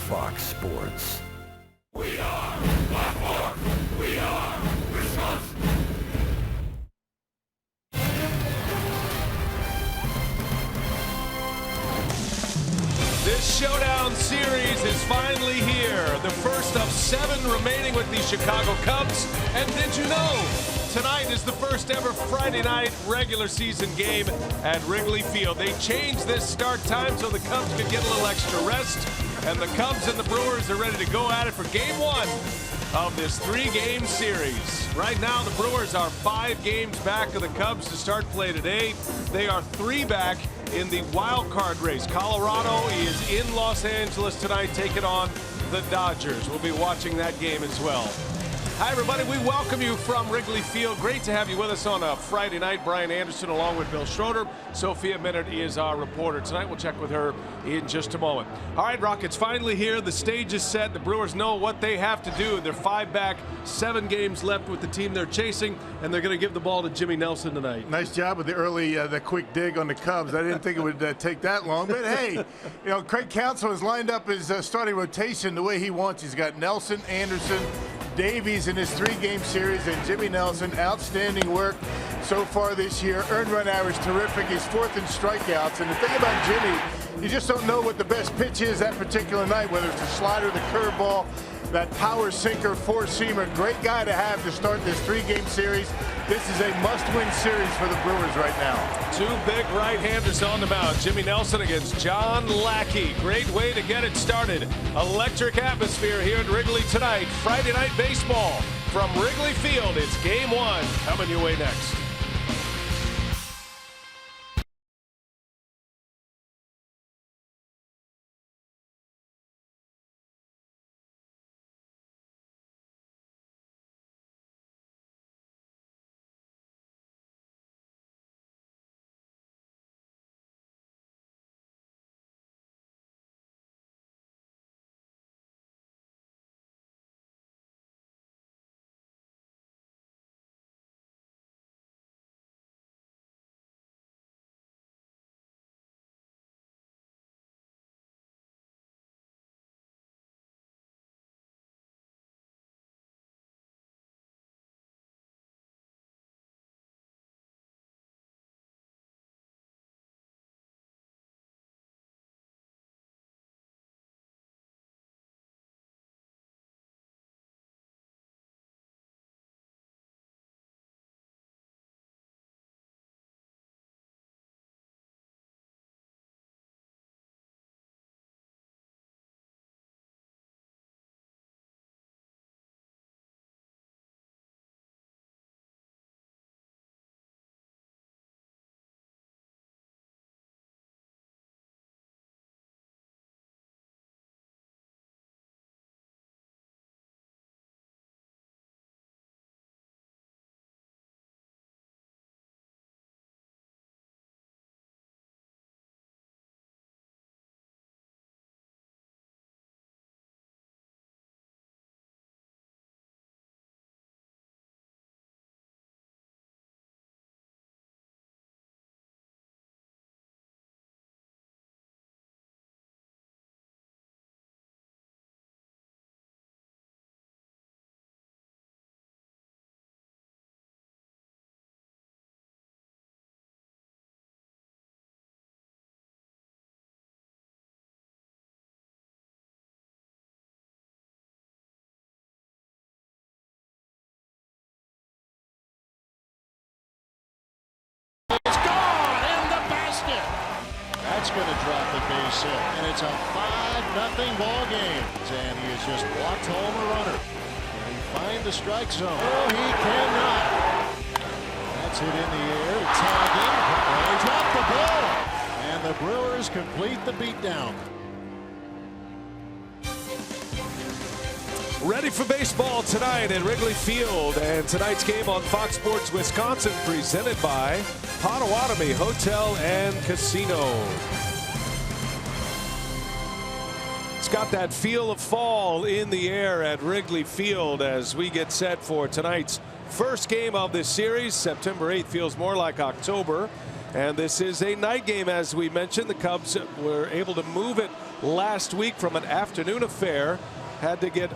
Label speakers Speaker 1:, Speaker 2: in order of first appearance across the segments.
Speaker 1: Fox Sports.
Speaker 2: We are Baltimore. We are Wisconsin.
Speaker 3: This showdown series is finally here. The first of 7 remaining with the Chicago Cubs. And did you know? Tonight is the first ever Friday night regular season game at Wrigley Field. They changed this start time so the Cubs could get a little extra rest. And the Cubs and the Brewers are ready to go at it for game 1 of this 3-game series. Right now, the Brewers are 5 games back of the Cubs to start play today. They are 3 back in the wild card race. Colorado is in Los Angeles tonight taking on the Dodgers. We'll be watching that game as well. Hi, everybody. We welcome you from Wrigley Field. Great to have you with us on a Friday night. Brian Anderson along with Bill Schroeder. Sophia Minnaert is our reporter tonight. We'll check with her in just a moment. All right, Rockets finally here. The stage is set. The Brewers know what they have to do. They're 5 back, 7 games left with the team they're chasing, and they're going to give the ball to Jimmy Nelson tonight.
Speaker 4: Nice job with the early, the quick dig on the Cubs. I didn't think it would take that long, but hey, you know, Craig Counsell has lined up his starting rotation the way he wants. He's got Nelson, Anderson, Davies in his 3-game series, and Jimmy Nelson, outstanding work so far this year. Earned run average terrific. He's 4th in strikeouts. And the thing about Jimmy, you just don't know what the best pitch is that particular night, whether it's the slider, the curveball, that power sinker, 4-seamer. Great guy to have to start this 3-game series. This is a must-win series for the Brewers right now.
Speaker 3: 2 big right-handers on the mound. Jimmy Nelson against John Lackey. Great way to get it started. Electric atmosphere here at Wrigley tonight. Friday night baseball from Wrigley Field. It's game 1 coming your way next.
Speaker 5: That's going to drop the base hit, and it's a 5-0 ball game. And he has just walked home a runner. Can he find the strike zone? Oh, he cannot. That's hit in the air, tagging. He dropped the ball, and the Brewers complete the beatdown.
Speaker 3: Ready for baseball tonight at Wrigley Field, and tonight's game on Fox Sports Wisconsin presented by Potawatomi Hotel and Casino. It's got that feel of fall in the air at Wrigley Field as we get set for tonight's first game of this series. September 8th feels more like October, and this is a night game. As we mentioned, the Cubs were able to move it last week from an afternoon affair. Had to get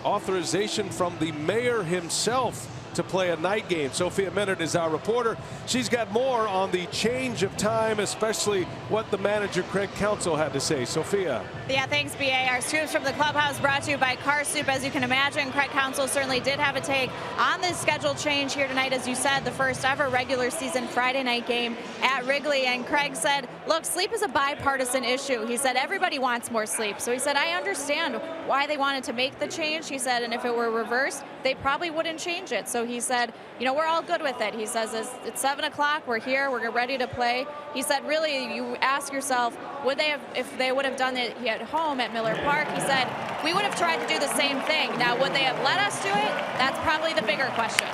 Speaker 3: authorization from the mayor himself to play a night game. Sophia Minard is our reporter. She's got more on the change of time, especially what the manager Craig Counsell had to say. Sophia.
Speaker 1: Yeah, thanks, BA. Our scoops from the clubhouse brought to you by Car Soup. As you can imagine, Craig Counsell certainly did have a take on this schedule change here tonight. As you said, the first ever regular season Friday night game at Wrigley. And Craig said, look, sleep is a bipartisan issue. He said everybody wants more sleep. So he said, I understand why they wanted to make the change. He said, and if it were reversed, they probably wouldn't change it. So he said, you know, we're all good with it. He says, it's 7 o'clock, we're here, we're ready to play. He said, really, you ask yourself, would they have, if they would have done it at home at Miller Park, he said, we would have tried to do the same thing. Now, would they have let us do it? That's probably the bigger question.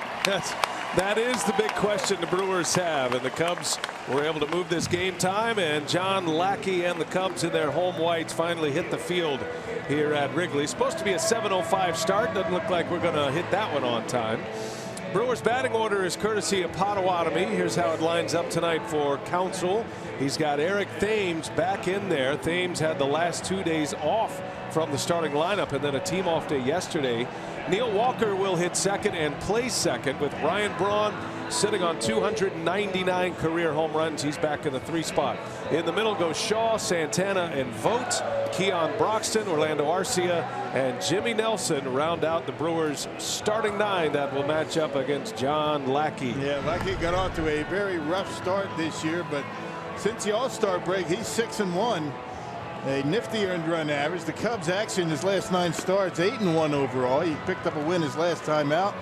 Speaker 3: That is the big question the Brewers have, and the Cubs were able to move this game time, and John Lackey and the Cubs in their home whites finally hit the field here at Wrigley. It's supposed to be a 7:05 start. Doesn't look like we're going to hit that one on time. Brewers batting order is courtesy of Potawatomi. Here's how it lines up tonight for Counsell. He's got Eric Thames back in there. Thames had the last 2 days off from the starting lineup and then a team off day yesterday. Neil Walker will hit second and play second, with Ryan Braun sitting on 299 career home runs. He's back in the 3 spot. In the middle go Shaw, Santana, and Vogt. Keon Broxton, Orlando Arcia, and Jimmy Nelson round out the Brewers starting 9 that will match up against John Lackey.
Speaker 4: Yeah, Lackey got off to a very rough start this year, but since the All-Star break, he's 6-1. A nifty earned run average. The Cubs actually in his last 9 starts, 8-1 overall. He picked up a win his last time out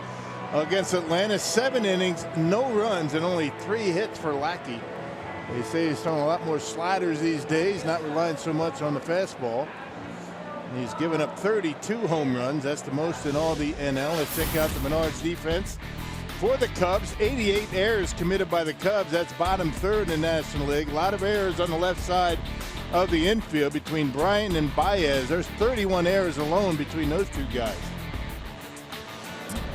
Speaker 4: against Atlanta. 7 innings, no runs, and only 3 hits for Lackey. They say he's throwing a lot more sliders these days, not relying so much on the fastball. And he's given up 32 home runs. That's the most in all the NL. Let's check out the Menards defense for the Cubs. 88 errors committed by the Cubs. That's bottom 3rd in the National League. A lot of errors on the left side of the infield between Bryant and Baez. There's 31 errors alone between those 2 guys.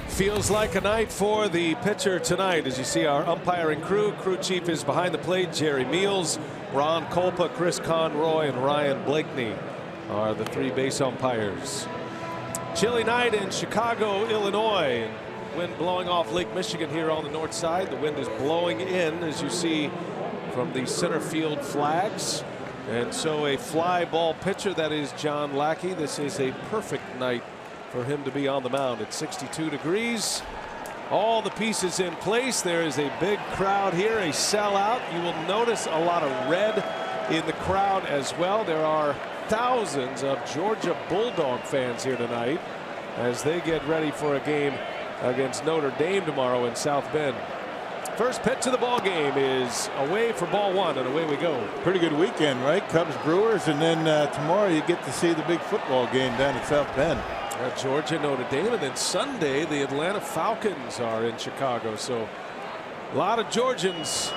Speaker 3: Feels like a night for the pitcher tonight. As you see, our umpiring crew chief is behind the plate. Jerry Meals, Ron Kolpa, Chris Conroy, and Ryan Blakeney are the 3 base umpires. Chilly night in Chicago, Illinois. Wind blowing off Lake Michigan here on the north side. The wind is blowing in, as you see from the center field flags. And so a fly ball pitcher, that is John Lackey. This is a perfect night for him to be on the mound at 62 degrees. All the pieces in place. There is a big crowd here, a sellout. You will notice a lot of red in the crowd as well. There are thousands of Georgia Bulldog fans here tonight as they get ready for a game against Notre Dame tomorrow in South Bend. First pitch of the ball game is away for ball 1, and away we go.
Speaker 4: Pretty good weekend, right? Cubs Brewers, and then tomorrow you get to see the big football game down at South Bend.
Speaker 3: Georgia, Notre Dame, and then Sunday the Atlanta Falcons are in Chicago. So a lot of Georgians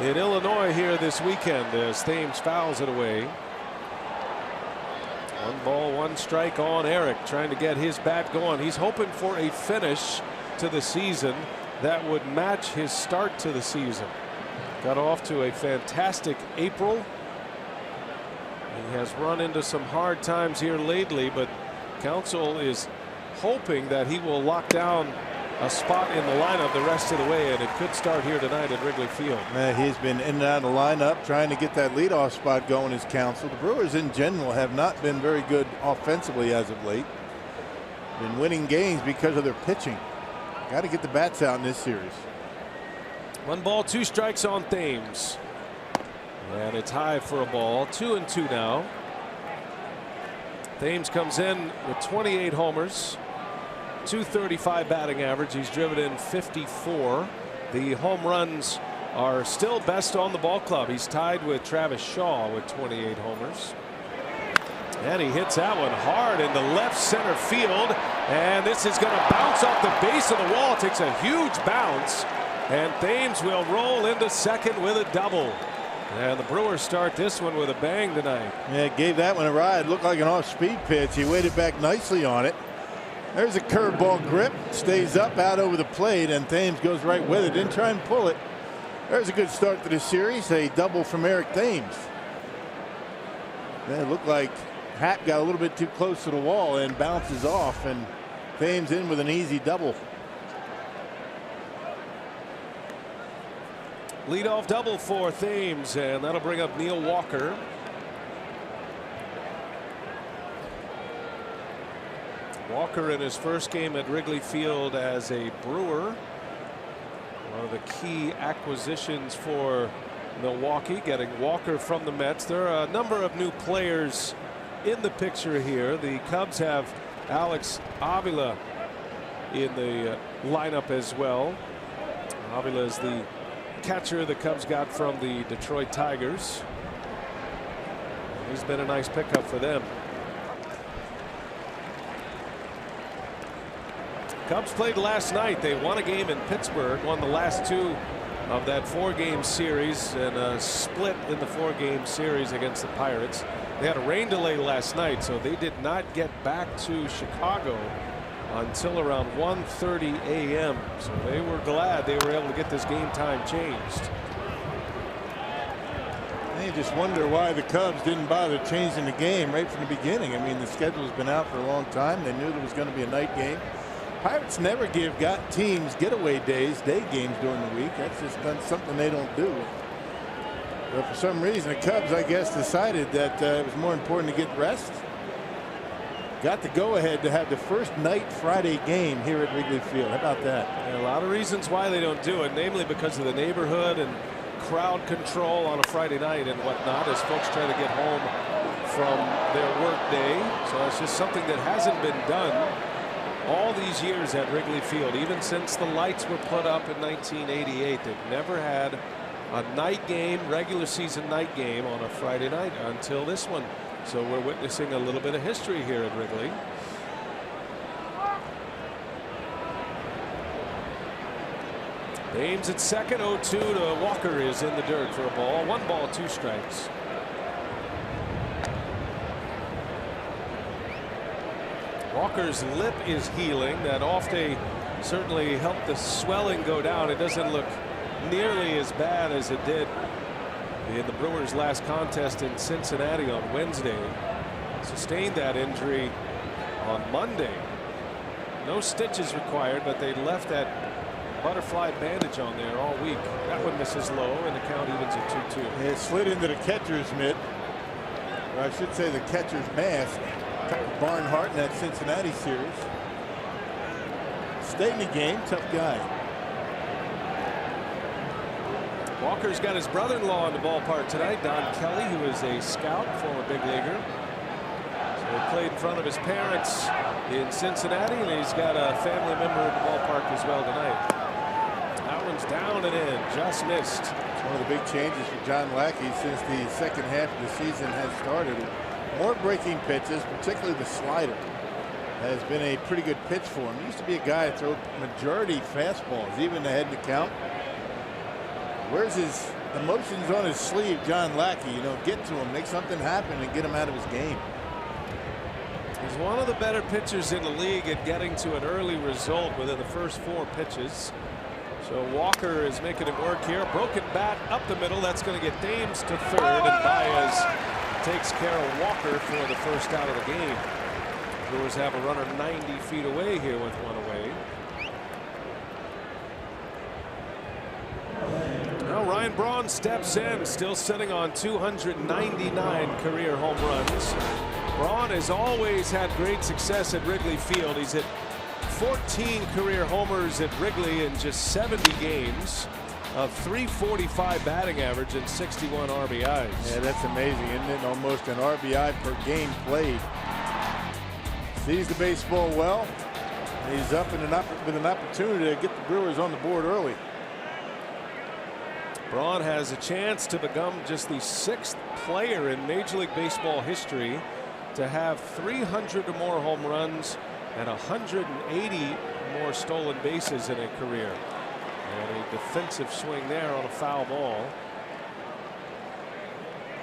Speaker 3: in Illinois here this weekend as Thames fouls it away. 1 ball, 1 strike on Eric, trying to get his bat going. He's hoping for a finish to the season that would match his start to the season. Got off to a fantastic April. He has run into some hard times here lately, but Counsell is hoping that he will lock down a spot in the lineup the rest of the way, and it could start here tonight at Wrigley Field.
Speaker 4: He's been in and out of the lineup trying to get that leadoff spot going as Counsell. The Brewers in general have not been very good offensively as of late. Been winning games because of their pitching. Got to get the bats out in this series.
Speaker 3: 1 ball, 2 strikes on Thames. And it's high for a ball. 2-2 now. Thames comes in with 28 homers, .235 batting average. He's driven in 54. The home runs are still best on the ball club. He's tied with Travis Shaw with 28 homers. And he hits that one hard into left center field. And this is going to bounce off the base of the wall. It takes a huge bounce. And Thames will roll into second with a double. And the Brewers start this one with a bang tonight.
Speaker 4: Yeah, gave that one a ride. Looked like an off-speed pitch. He waited back nicely on it. There's a curveball grip. Stays up out over the plate, and Thames goes right with it. Didn't try and pull it. There's a good start to the series. A double from Eric Thames. It looked like Happ got a little bit too close to the wall and bounces off, and Thames in with an easy double.
Speaker 3: Leadoff double for Thames, and that'll bring up Neil Walker. Walker in his first game at Wrigley Field as a Brewer. One of the key acquisitions for Milwaukee, getting Walker from the Mets. There are a number of new players in the picture here. The Cubs have Alex Avila in the lineup as well. Avila is the catcher the Cubs got from the Detroit Tigers. He's been a nice pickup for them. Cubs played last night. They won a game in Pittsburgh, won the last two of that 4-game series, and a split in the 4-game series against the Pirates. They had a rain delay last night, so they did not get back to Chicago until around 1:30 a.m. So they were glad they were able to get this game time changed.
Speaker 4: You just wonder why the Cubs didn't bother changing the game right from the beginning. I mean, the schedule's been out for a long time. They knew there was going to be a night game. Pirates never got teams getaway days, day games during the week. That's just something they don't do. But for some reason, the Cubs, I guess, decided that it was more important to get rest. Got the go-ahead to have the first night Friday game here at Wrigley Field. How about that?
Speaker 3: Yeah, a lot of reasons why they don't do it, namely because of the neighborhood and crowd control on a Friday night and whatnot, as folks try to get home from their work day. So it's just something that hasn't been done all these years at Wrigley Field. Even since the lights were put up in 1988, they've never had a night game, regular season night game on a Friday night until this one. So we're witnessing a little bit of history here at Wrigley. Ames at second. 0-2 to Walker is in the dirt for a ball. 1 ball, 2 strikes. Walker's lip is healing. That off day certainly helped the swelling go down. It doesn't look nearly as bad as it did in the Brewers' last contest in Cincinnati on Wednesday. Sustained that injury on Monday. No stitches required, but they left that butterfly bandage on there all week. That one misses low, and the count evens at 2-2.
Speaker 4: It slid into the catcher's mitt, or I should say the catcher's mask. Barnhart in that Cincinnati series. Stayed in the game, tough guy.
Speaker 3: Walker's got his brother-in-law in the ballpark tonight, Don Kelly, who is a scout, former big leaguer. So he played in front of his parents in Cincinnati, and he's got a family member in the ballpark as well tonight. That one's down and in, just missed.
Speaker 4: It's one of the big changes for John Lackey since the second half of the season has started. More breaking pitches, particularly the slider, has been a pretty good pitch for him. He used to be a guy that threw majority fastballs, even ahead to count. Where's his emotions on his sleeve, John Lackey? You know, get to him, make something happen, and get him out of his game.
Speaker 3: He's one of the better pitchers in the league at getting to an early result within the first 4 pitches. So Walker is making it work here. Broken bat up the middle. That's going to get Thames to third, and Baez takes care of Walker for the first out of the game. Brewers have a runner 90 feet away here with 1 away. Now Ryan Braun steps in, still sitting on 299 career home runs. Braun has always had great success at Wrigley Field. He's hit 14 career homers at Wrigley in just 70 games. A .345 batting average and 61 RBIs.
Speaker 4: Yeah, that's amazing, isn't it? Almost an RBI per game played. Sees the baseball well. He's up with an opportunity to get the Brewers on the board early.
Speaker 3: Braun has a chance to become just the 6th player in Major League Baseball history to have 300 or more home runs and 180 more stolen bases in a career. And a defensive swing there on a foul ball.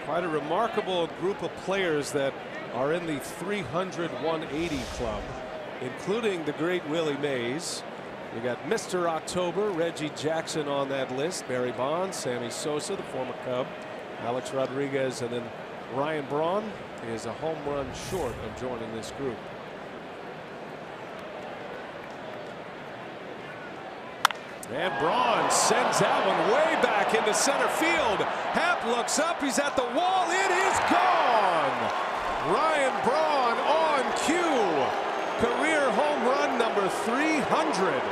Speaker 3: Quite a remarkable group of players that are in the 300-180 club, including the great Willie Mays. You got Mr. October, Reggie Jackson on that list, Barry Bonds, Sammy Sosa, the former Cub, Alex Rodriguez, and then Ryan Braun is a home run short of joining this group. And Braun sends that one way back into center field. Happ looks up. He's at the wall. It is gone. Ryan Braun on cue. Career home run number 300.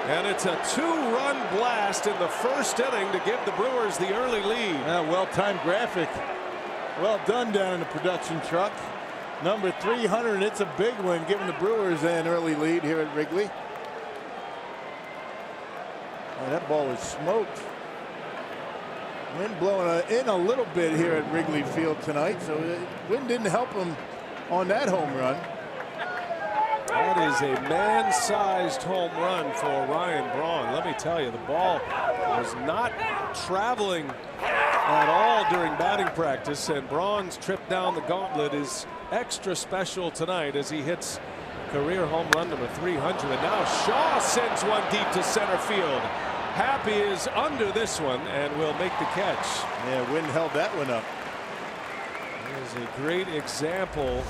Speaker 3: And it's a 2-run blast in the first inning to give the Brewers the early lead.
Speaker 4: Well-timed graphic. Well done down in the production truck. Number 300, and it's a big one, giving the Brewers an early lead here at Wrigley. That ball is smoked. Wind blowing in a little bit here at Wrigley Field tonight, so wind didn't help him on that home run.
Speaker 3: That is a man-sized home run for Ryan Braun. Let me tell you, the ball was not traveling at all during batting practice, and Braun's trip down the gauntlet is extra special tonight as he hits career home run number 300. And now Shaw sends one deep to center field. Happy is under this one and will make the catch.
Speaker 4: Yeah, wind held that one up.
Speaker 3: There's a great example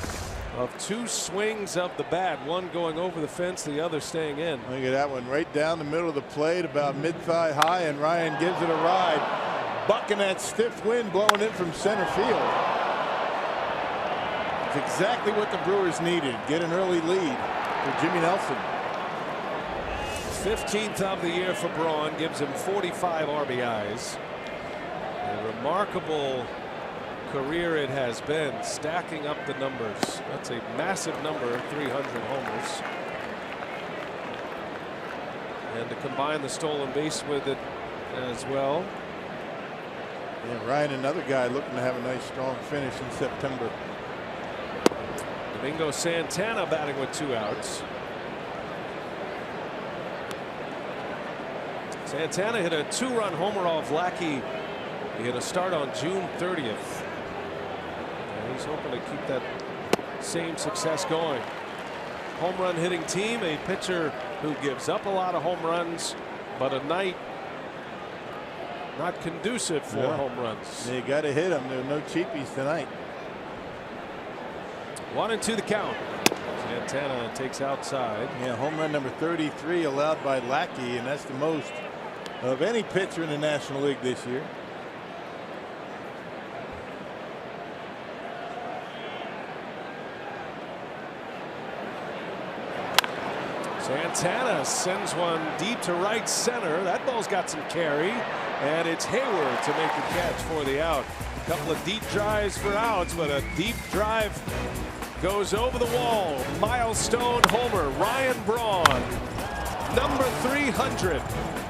Speaker 3: of two swings of the bat, one going over the fence, the other staying in.
Speaker 4: Look at that one right down the middle of the plate, about mid-thigh high, and Ryan gives it a ride, bucking that stiff wind blowing in from center field. It's exactly what the Brewers needed. Get an early lead for Jimmy Nelson.
Speaker 3: 15th of the year for Braun, gives him 45 RBIs. A remarkable career it has been, stacking up the numbers. That's a massive number, 300 homers. And to combine the stolen base with it as well.
Speaker 4: Yeah, Ryan, another guy looking to have a nice strong finish in September.
Speaker 3: Domingo Santana batting with 2 outs. Santana hit a 2-run homer off Lackey. He had a start on June 30th. And he's hoping to keep that same success going. Home run hitting team, a pitcher who gives up a lot of home runs, but a night not conducive for home runs.
Speaker 4: You got to hit them. There are no cheapies tonight.
Speaker 3: 1-2 the count. Santana takes outside.
Speaker 4: Yeah, home run number 33 allowed by Lackey, and that's the most of any pitcher in the National League this year.
Speaker 3: Santana sends one deep to right center. That ball's got some carry, and it's Hayward to make the catch for the out. A couple of deep drives for outs, but a deep drive goes over the wall. Milestone homer, Ryan Braun, number 300.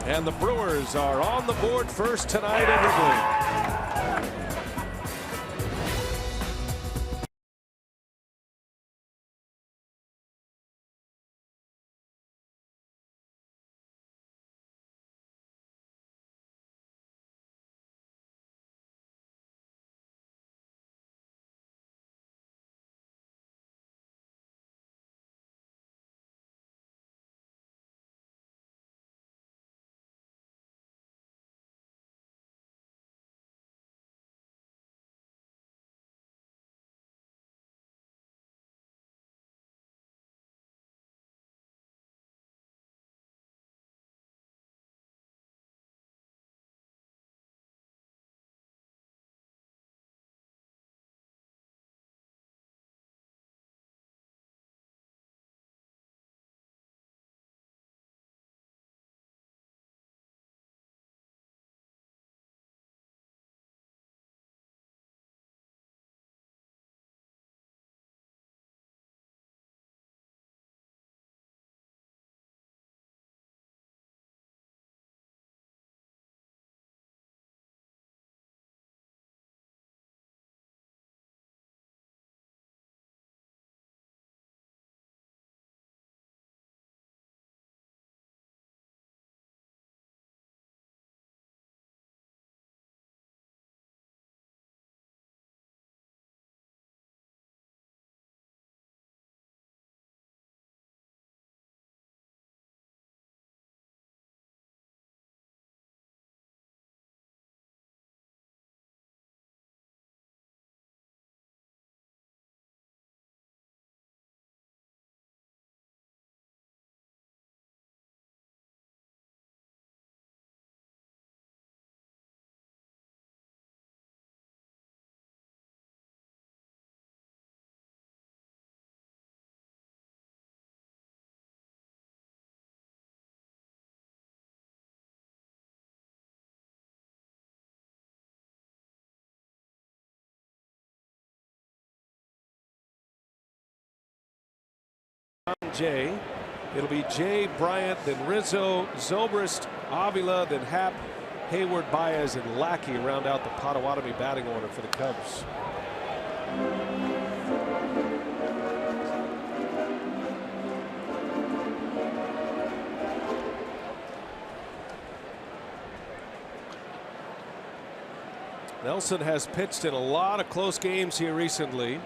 Speaker 3: And the Brewers are on the board first tonight at Wrigley. Jay. It'll be Jay, Bryant, then Rizzo, Zobrist, Avila, then Happ, Hayward, Baez, and Lackey round out the Potawatomi batting order for the Cubs. Nelson has pitched in a lot of close games here recently.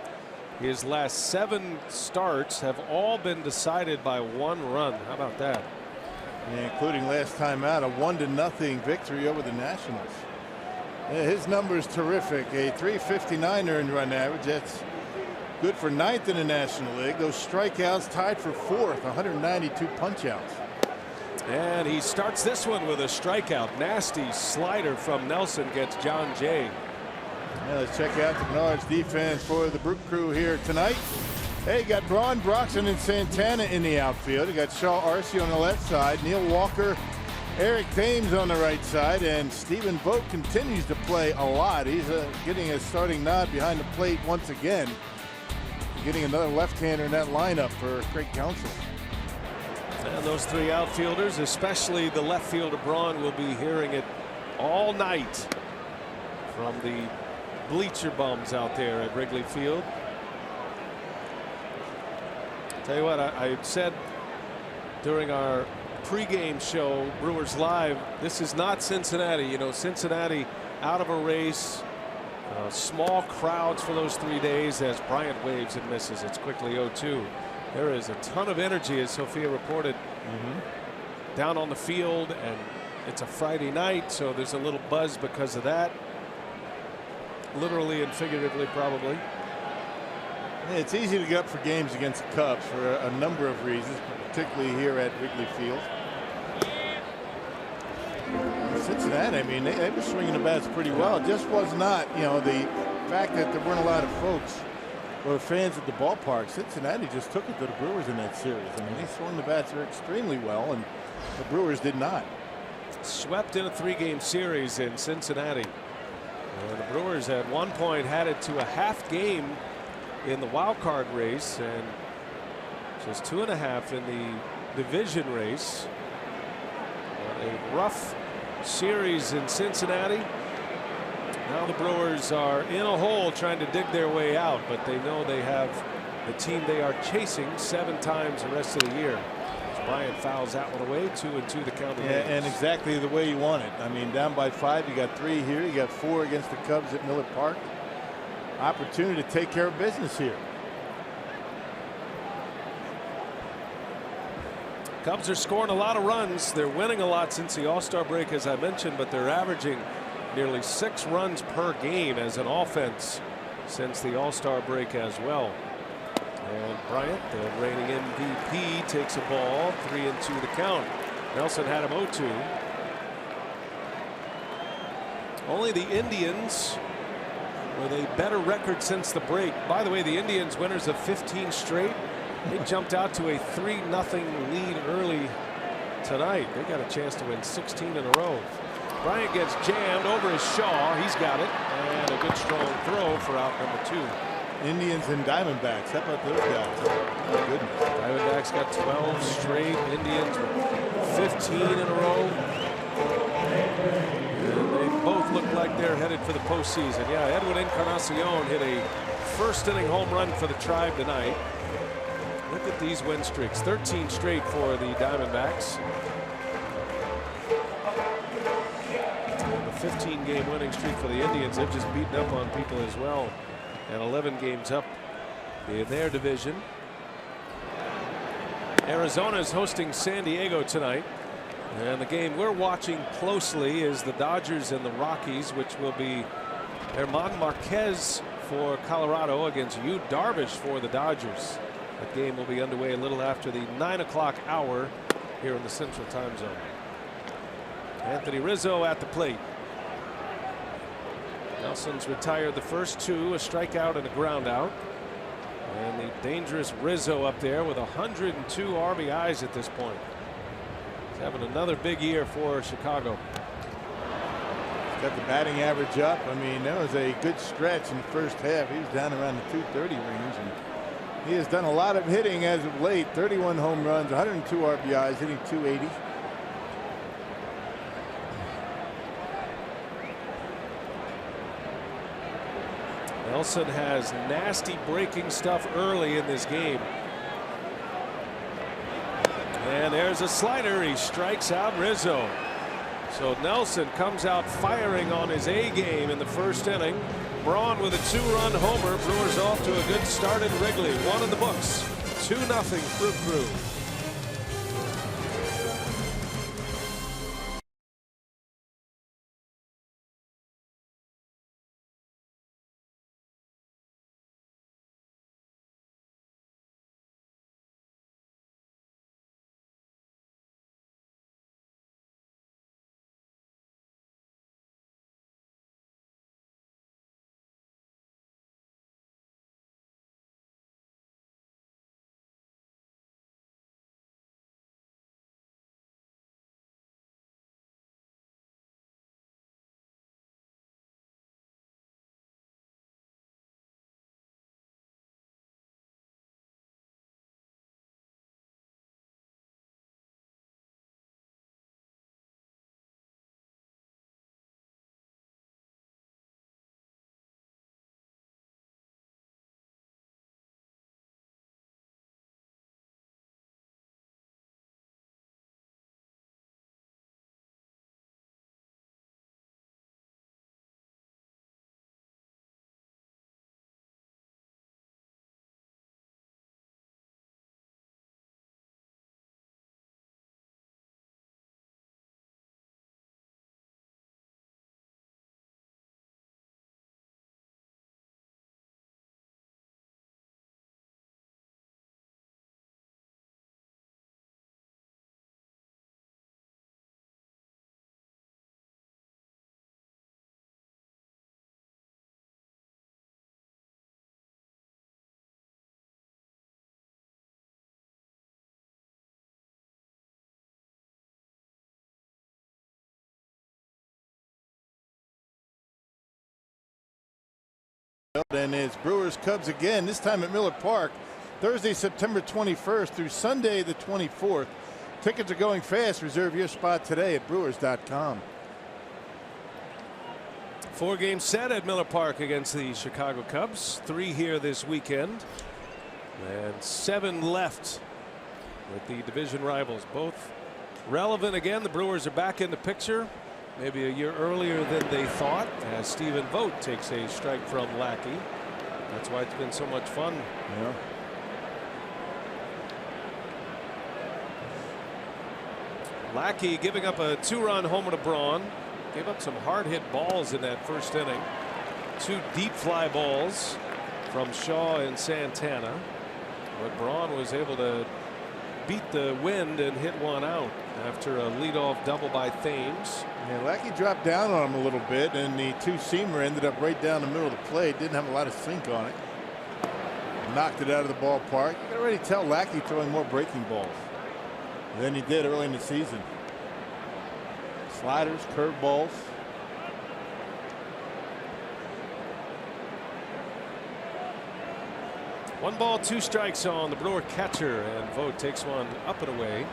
Speaker 3: His last 7 starts have all been decided by 1 run. How about that?
Speaker 4: Yeah, including last time out, a 1-0 victory over the Nationals. Yeah, his number is terrific. A .359 earned run average. That's good for 9th in the National League. Those strikeouts tied for 4th, 192 punch-outs.
Speaker 3: And he starts this one with a strikeout. Nasty slider from Nelson gets John Jay.
Speaker 4: Yeah, let's check out the Menards defense for the Brook Crew here tonight. Hey, got Braun, Broxton, and Santana in the outfield. You got Shaw Arce on the left side, Neil Walker, Eric Thames on the right side, and Stephen Vogt continues to play a lot. He's getting a starting nod behind the plate once again. Getting another left-hander in that lineup for Craig Counsell.
Speaker 3: And those 3 outfielders, especially the left fielder Braun, will be hearing it all night from the bleacher bums out there at Wrigley Field. Tell you what, I said during our pregame show, Brewers Live, this is not Cincinnati. You know, Cincinnati out of a race, small crowds for those 3 days as Bryant waves and misses. It's quickly 0-2. There is a ton of energy, as Sophia reported, down on the field, and it's a Friday night, so there's a little buzz because of that. Literally and figuratively, probably.
Speaker 4: Yeah, it's easy to get up for games against the Cubs for a number of reasons, particularly here at Wrigley Field. Cincinnati, I mean, they were swinging the bats pretty well. It just was not, you know, the fact that there weren't a lot of folks or fans at the ballpark. Cincinnati just took it to the Brewers in that series. I mean, they swung the bats extremely well, and the Brewers did not.
Speaker 3: Swept in a 3-game series in Cincinnati. And the Brewers at one point had it to a half game in the wild card race and just 2.5 in the division race. A rough series in Cincinnati. Now the Brewers are in a hole trying to dig their way out, but they know they have the team they are chasing 7 times the rest of the year. As Bryant fouls that one away, 2-2 the count.
Speaker 4: Yeah, and exactly the way you want it. I mean, down by 5, you got 3 here, you got 4 against the Cubs at Miller Park. Opportunity to take care of business here.
Speaker 3: Cubs are scoring a lot of runs. They're winning a lot since the All-Star break, as I mentioned, but they're averaging nearly 6 runs per game as an offense since the All-Star break as well. And Bryant, the reigning MVP, takes a ball, 3-2 the count. Nelson had him 0-2. Only the Indians with a better record since the break. By the way, the Indians, winners of 15 straight. They jumped out to a 3-0 lead early tonight. They got a chance to win 16 in a row. Bryant gets jammed over his Shaw. He's got it. And a good strong throw for out number 2.
Speaker 4: Indians and Diamondbacks. How about those guys? Oh, goodness.
Speaker 3: Diamondbacks got 12 straight. Indians 15 in a row. And they both look like they're headed for the postseason. Yeah, Edwin Encarnacion hit a first-inning home run for the Tribe tonight. Look at these win streaks. 13 straight for the Diamondbacks. The 15-game winning streak for the Indians. They've just beaten up on people as well. And 11 games up in their division. Arizona is hosting San Diego tonight. And the game we're watching closely is the Dodgers and the Rockies, which will be Herman Marquez for Colorado against Yu Darvish for the Dodgers. That game will be underway a little after the 9 o'clock hour here in the Central Time Zone. Anthony Rizzo at the plate. Nelson's retired the first 2, a strikeout and a ground out. And the dangerous Rizzo up there with 102 RBIs at this point. He's having another big year for Chicago.
Speaker 4: He's got the batting average up. I mean, that was a good stretch in the first half. He was down around the 230 range. And He has done a lot of hitting as of late. 31 home runs, 102 RBIs, hitting .280.
Speaker 3: Nelson has nasty breaking stuff early in this game. And there's a slider. He strikes out Rizzo. So Nelson comes out firing on his A game in the first inning. Braun with a 2-run homer. Brewers off to a good start in Wrigley. 1 in the books. 2-0 Crew Crew.
Speaker 4: And it's Brewers Cubs again, this time at Miller Park, Thursday, September 21st through Sunday, the 24th. Tickets are going fast. Reserve your spot today at Brewers.com.
Speaker 3: 4-game set at Miller Park against the Chicago Cubs. 3 here this weekend. And 7 left with the division rivals. Both relevant again. The Brewers are back in the picture. Maybe a year earlier than they thought, as Stephen Vogt takes a strike from Lackey. That's why it's been so much fun.
Speaker 4: Yeah.
Speaker 3: Lackey giving up a 2-run homer to Braun. Gave up some hard hit balls in that first inning. 2 deep fly balls from Shaw and Santana. But Braun was able to beat the wind and hit one out after a leadoff double by Thames.
Speaker 4: Yeah, Lackey dropped down on him a little bit, and the 2-seamer ended up right down the middle of the plate. Didn't have a lot of sink on it. Knocked it out of the ballpark. You can already tell Lackey throwing more breaking balls than he did early in the season. Sliders, curveballs.
Speaker 3: One ball, 2 strikes on the Brewer catcher, and Vogt takes one up and away.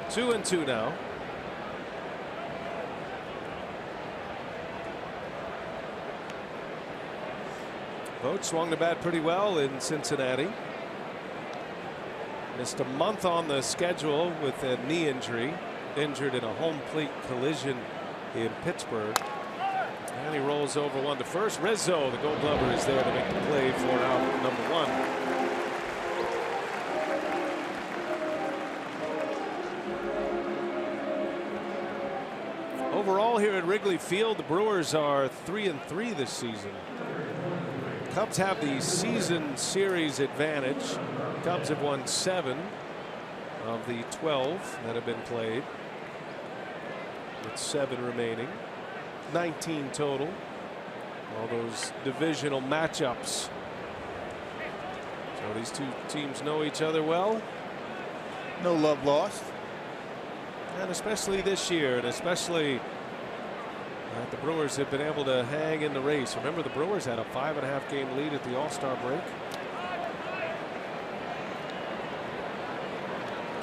Speaker 3: 2-2 now. Vogt swung the bat pretty well in Cincinnati. Missed a month on the schedule with a knee injury. Injured in a home plate collision in Pittsburgh. And he rolls over 1 to first. Rizzo, the Gold Glover, is there to make the play for out number 1. Overall here at Wrigley Field, the Brewers are 3-3 this season. Cubs have the season series advantage. Cubs have won 7 of the 12 that have been played, with 7 remaining. 19 total. All those divisional matchups. So these 2 teams know each other well.
Speaker 4: No love lost.
Speaker 3: And especially this year, and especially the Brewers have been able to hang in the race. Remember, the Brewers had a 5.5 game lead at the All-Star break.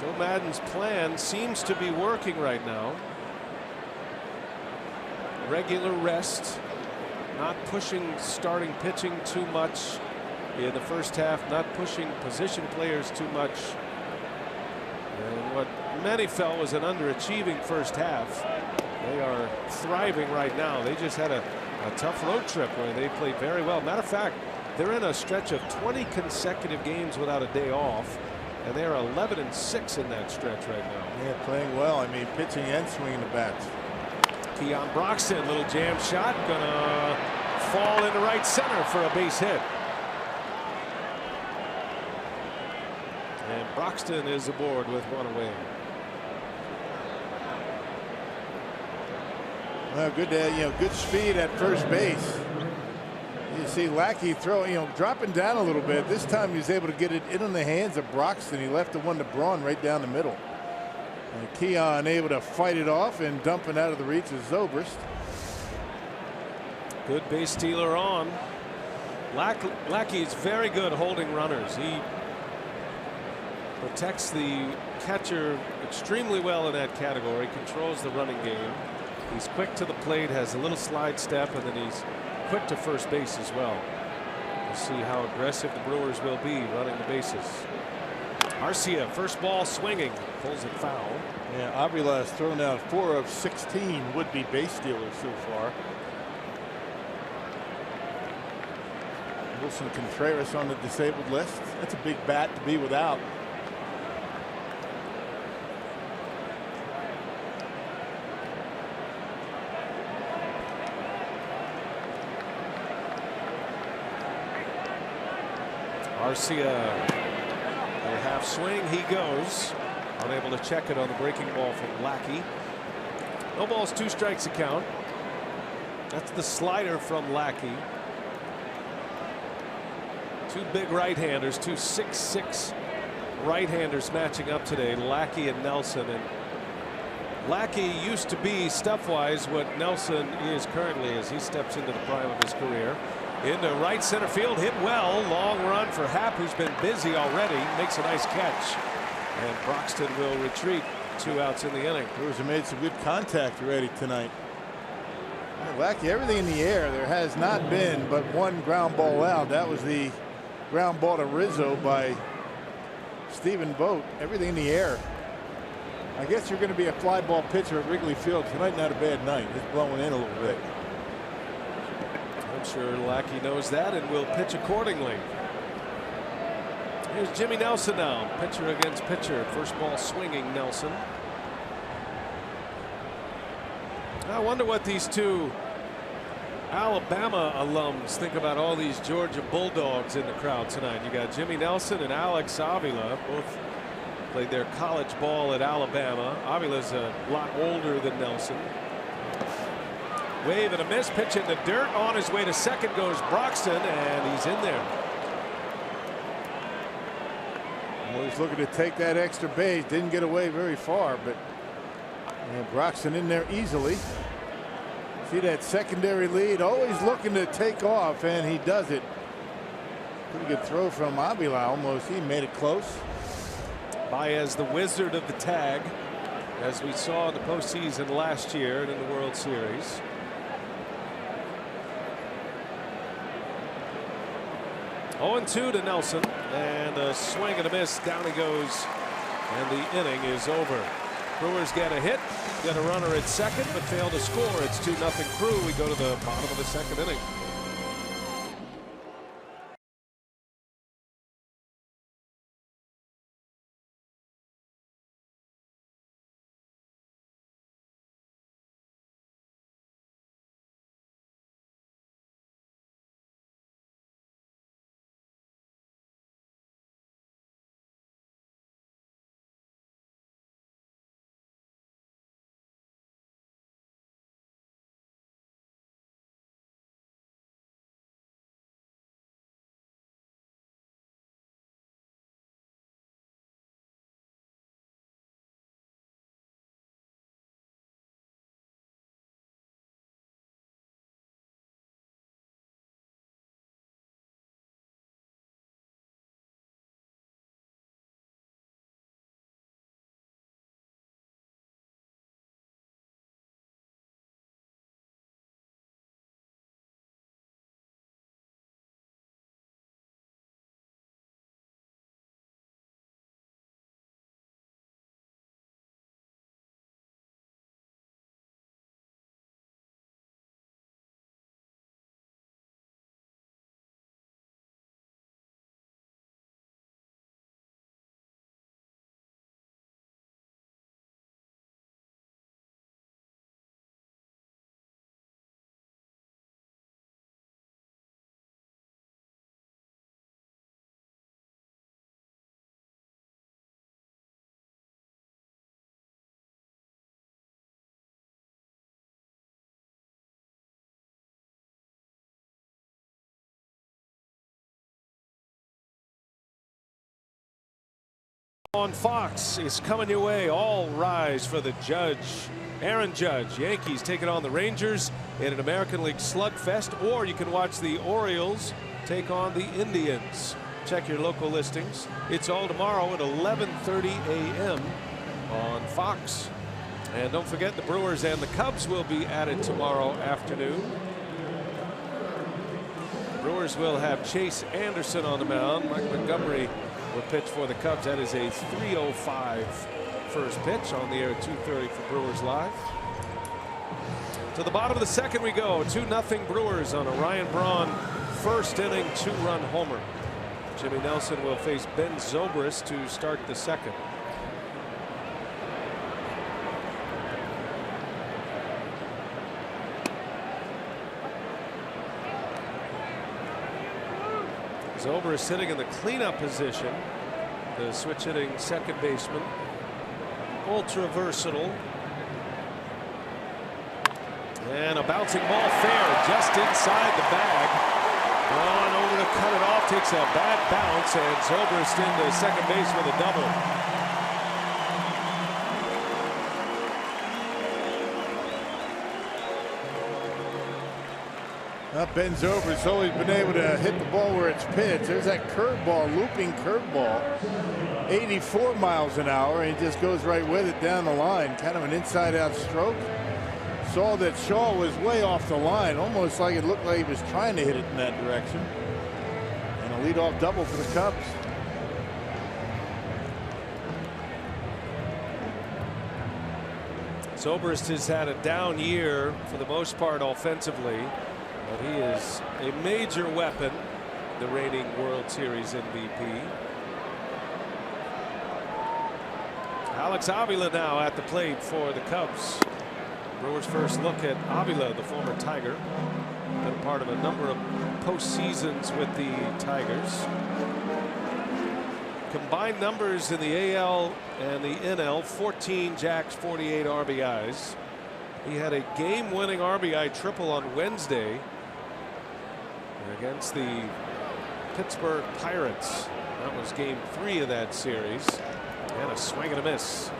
Speaker 3: Joe Madden's plan seems to be working right now. Regular rest, not pushing starting pitching too much in the first half, not pushing position players too much. And what many felt was an underachieving first half, they are thriving right now. They just had a tough road trip where they played very well. Matter of fact, they're in a stretch of 20 consecutive games without a day off, and they are 11-6 in that stretch right now.
Speaker 4: Yeah, playing well. I mean, pitching and swinging the bats.
Speaker 3: Keon Broxton, little jam shot, gonna fall into right center for a base hit. And Broxton is aboard with one away.
Speaker 4: Well, good, good speed at first base. You see Lackey dropping down a little bit. This time he was able to get it in the hands of Broxton. He left the one to Braun right down the middle. And Keon able to fight it off and dump it out of the reach of Zobrist.
Speaker 3: Good base stealer on. Lackey is very good holding runners. He protects the catcher extremely well in that category, controls the running game. He's quick to the plate, has a little slide step, and then he's quick to first base as well. We'll see how aggressive the Brewers will be running the bases. Arcia, first ball swinging, pulls it foul.
Speaker 4: Yeah, Avila has thrown out 4 of 16 would-be base stealers so far. Wilson Contreras on the disabled list. That's a big bat to be without.
Speaker 3: Arcia, a half swing, he goes. Unable to check it on the breaking ball from Lackey. No balls, 2 strikes a count. That's the slider from Lackey. 2 big right-handers, 2 6'6" right-handers matching up today, Lackey and Nelson. And Lackey used to be stuff-wise what Nelson is currently as he steps into the prime of his career. Into right center field, hit well, long run for Happ, who's been busy already, makes a nice catch, and Broxton will retreat. 2 outs in the inning.
Speaker 4: Brewers have made some good contact already tonight. Lackey, everything in the air. There has not been but 1 ground ball out. That was the ground ball to Rizzo by Stephen Vogt. Everything in the air. I guess you're going to be a fly ball pitcher at Wrigley Field tonight. Not a bad night. It's blowing in a little bit.
Speaker 3: I'm sure Lackey knows that and will pitch accordingly. Here's Jimmy Nelson now, pitcher against pitcher. First ball swinging Nelson. I wonder what these 2 Alabama alums think about all these Georgia Bulldogs in the crowd tonight. You got Jimmy Nelson and Alex Avila, both played their college ball at Alabama. Avila's a lot older than Nelson. Wave and a miss, pitch in the dirt. On his way to second goes Broxton, and he's in there.
Speaker 4: Always looking to take that extra base. Didn't get away very far, but Broxton in there easily. See that secondary lead, always looking to take off, and he does it. Pretty good throw from Avila. Almost he made it close.
Speaker 3: Baez, the wizard of the tag, as we saw in the postseason last year and in the World Series. Oh, 0-2 to Nelson, and a swing and a miss. Down he goes, and the inning is over. Brewers get a hit, get a runner at second, but fail to score. It's 2-0 Crew. We go to the bottom of the second inning. On Fox is coming your way. All rise for the Judge. Aaron Judge. Yankees taking on the Rangers in an American League slugfest, or you can watch the Orioles take on the Indians. Check your local listings. It's all tomorrow at 11:30 a.m. on Fox. And don't forget, the Brewers and the Cubs will be at it tomorrow afternoon. Brewers will have Chase Anderson on the mound. Mike Montgomery will pitch for the Cubs. That is a 3:05 first pitch on the air at 2:30 for Brewers Live. To the bottom of the second we go. 2-0 Brewers on a Ryan Braun first inning 2-run homer. Jimmy Nelson will face Ben Zobrist to start the second. Zobrist sitting in the cleanup position. The switch hitting second baseman. Ultra versatile. And a bouncing ball fair just inside the bag. On over to cut it off. Takes a bad bounce, and Zobrist into second base with a double.
Speaker 4: Ben Zobrist's always been able to hit the ball where it's pitched. There's that curveball, looping curveball, 84 miles an hour, and he just goes right with it down the line. Kind of an inside-out stroke. Saw that Shaw was way off the line, almost like it looked like he was trying to hit it in that direction. And a leadoff double for the Cubs.
Speaker 3: Zobrist has had a down year for the most part offensively, but he is a major weapon, the reigning World Series MVP. Alex Avila now at the plate for the Cubs. Brewers first look at Avila, the former Tiger. Been a part of a number of postseasons with the Tigers. Combined numbers in the AL and the NL, 14 jacks, 48 RBIs. He had a game-winning RBI triple on Wednesday against the Pittsburgh Pirates. That was game 3 of that series. And a swing and a miss.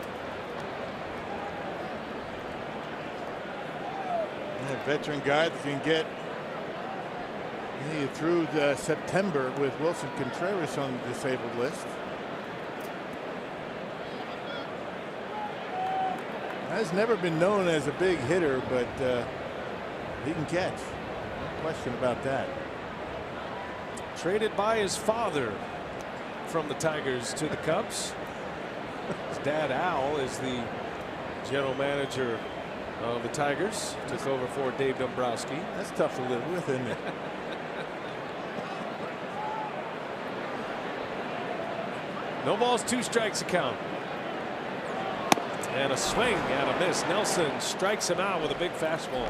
Speaker 4: A veteran guy that can get through September with Wilson Contreras on the disabled list. Has never been known as a big hitter, but he can catch. No question about that.
Speaker 3: Traded by his father from the Tigers to the Cubs. His dad Al is the general manager of the Tigers. Took over for Dave Dombrowski.
Speaker 4: That's tough to live with, isn't it?
Speaker 3: No balls, 2 strikes account. And a swing and a miss. Nelson strikes him out with a big fastball.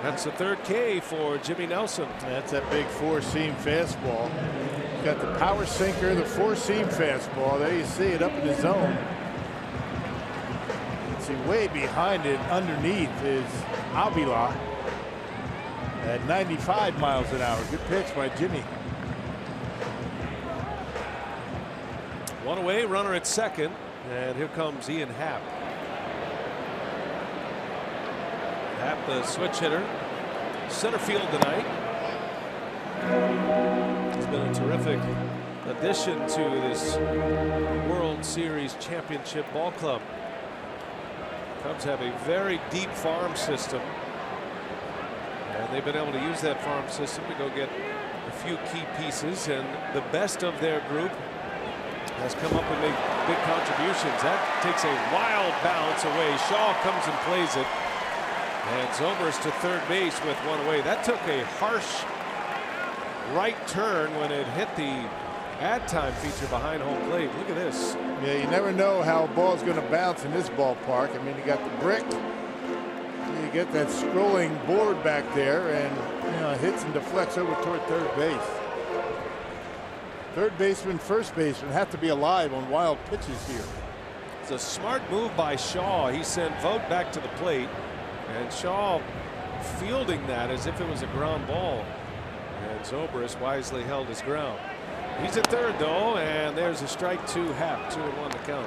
Speaker 3: That's the 3rd K for Jimmy Nelson.
Speaker 4: That's that big 4-seam fastball. Got the power sinker, the 4-seam fastball. There you see it up in the zone. See, way behind it, underneath, is Avila at 95 miles an hour. Good pitch by Jimmy.
Speaker 3: One away, runner at second, and here comes Ian Happ. Happ, the switch hitter, center field tonight. He's been a terrific addition to this World Series championship ball club. Cubs have a very deep farm system, and they've been able to use that farm system to go get a few key pieces, and the best of their group has come up and made big contributions. That takes a wild bounce away. Shaw comes and plays it, and Zobrist to third base with 1 away. That took a harsh right turn when it hit the ad time feature behind home plate. Look at this.
Speaker 4: Yeah, you never know how a ball's going to bounce in this ballpark. I mean, you got the brick, you get that scrolling board back there, and it hits and deflects over toward third base. Third baseman, first baseman have to be alive on wild pitches here.
Speaker 3: It's a smart move by Shaw. He sent Vogt back to the plate, and Shaw fielding that as if it was a ground ball. And Zobrist wisely held his ground. He's at third though, and there's a strike to Happ. 2-1 to count.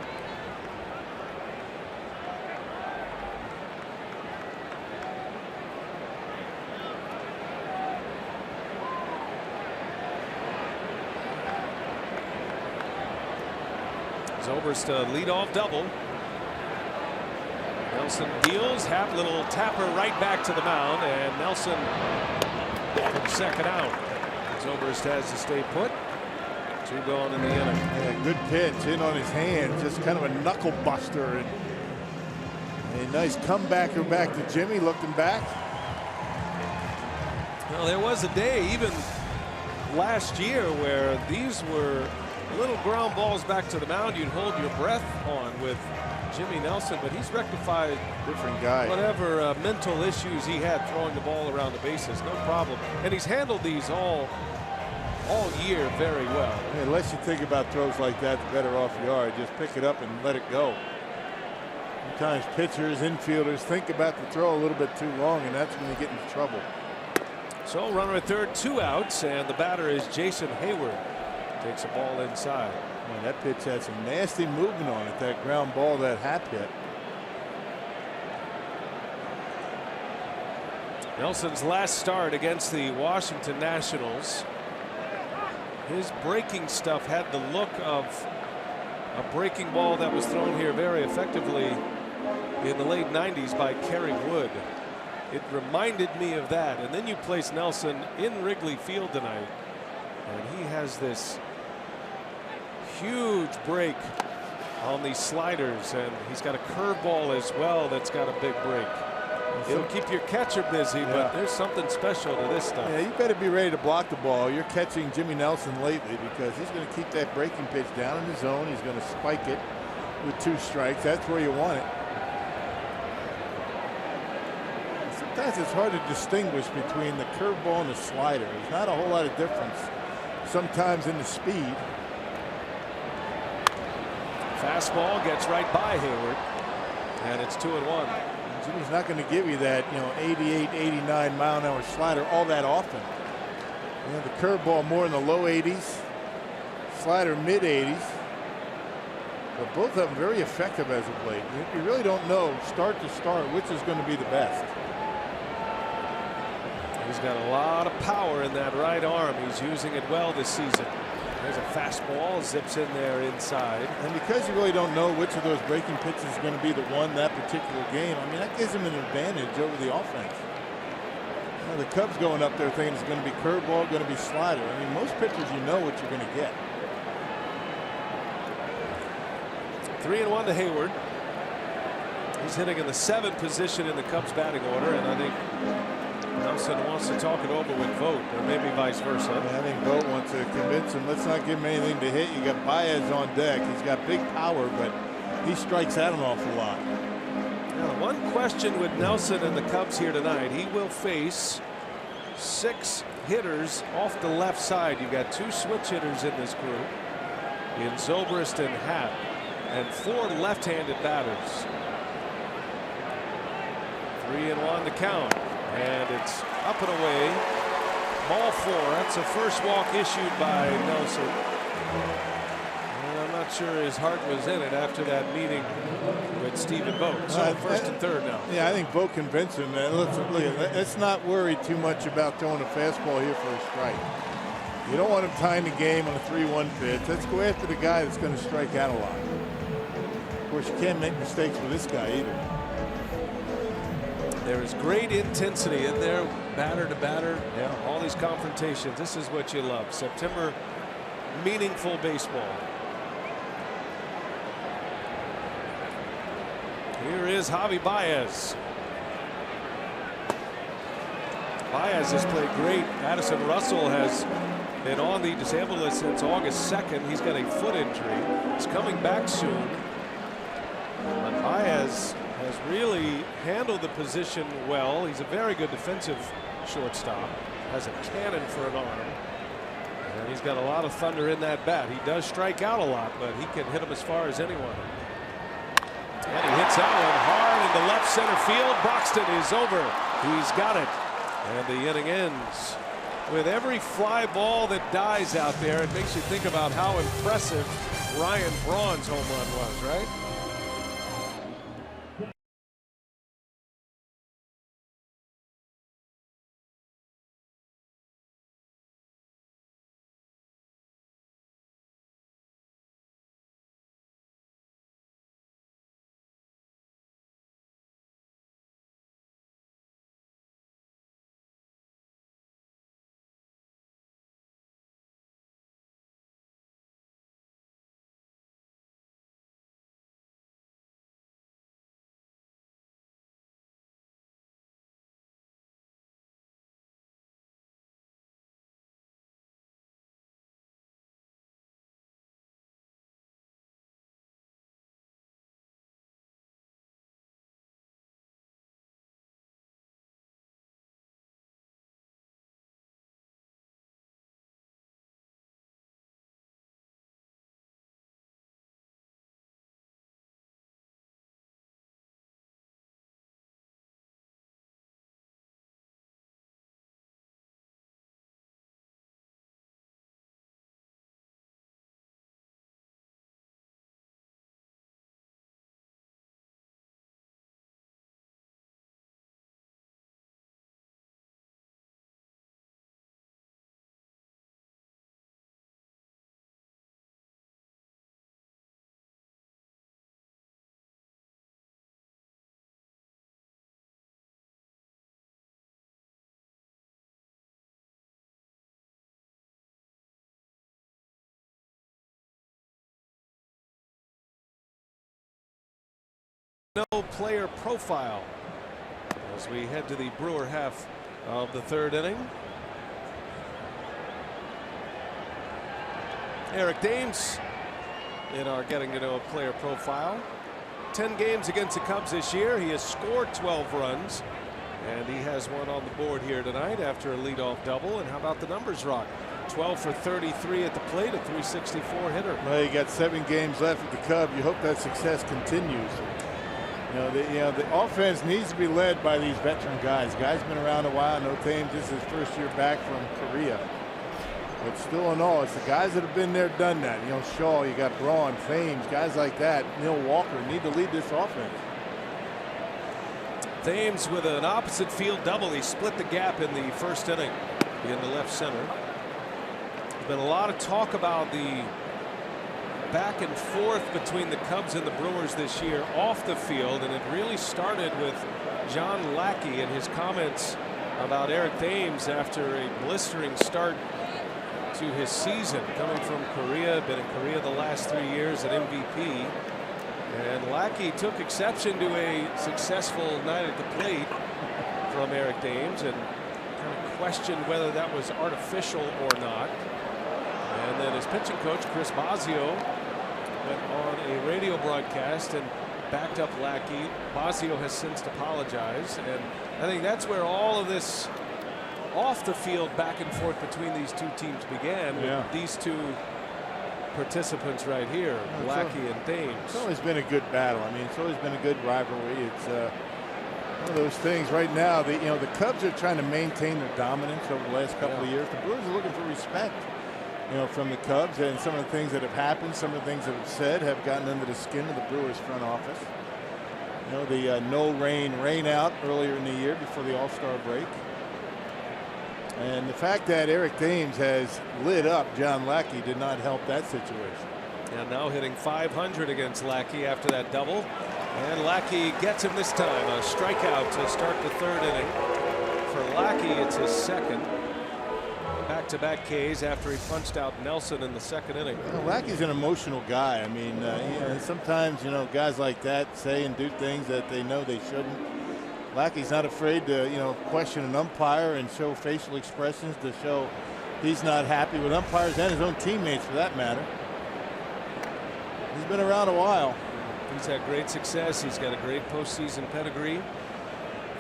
Speaker 3: Zobrist leadoff double. Nelson deals. Happ, little tapper right back to the mound, and Nelson from second out. Zobrist has to stay put. 2 gone in the inning.
Speaker 4: Yeah, good pitch in on his hand, just kind of a knuckle buster, and a nice comebacker back to Jimmy, looking back.
Speaker 3: Well, there was a day even last year where these were little ground balls back to the mound you'd hold your breath on with Jimmy Nelson, but he's rectified
Speaker 4: different guy.
Speaker 3: Whatever mental issues he had throwing the ball around the bases, no problem. And he's handled these all year very well.
Speaker 4: Yeah, unless you think about throws like that, the better off you are. Just pick it up and let it go. Sometimes pitchers, infielders think about the throw a little bit too long, and that's when you get into trouble.
Speaker 3: So runner at third, 2 outs, and the batter is Jason Hayward. Takes a ball inside.
Speaker 4: Man, that pitch had some nasty movement on it, that ground ball that Happ hit.
Speaker 3: Nelson's last start against the Washington Nationals. His breaking stuff had the look of a breaking ball that was thrown here very effectively in the late 90s by Kerry Wood. It reminded me of that. And then you place Nelson in Wrigley Field tonight, and he has this huge break on these sliders, and he's got a curveball as well that's got a big break. It'll keep your catcher busy, but there's something special to this stuff.
Speaker 4: Yeah, you better be ready to block the ball. You're catching Jimmy Nelson lately because he's going to keep that breaking pitch down in the zone. He's going to spike it with 2 strikes. That's where you want it. Sometimes it's hard to distinguish between the curveball and the slider. There's not a whole lot of difference sometimes in the speed.
Speaker 3: Fastball gets right by Hayward, and it's 2-1.
Speaker 4: Jimmy's not going to give you that, 88, 89 mile-an-hour slider all that often. The curveball more in the low 80s, slider mid 80s. But both of them very effective as of late. You really don't know start to start which is going to be the best.
Speaker 3: He's got a lot of power in that right arm. He's using it well this season. There's a fastball, zips in there inside.
Speaker 4: And because you really don't know which of those breaking pitches is going to be the one that particular game, I mean, that gives him an advantage over the offense. The Cubs going up there thinking it's going to be curveball, going to be slider. I mean, most pitchers, you know what you're going to get.
Speaker 3: 3-1 to Hayward. He's hitting in the 7th position in the Cubs batting order, and I think Nelson wants to talk it over with Vogt, or maybe vice versa.
Speaker 4: I think Vogt wants to convince him, let's not give him anything to hit. You got Baez on deck. He's got big power, but he strikes out an awful lot.
Speaker 3: Now, one question with Nelson and the Cubs here tonight. He will face 6 hitters off the left side. You've got 2 switch hitters in this group, in Zobrist and Happ, and 4 left-handed batters. 3-1 to count. And it's up and away. Ball 4. That's a first walk issued by Nelson. And I'm not sure his heart was in it after that meeting with Stephen Vogt. So first and third now.
Speaker 4: Yeah, I think Vogt convinced him that let's not worry too much about throwing a fastball here for a strike. You don't want him tying the game on a 3-1 pitch. Let's go after the guy that's going to strike out a lot. Of course, you can't make mistakes with this guy either.
Speaker 3: There is great intensity in there, batter to batter. Yeah, all these confrontations. This is what you love. September, meaningful baseball. Here is Javi Baez. Baez has played great. Addison Russell has been on the disabled list since August 2nd. He's got a foot injury. He's coming back soon. But Baez has really handled the position well. He's a very good defensive shortstop. Has a cannon for an arm. And he's got a lot of thunder in that bat. He does strike out a lot, but he can hit them as far as anyone. And he hits that one hard into left center field. Broxton is over. He's got it. And the inning ends. With every fly ball that dies out there, it makes you think about how impressive Ryan Braun's home run was, right? No player profile as we head to the Brewer half of the third inning. Eric Dames in our getting to know a player profile. 10 games against the Cubs this year. He has scored 12 runs, and he has one on the board here tonight after a leadoff double. And how about the numbers, Rock? 12 for 33 at the plate, a 364 hitter.
Speaker 4: Well, you got 7 games left with the Cubs. You hope that success continues. The offense needs to be led by these veteran guys. Guys been around a while. No Thames, this is his first year back from Korea. But still in all, it's the guys that have been there, done that. Shaw, you got Braun, Thames, guys like that. Neil Walker need to lead this offense.
Speaker 3: Thames with an opposite field double. He split the gap in the first inning in the left center. There's been a lot of talk about the back and forth between the Cubs and the Brewers this year off the field, and it really started with John Lackey and his comments about Eric Thames after a blistering start to his season, coming from Korea, been in Korea the last 3 years at MVP. And Lackey took exception to a successful night at the plate from Eric Thames and kind of questioned whether that was artificial or not. And then his pitching coach, Chris Bosio, went on a radio broadcast and backed up Lackey. Bosio has since apologized, and I think that's where all of this off the field back and forth between these two teams began, with these two participants right here, Lackey and Thames.
Speaker 4: It's always been a good battle. I mean, it's always been a good rivalry. It's one of those things right now. The Cubs are trying to maintain their dominance over the last couple of years. The Brewers are looking for respect, from the Cubs, and some of the things that have happened, some of the things that have said have gotten under the skin of the Brewers front office. The no rain out earlier in the year before the All-Star break. And the fact that Eric Thames has lit up John Lackey did not help that situation.
Speaker 3: And now hitting .500 against Lackey after that double. And Lackey gets him this time. A strikeout to start the third inning. For Lackey, it's his second. Back-to-back Ks after he punched out Nelson in the second inning.
Speaker 4: Lackey's an emotional guy. I mean, sometimes, guys like that say and do things that they know they shouldn't. Lackey's not afraid to, question an umpire and show facial expressions to show he's not happy with umpires and his own teammates, for that matter. He's been around a while.
Speaker 3: He's had great success. He's got a great postseason pedigree.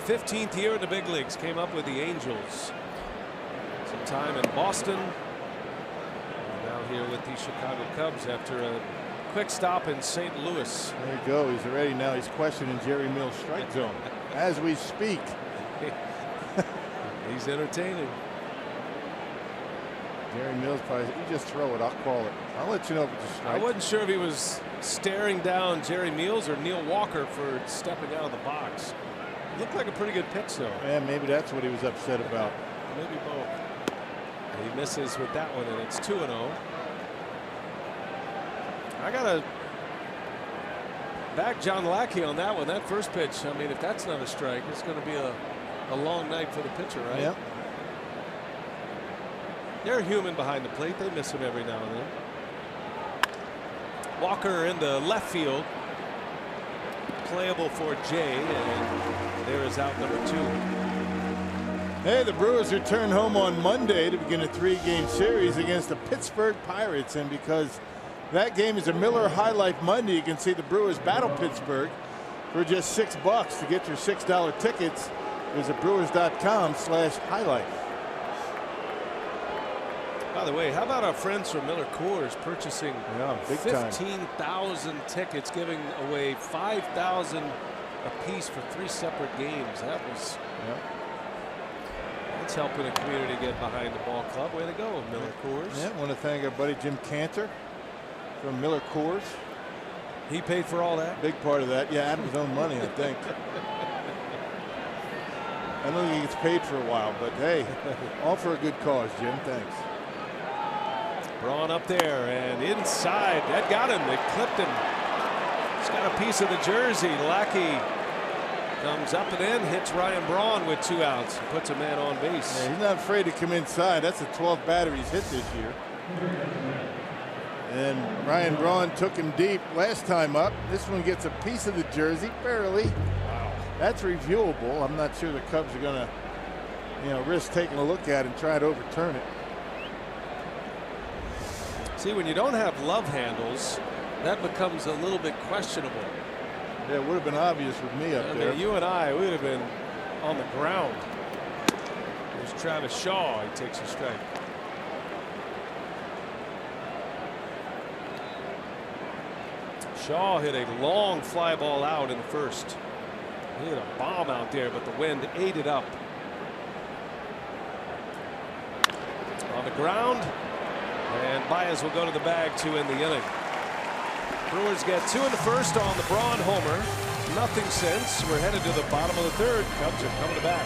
Speaker 3: 15th year in the big leagues. Came up with the Angels. Some time in Boston. And now here with the Chicago Cubs after a quick stop in St. Louis.
Speaker 4: There you go. He's questioning Jerry Mills' strike zone as we speak.
Speaker 3: He's entertaining.
Speaker 4: Jerry Mills probably said, you just throw it, I'll call it. I'll let you know if it's a strike.
Speaker 3: I wasn't sure if he was staring down Jerry Mills or Neil Walker for stepping out of the box. Looked like a pretty good pitch, though.
Speaker 4: Yeah, maybe that's what he was upset about.
Speaker 3: Maybe both. He misses with that one, and it's 2-0. I gotta back John Lackey on that one. That first pitch, I mean, if that's not a strike, it's going to be a long night for the pitcher, right?
Speaker 4: Yep.
Speaker 3: They're human behind the plate. They miss him every now and then. Walker into left field. Playable for Jay, and there is out number 2.
Speaker 4: Hey, the Brewers return home on Monday to begin a 3-game series against the Pittsburgh Pirates, and because that game is a Miller High Life Monday, you can see the Brewers battle Pittsburgh for just $6. To get your $6 tickets, visit brewers.com/highlife.
Speaker 3: By the way, how about our friends from Miller Coors purchasing 15,000 tickets, giving away 5,000 apiece for 3 separate games? That was that's helping the community get behind the ball club. Way to go, Miller Coors.
Speaker 4: Yeah, I want to thank our buddy Jim Cantor from Miller Coors.
Speaker 3: He paid for all that?
Speaker 4: Big part of that. Yeah, out of his own money, I think. I don't think he gets paid for a while, but hey, all for a good cause, Jim. Thanks.
Speaker 3: Braun up there and inside. That got him. They clipped him. He's got a piece of the jersey. Lackey comes up and in, hits Ryan Braun with 2 outs, and puts a man on base.
Speaker 4: Yeah, he's not afraid to come inside. That's the 12th batter he's hit this year. And Ryan Braun took him deep last time up. This one gets a piece of the jersey, barely.
Speaker 3: Wow.
Speaker 4: That's reviewable. I'm not sure the Cubs are going to, risk taking a look at it and try to overturn it.
Speaker 3: See, when you don't have love handles, that becomes a little bit questionable.
Speaker 4: Yeah, it would have been obvious with me up there.
Speaker 3: You and I would have been on the ground. There's Travis Shaw. He takes a strike. Shaw hit a long fly ball out in the first. He hit a bomb out there, but the wind ate it up. On the ground, and Baez will go to the bag to end the inning. Brewers get 2 in the first on the Braun homer. Nothing since. We're headed to the bottom of the 3rd. Cubs are coming back.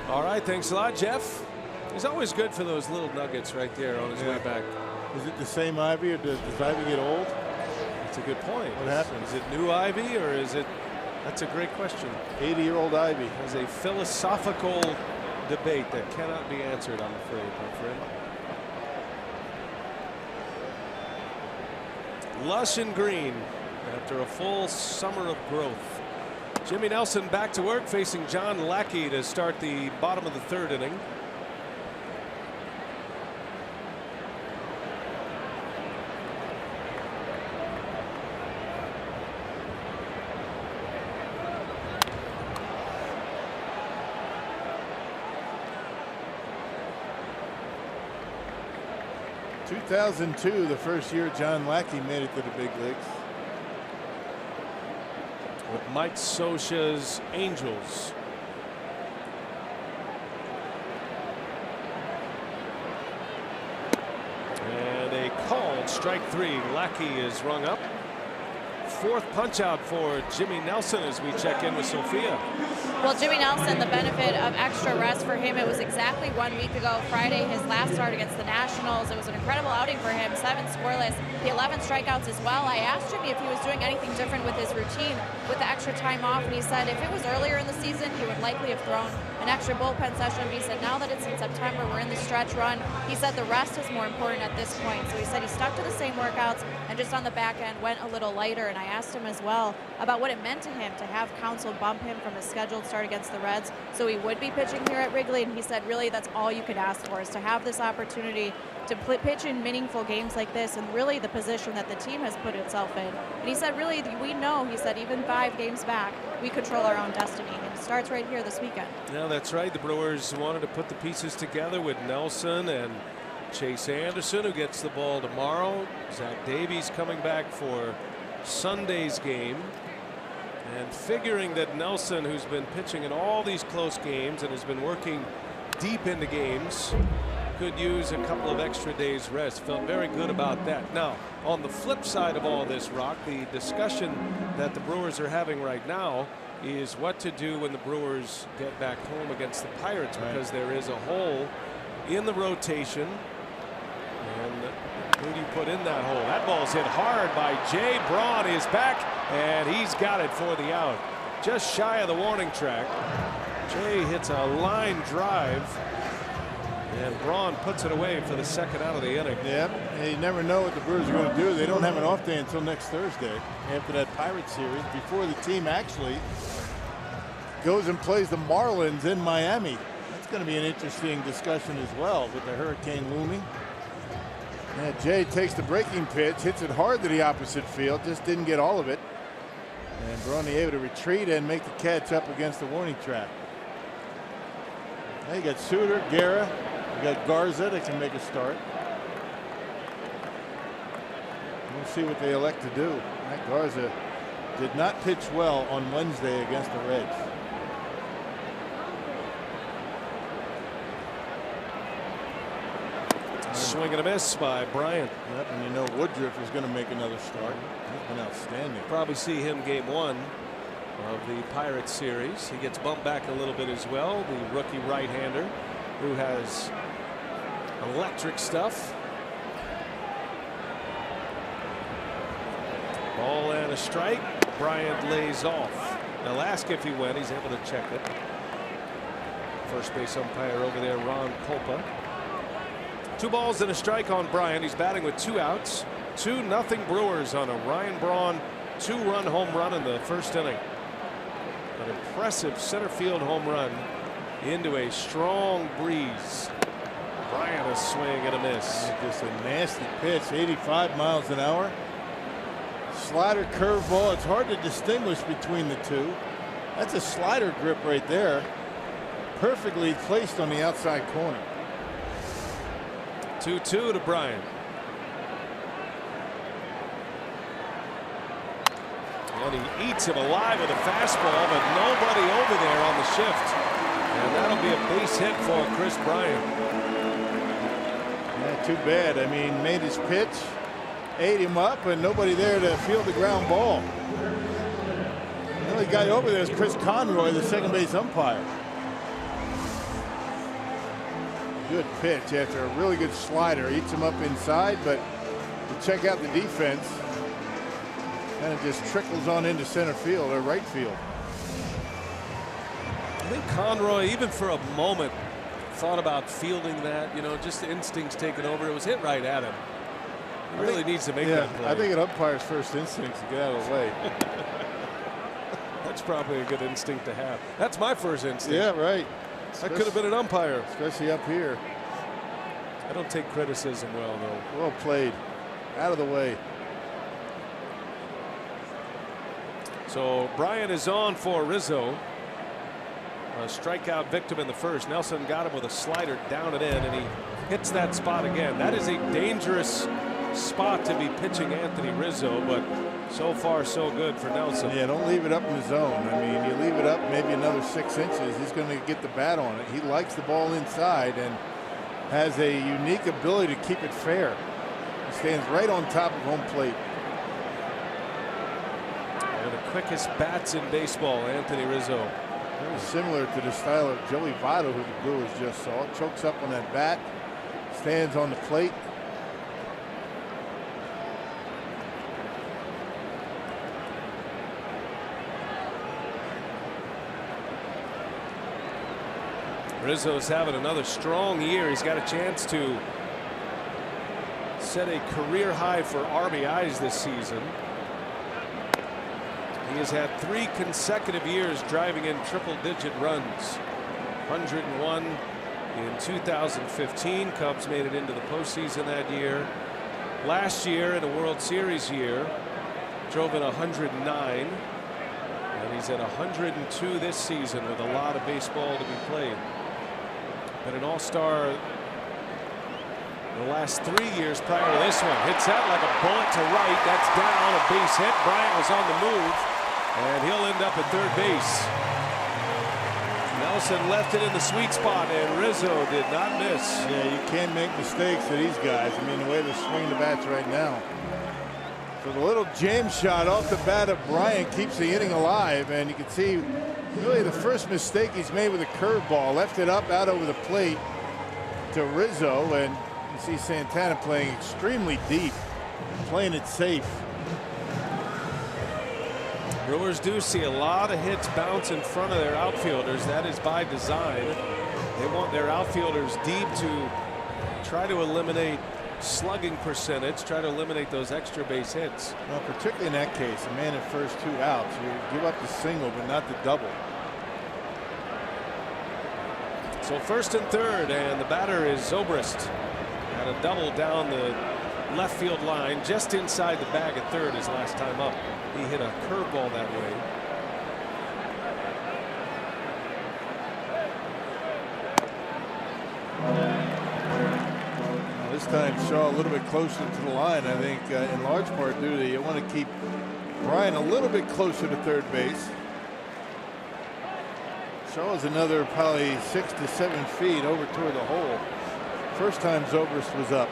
Speaker 3: All right, thanks a lot, Jeff. He's always good for those little nuggets right there on his way back.
Speaker 4: Is it the same Ivy, or does Ivy get old?
Speaker 3: That's a good point.
Speaker 4: What happens?
Speaker 3: Is it new Ivy, or is it That's a great question.
Speaker 4: 80-year-old Ivy.
Speaker 3: There's a philosophical debate that cannot be answered, I'm afraid, my friend. Lush and green after a full summer of growth. Jimmy Nelson back to work, facing John Lackey to start the bottom of the third inning.
Speaker 4: In 2002, the first year John Lackey made it to the big leagues.
Speaker 3: With Mike Scioscia's Angels. And a called strike three. Lackey is rung up. Fourth punch out for Jimmy Nelson as we check in with Sophia.
Speaker 1: Well, Jimmy Nelson, the benefit of extra rest for him. It was exactly 1 week ago, Friday, his last start against the Nationals. It was an incredible outing for him, 7 scoreless, the 11 strikeouts as well. I asked Jimmy if he was doing anything different with his routine with the extra time off, and he said if it was earlier in the season, he would likely have thrown an extra bullpen session. But he said now that it's in September, we're in the stretch run. He said the rest is more important at this point. So he said he stuck to the same workouts and just on the back end went a little lighter. And I asked him as well about what it meant to him to have Counsell bump him from his scheduled start against the Reds so he would be pitching here at Wrigley, and he said really that's all you could ask for, is to have this opportunity to pitch in meaningful games like this, and really the position that the team has put itself in. And he said really we know, he said, even 5 games back we control our own destiny, and it starts right here this weekend.
Speaker 3: Yeah, that's right. The Brewers wanted to put the pieces together with Nelson and Chase Anderson, who gets the ball tomorrow. Zach Davies coming back for Sunday's game, and figuring that Nelson, who's been pitching in all these close games and has been working deep into games, could use a couple of extra days rest. Felt very good about that. Now, on the flip side of all this, Rock, the discussion that the Brewers are having right now is what to do when the Brewers get back home against the Pirates, because there is a hole in the rotation. And who do you put in that hole? That ball's hit hard by Jay. Braun is back, and he's got it for the out. Just shy of the warning track. Jay hits a line drive, and Braun puts it away for the second out of the inning.
Speaker 4: Yep, and you never know what the Brewers are going to do. They don't have an off day until next Thursday after that Pirates series, before the team actually goes and plays the Marlins in Miami. That's going to be an interesting discussion as well, with the hurricane looming. Yeah, Jay takes the breaking pitch, hits it hard to the opposite field, just didn't get all of it. And Braun able to retreat and make the catch up against the warning track. Now you got Suter, Guerra, you got Garza that can make a start. We'll see what they elect to do. That Garza did not pitch well on Wednesday against the Reds.
Speaker 3: Swing and a miss by Bryant.
Speaker 4: Yep, and you know Woodruff is going to make another start. He's been outstanding.
Speaker 3: Probably see him game 1 of the Pirates series. He gets bumped back a little bit as well. The rookie right-hander who has electric stuff. Ball and a strike. Bryant lays off. They'll ask if he went. He's able to check it. First base umpire over there, Ron Kolpa. 2 balls and a strike on Bryant. He's batting with 2 outs. 2-0 Brewers on a Ryan Braun 2-run home run in the first inning. An impressive center field home run into a strong breeze. Bryant a swing and a miss.
Speaker 4: Just a nasty pitch, 85 miles an hour. Slider, curveball. It's hard to distinguish between the two. That's a slider grip right there. Perfectly placed on the outside corner.
Speaker 3: 2-2 to Bryant. And he eats him alive with a fastball, but nobody over there on the shift. And that'll be a base hit for Chris Bryant.
Speaker 4: Yeah, too bad. I mean, made his pitch, ate him up, and nobody there to field the ground ball. The only guy over there is Chris Conroy, the second base umpire. Good pitch after a really good slider. Eats him up inside, but to check out the defense, kind of just trickles on into center field or right field.
Speaker 3: think Conroy, even for a moment, thought about fielding that. You know, just the instincts taking over. It was hit right at him. He really needs to make that play.
Speaker 4: I think an umpire's first instinct is to get out of the way.
Speaker 3: That's probably a good instinct to have. That's my first instinct.
Speaker 4: Yeah, right.
Speaker 3: That could have been an umpire.
Speaker 4: Especially up here.
Speaker 3: I don't take criticism well, though.
Speaker 4: Well played. Out of the way.
Speaker 3: So Bryant is on for Rizzo. A strikeout victim in the first. Nelson got him with a slider down and in, and he hits that spot again. That is a dangerous spot to be pitching Anthony Rizzo, but so far so good for Nelson.
Speaker 4: Yeah, don't leave it up in the zone. I mean, you leave it up maybe another 6 inches, he's going to get the bat on it. He likes the ball inside and has a unique ability to keep it fair. He stands right on top of home plate.
Speaker 3: One of the quickest bats in baseball, Anthony Rizzo.
Speaker 4: Very similar to the style of Joey Votto, who the Brewers just saw. Chokes up on that bat, stands on the plate.
Speaker 3: Rizzo's having another strong year. He's got a chance to set a career high for RBIs this season. He has had 3 consecutive years driving in triple-digit runs. 101 in 2015. Cubs made it into the postseason that year. Last year, in a World Series year, drove in 109. And he's at 102 this season with a lot of baseball to be played. But an all-star the last 3 years prior to this one. Hits that like a bullet to right. That's down, a base hit. Bryant was on the move, and he'll end up at third base. Nelson left it in the sweet spot, and Rizzo did not miss.
Speaker 4: Yeah, you can't make mistakes to these guys. I mean, the way they're swinging the bats right now. So the little jam shot off the bat of Bryant keeps the inning alive, and you can see really the first mistake he's made with a curveball. Left it up out over the plate to Rizzo, and you see Santana playing extremely deep, playing it safe.
Speaker 3: Brewers do see a lot of hits bounce in front of their outfielders. That is by design. They want their outfielders deep to try to eliminate slugging percentage, try to eliminate those extra base hits.
Speaker 4: Well, particularly in that case, a man at first, 2 outs. You give up the single, but not the double.
Speaker 3: So first and third, and the batter is Zobrist. Had a double down the left field line, just inside the bag at third his last time up. He hit a curveball that way.
Speaker 4: This time Shaw a little bit closer to the line. I think in large part due to you want to keep Bryant a little bit closer to third base. Shaw is another probably 6 to 7 feet over toward the hole. First time Zobrist was up.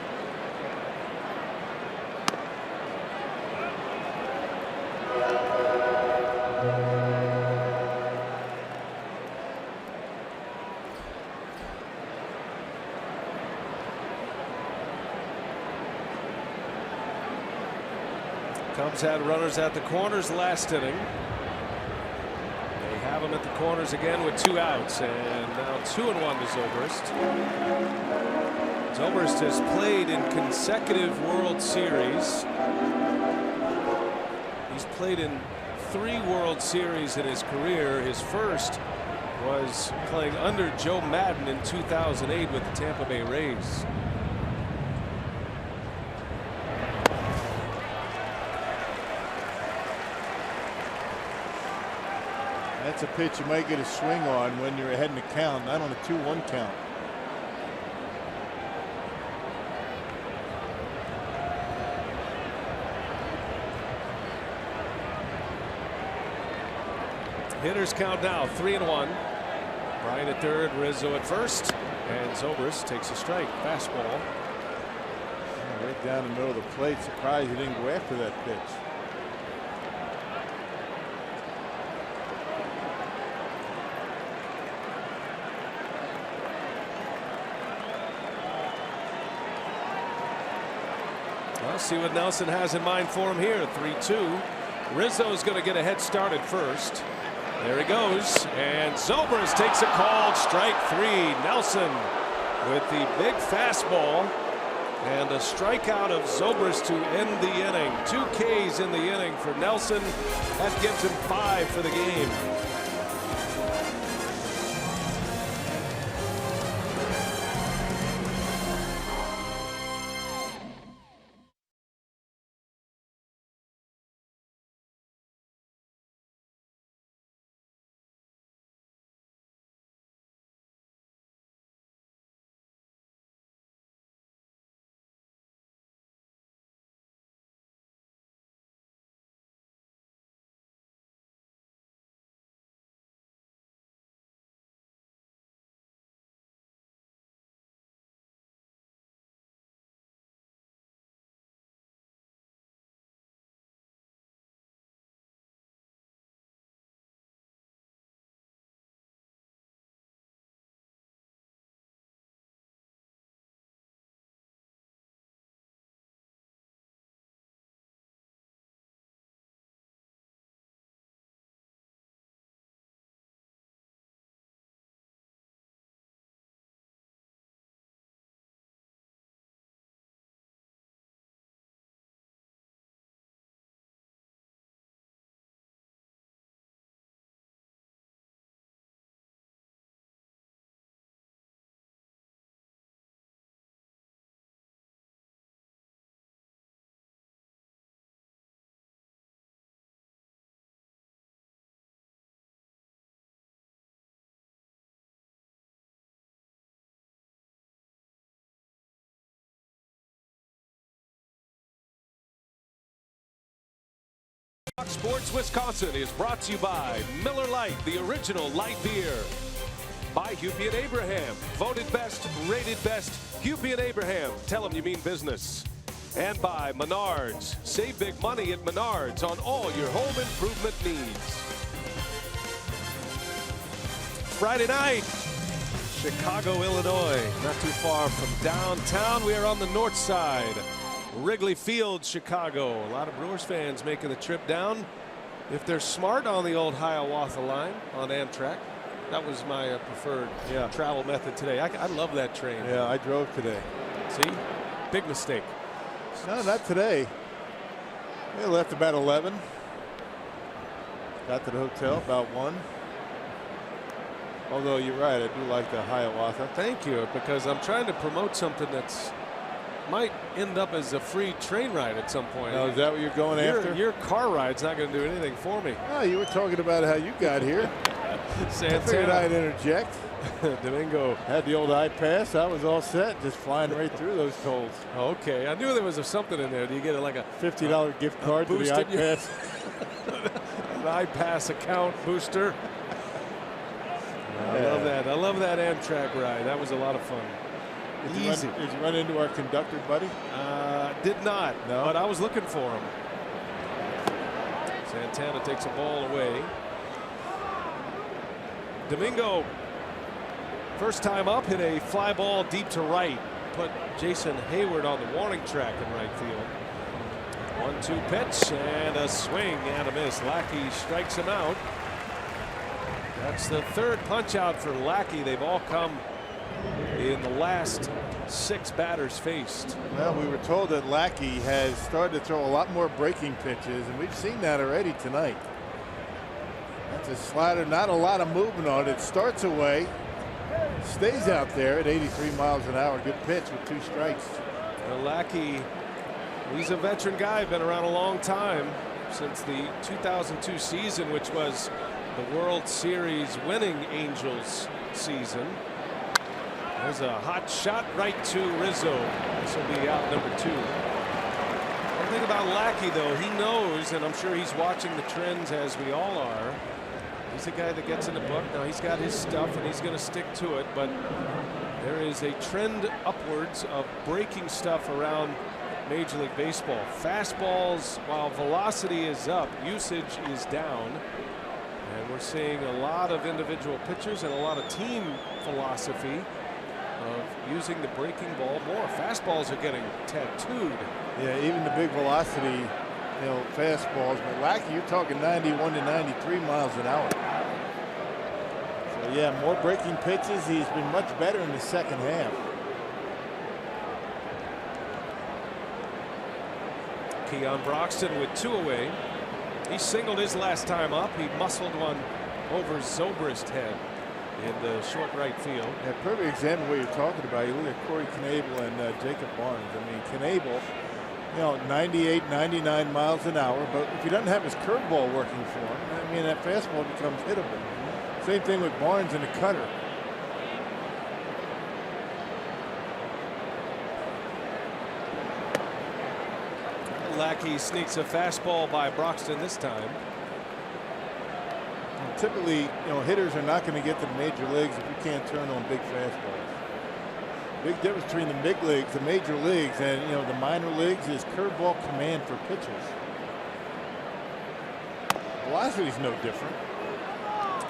Speaker 3: Cubs had runners at the corners last inning. They have them at the corners again with 2 outs, and now 2-1 to Zobrist. Zobrist has played in consecutive World Series. He's played in 3 World Series in his career. His first was playing under Joe Madden in 2008 with the Tampa Bay Rays.
Speaker 4: That's a pitch you might get a swing on when you're ahead in the count, not on a 2-1 count.
Speaker 3: Hitters count now 3-1. Bryant at third, Rizzo at first, and Zobrist takes a strike. Fastball.
Speaker 4: Right down the middle of the plate. Surprised he didn't go after that pitch.
Speaker 3: Well, see what Nelson has in mind for him here. 3-2. Rizzo is going to get a head start at first. There he goes, and Zobrist takes a called strike 3. Nelson with the big fastball, and a strikeout of Zobrist to end the inning. 2 Ks in the inning for Nelson. That gives him 5 for the game. Fox Sports Wisconsin is brought to you by Miller Lite, the original light beer. By Hupy and Abraham, voted best, rated best. Hupy and Abraham, tell them you mean business. And by Menards, save big money at Menards on all your home improvement needs. Friday night, Chicago, Illinois, not too far from downtown. We are on the north side. Wrigley Field, Chicago. A lot of Brewers fans making the trip down. If they're smart on the old Hiawatha line on Amtrak. That was my preferred travel method today. I love that train.
Speaker 6: Yeah, I drove today.
Speaker 3: See? Big mistake.
Speaker 6: No, not today. We left about 11. Got to the hotel about 1. Although you're right, I do like the Hiawatha.
Speaker 3: Thank you, because I'm trying to promote something that's might end up as a free train ride at some point.
Speaker 6: Now, is that what you're going after?
Speaker 3: Your car ride's not going to do anything for me.
Speaker 6: Oh, you were talking about how you got here. I figured I'd interject.
Speaker 3: Domingo
Speaker 6: had the old iPass. I was all set, just flying right through those tolls.
Speaker 3: Okay, I knew there was something in there. Do you get like a
Speaker 6: $50 gift card to the iPass?
Speaker 3: An iPass account booster. I love that. I love that Amtrak ride. That was a lot of fun.
Speaker 6: Did you run into our conductor, buddy?
Speaker 3: Did not.
Speaker 6: No.
Speaker 3: But I was looking for him. Santana takes a ball away. Domingo, first time up, hit a fly ball deep to right. Put Jason Hayward on the warning track in right field. 1-2 pitch and a swing and a miss. Lackey strikes him out. That's the third punch out for Lackey. They've all come in the last 6 batters faced.
Speaker 6: Well, we were told that Lackey has started to throw a lot more breaking pitches, and we've seen that already tonight. That's a slider, not a lot of movement on it. It starts away, stays out there at 83 miles an hour. Good pitch with 2 strikes.
Speaker 3: Well, Lackey, he's a veteran guy, been around a long time, since the 2002 season, which was the World Series winning Angels season. There's a hot shot right to Rizzo. This will be out number 2. One thing about Lackey, though, he knows, and I'm sure he's watching the trends as we all are. He's a guy that gets in the book. Now, he's got his stuff, and he's going to stick to it, but there is a trend upwards of breaking stuff around Major League Baseball. Fastballs, while velocity is up, usage is down. And we're seeing a lot of individual pitchers and a lot of team philosophy of using the breaking ball more. Fastballs are getting tattooed.
Speaker 6: Yeah, even the big velocity, fastballs. But Lackey, you're talking 91 to 93 miles an hour. But yeah, more breaking pitches. He's been much better in the second half.
Speaker 3: Keon Broxton with 2 away. He singled his last time up. He muscled one over Zobrist's head in the short right field.
Speaker 6: Yeah, perfect example of what you're talking about. You look at Corey Knebel and Jacob Barnes. I mean, Knebel, you know, 98, 99 miles an hour, but if he doesn't have his curveball working for him, I mean, that fastball becomes hittable. Same thing with Barnes and the cutter.
Speaker 3: Lackey sneaks a fastball by Broxton this time.
Speaker 6: And typically, you know, hitters are not going to get to the major leagues if you can't turn on big fastballs. Big difference between the big leagues, the major leagues, and you know the minor leagues is curveball command for pitchers. Velocity is no different.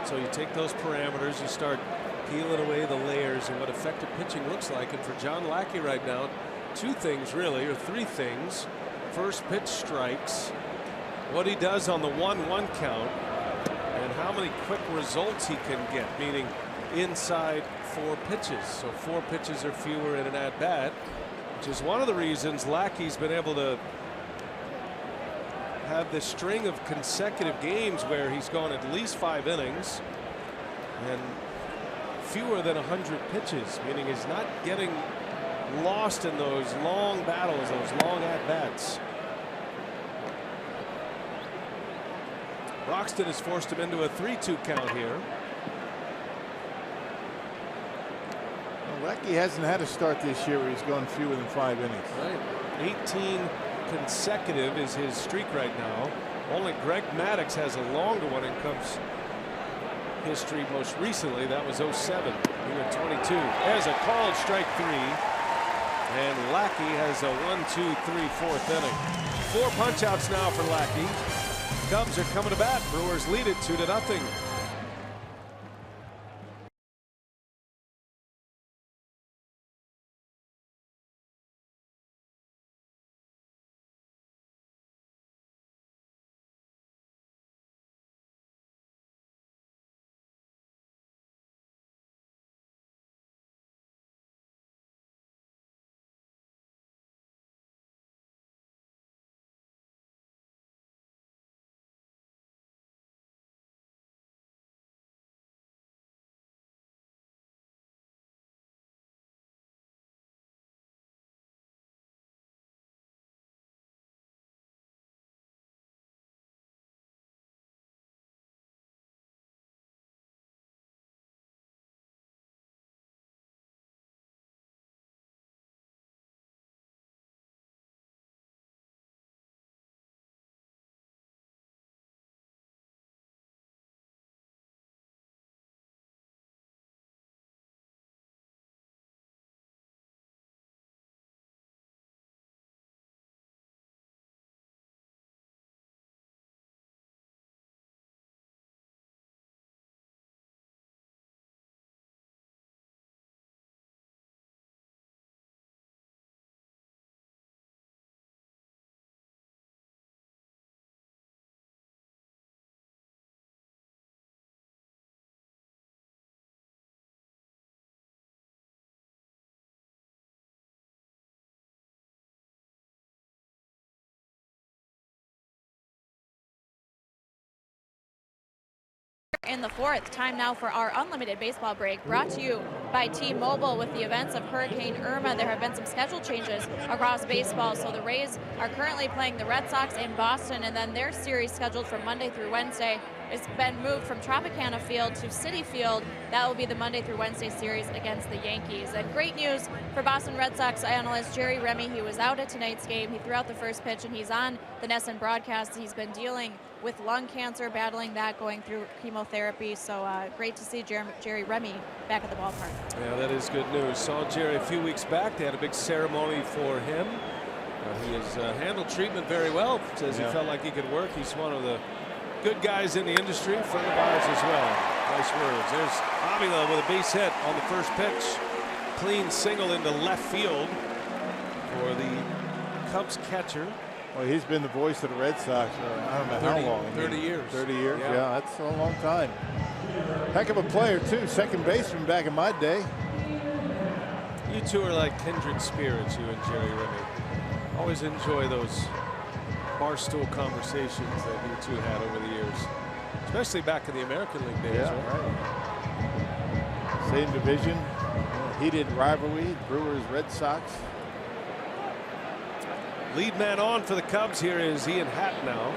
Speaker 3: So you take those parameters, you start peeling away the layers of what effective pitching looks like. And for John Lackey right now, 2 things really, or 3 things. First pitch strikes, what he does on the 1-1 count, and how many quick results he can get, meaning inside 4 pitches. So 4 pitches or fewer in an at-bat, which is one of the reasons Lackey's been able to have this string of consecutive games where he's gone at least 5 innings and fewer than 100 pitches, meaning he's not getting lost in those long battles, those long at-bats. Broxton has forced him into a 3-2 count here.
Speaker 6: Well, Lackey hasn't had a start this year where he's gone fewer than 5 innings.
Speaker 3: Right. 18 consecutive is his streak right now. Only Greg Maddux has a longer one in Cubs history most recently. That was 07. He went 22. There's a called strike 3. And Lackey has a 1-2-3 4th inning. 4 punch outs now for Lackey. Cubs are coming to bat. Brewers lead it 2-0.
Speaker 1: In the 4th, time now for our unlimited baseball break, brought to you by T-Mobile. With the events of Hurricane Irma, there have been some schedule changes across baseball. So the Rays are currently playing the Red Sox in Boston, and then their series scheduled from Monday through Wednesday has been moved from Tropicana Field to Citi Field. That will be the Monday through Wednesday series against the Yankees. And great news for Boston Red Sox analyst Jerry Remy. He was out at tonight's game. He threw out the first pitch, and he's on the NESN broadcast. He's been dealing with lung cancer, battling that, going through chemotherapy. So great to see Jerry Remy back at the ballpark.
Speaker 3: Yeah, that is good news. Saw Jerry a few weeks back. They had a big ceremony for him. He has handled treatment very well. Says he felt like he could work. He's one of the good guys in the industry, friend of ours as well. Nice words. There's Avila with a base hit on the first pitch. Clean single into left field for the Cubs catcher.
Speaker 6: Well, he's been the voice of the Red Sox for I don't know how long.
Speaker 3: 30 years.
Speaker 6: 30 years, yeah, that's a long time. Heck of a player, too. Second baseman back in my day.
Speaker 3: You two are like kindred spirits, you and Jerry Remy. Always enjoy those barstool conversations that you two had over the years, especially back in the American League days.
Speaker 6: Yeah, right. Same division, heated rivalry, Brewers, Red Sox.
Speaker 3: Lead man on for the Cubs here is Ian Hatt now.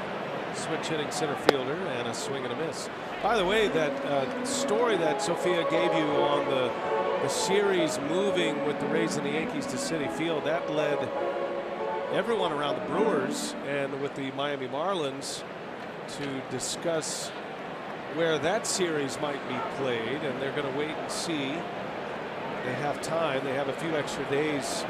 Speaker 3: Switch hitting center fielder and a swing and a miss. By the way, that story that Sophia gave you on the series moving with the Rays and the Yankees to Citi Field, that led everyone around the Brewers and with the Miami Marlins to discuss where that series might be played, and they're going to wait and see. They have time. They have a few extra days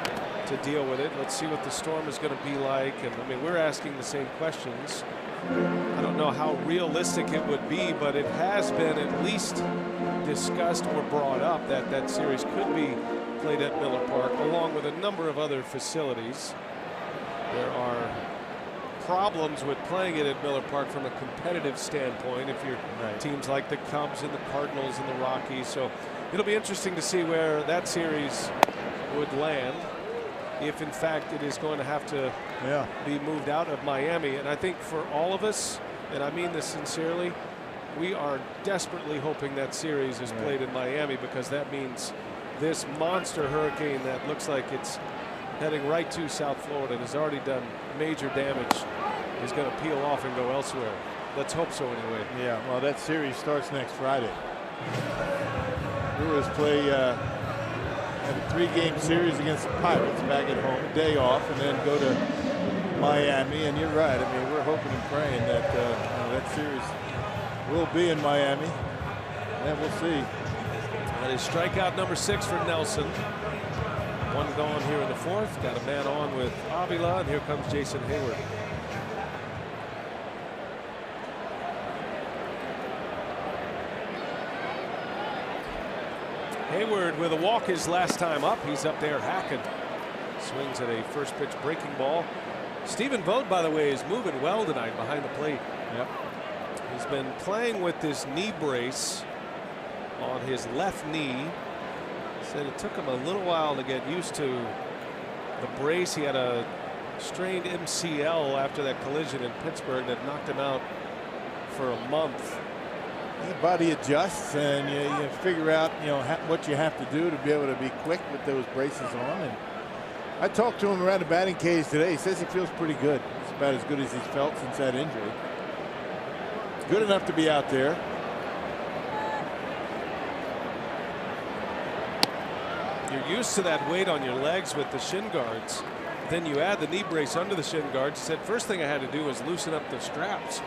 Speaker 3: to deal with it. Let's see what the storm is going to be like. And I mean, we're asking the same questions. I don't know how realistic it would be, but it has been at least discussed or brought up that that series could be played at Miller Park, along with a number of other facilities. There are problems with playing it at Miller Park from a competitive standpoint if you're teams like the Cubs and the Cardinals and the Rockies. So it'll be interesting to see where that series would land, if in fact it is going to have to be moved out of Miami. And I think for all of us, and I mean this sincerely, we are desperately hoping that series is played in Miami, because that means this monster hurricane that looks like it's heading right to South Florida and has already done major damage is going to peel off and go elsewhere. Let's hope so anyway.
Speaker 6: Yeah, well, that series starts next Friday. Brewers play have a 3-game series against the Pirates back at home, a day off, and then go to Miami. And you're right. I mean, we're hoping and praying that that series will be in Miami. And we'll see.
Speaker 3: That is strikeout number 6 for Nelson. One gone here in the 4th. Got a man on with Avila, and here comes Jason Hayward. Hayward with a walk his last time up. He's up there hacking. Swings at a first pitch breaking ball. Stephen Vogt, by the way, is moving well tonight behind the plate.
Speaker 6: Yep.
Speaker 3: He's been playing with this knee brace on his left knee. Said it took him a little while to get used to the brace. He had a strained MCL after that collision in Pittsburgh that knocked him out for a month.
Speaker 6: The body adjusts, and you figure out what you have to do to be able to be quick with those braces on. And I talked to him around the batting cage today. He says he feels pretty good. It's about as good as he's felt since that injury. Good enough to be out there.
Speaker 3: You're used to that weight on your legs with the shin guards. Then you add the knee brace under the shin guards. He said first thing I had to do was loosen up the straps,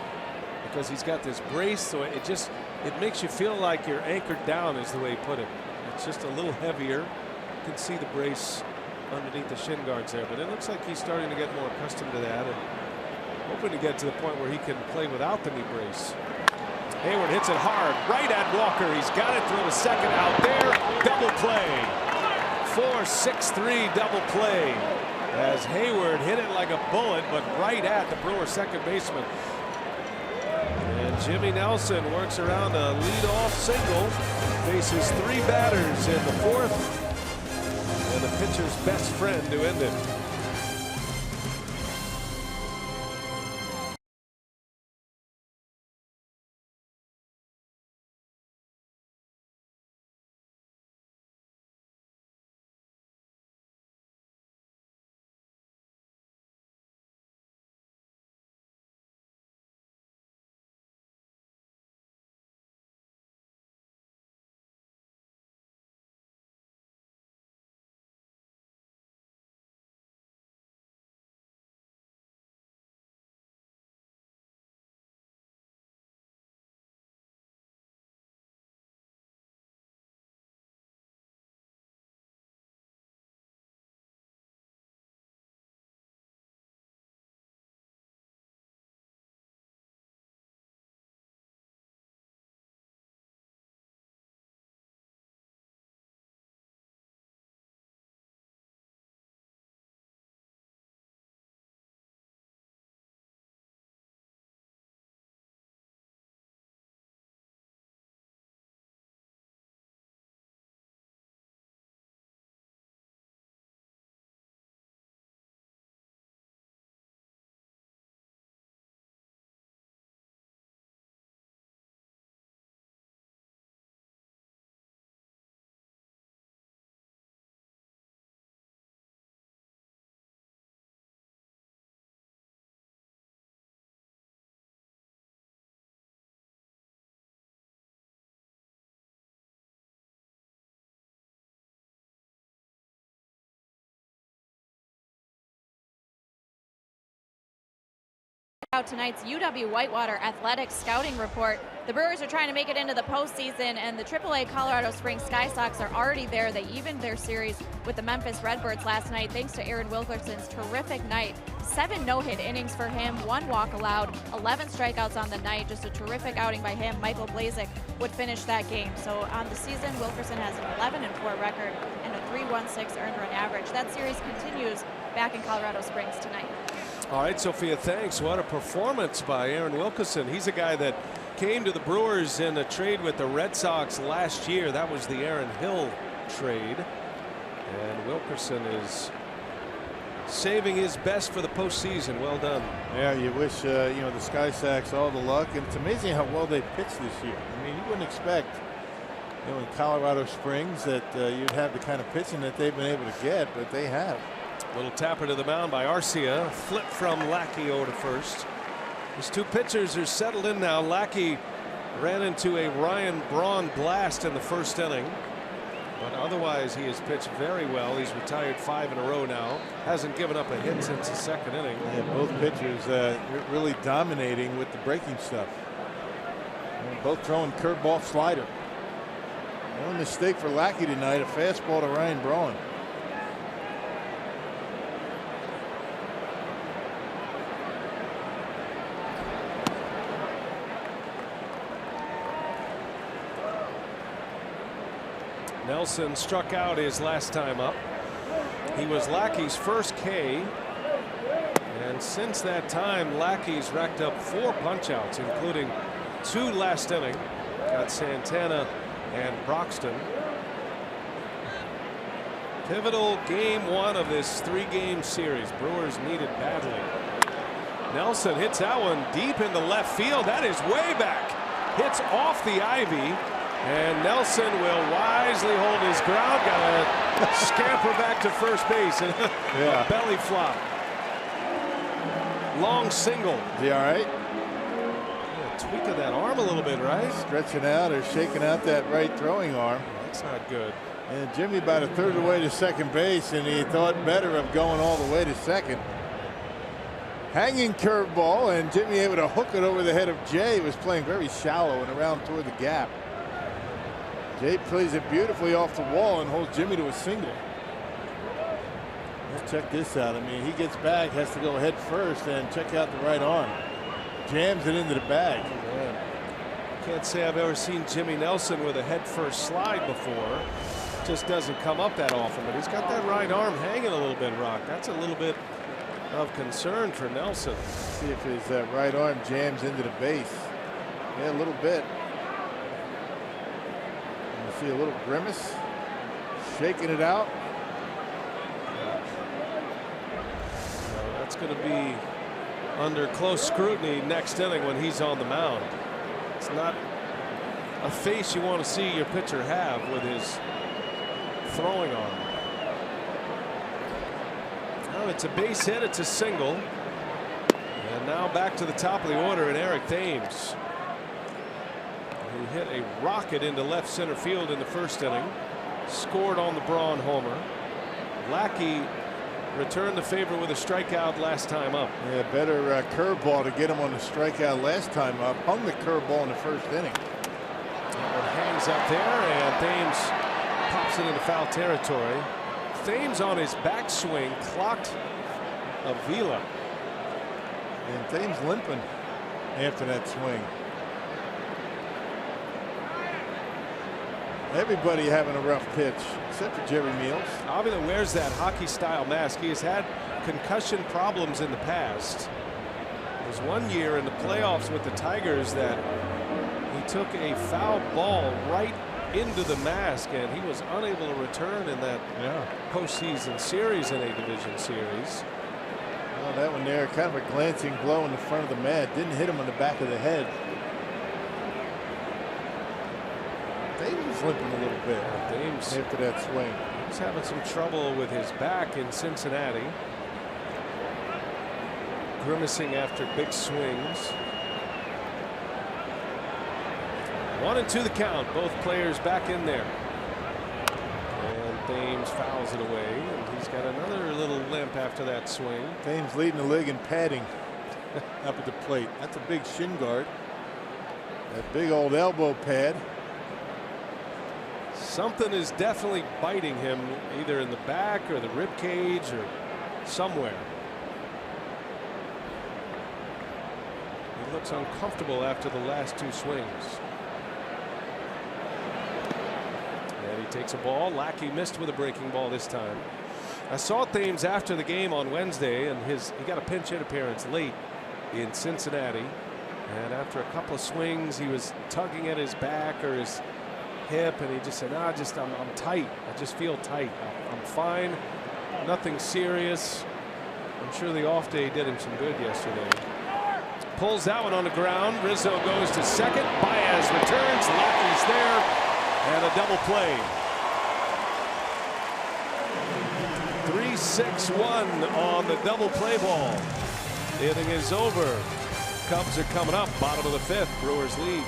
Speaker 3: because he's got this brace, so it makes you feel like you're anchored down, is the way he put it. It's just a little heavier. You can see the brace underneath the shin guards there, but it looks like he's starting to get more accustomed to that and hoping to get to the point where he can play without the knee brace. Hayward hits it hard right at Walker. He's got it through the second, out there. Double play. 4-6-3 double play as Hayward hit it like a bullet, but right at the Brewers second baseman. And Jimmy Nelson works around a leadoff single, faces 3 batters in the 4th, and the pitcher's best friend to end it.
Speaker 1: Out tonight's UW Whitewater Athletics scouting report. The Brewers are trying to make it into the postseason, and the AAA Colorado Springs Sky Sox are already there. They evened their series with the Memphis Redbirds last night thanks to Aaron Wilkerson's terrific night. 7 no-hit innings for him, 1 walk allowed, 11 strikeouts on the night. Just a terrific outing by him. Michael Blazek would finish that game. So on the season, Wilkerson has an 11-4 record and a 3.16 earned run average. That series continues back in Colorado Springs tonight.
Speaker 3: All right, Sophia, thanks. What a performance by Aaron Wilkerson. He's a guy that came to the Brewers in a trade with the Red Sox last year. That was the Aaron Hill trade. And Wilkerson is saving his best for the postseason. Well done.
Speaker 6: Yeah, you wish the Sky Sox all the luck, and it's amazing how well they pitched this year. I mean, you wouldn't expect in Colorado Springs that you'd have the kind of pitching that they've been able to get, but they have.
Speaker 3: Little tapper to the mound by Arcia. Flip from Lackey over to first. These two pitchers are settled in now. Lackey ran into a Ryan Braun blast in the first inning, but otherwise he has pitched very well. He's retired 5 in a row now. Hasn't given up a hit since the second inning.
Speaker 6: Yeah, both pitchers really dominating with the breaking stuff. And both throwing curveball slider. One mistake for Lackey tonight, a fastball to Ryan Braun.
Speaker 3: Nelson struck out his last time up. He was Lackey's first K, and since that time Lackey's racked up 4 punchouts, including 2 last inning. Got Santana and Broxton. Pivotal game 1 of this 3-game series. Brewers needed badly. Nelson hits that one deep into left field. That is way back. Hits off the ivy. And Nelson will wisely hold his ground. Got to scamper back to first base and a belly flop. Long single.
Speaker 6: Is he all right?
Speaker 3: Yeah, tweak of that arm a little bit, right?
Speaker 6: Stretching out or shaking out that right throwing arm.
Speaker 3: That's not good.
Speaker 6: And Jimmy about a third of the way to second base, and he thought better of going all the way to second. Hanging curveball, and Jimmy able to hook it over the head of Jay. He was playing very shallow and around toward the gap. Jay plays it beautifully off the wall and holds Jimmy to a single. Let's check this out. I mean, he gets back, has to go head first, and check out the right arm. Jams it into the bag.
Speaker 3: Yeah. Can't say I've ever seen Jimmy Nelson with a head first slide before. Just doesn't come up that often, but he's got that right arm hanging a little bit, Rock. That's a little bit of concern for Nelson.
Speaker 6: See if his right arm jams into the base. Yeah, a little bit. See a little grimace, shaking it out.
Speaker 3: That's going to be under close scrutiny next inning when he's on the mound. It's not a face you want to see your pitcher have with his throwing arm. Now it's a base hit. It's a single. And now back to the top of the order, and Eric Thames, who hit a rocket into left center field in the first inning, scored on the Braun homer. Lackey returned the favor with a strikeout last time up.
Speaker 6: Yeah, better curveball to get him on the strikeout last time up. Hung the curveball in the first inning.
Speaker 3: That one hangs up there, and Thames pops it into foul territory. Thames on his backswing clocked Avila.
Speaker 6: And Thames limping after that swing. Everybody having a rough pitch, except for Jerry Meals.
Speaker 3: Avila wears that hockey-style mask. He has had concussion problems in the past. There was one year in the playoffs with the Tigers that he took a foul ball right into the mask, and he was unable to return in that postseason series in a division series.
Speaker 6: Well, that one there, kind of a glancing blow in the front of the mat. Didn't hit him on the back of the head. Thames limping a little bit.
Speaker 3: Thames
Speaker 6: after that swing.
Speaker 3: He's having some trouble with his back in Cincinnati. Grimacing after big swings. 1-2 the count. Both players back in there. And Thames fouls it away. And he's got another little limp after that swing.
Speaker 6: Thames leading the league in padding. up at the plate. That's a big shin guard. That big old elbow pad.
Speaker 3: Something is definitely biting him, either in the back or the rib cage or somewhere. He looks uncomfortable after the last 2 swings. And he takes a ball. Lackey missed with a breaking ball this time. I saw Thames after the game on Wednesday, and he got a pinch hit appearance late in Cincinnati. And after a couple of swings, he was tugging at his back or his hip, and he just said, "No, I'm tight. I just feel tight. I'm fine. Nothing serious." I'm sure the off day did him some good yesterday. Pulls that one on the ground. Rizzo goes to second. Baez returns. Lackey's there, and a double play. 3-6-1 on the double play ball. Inning is over. Cubs are coming up. Bottom of the 5th. Brewers lead.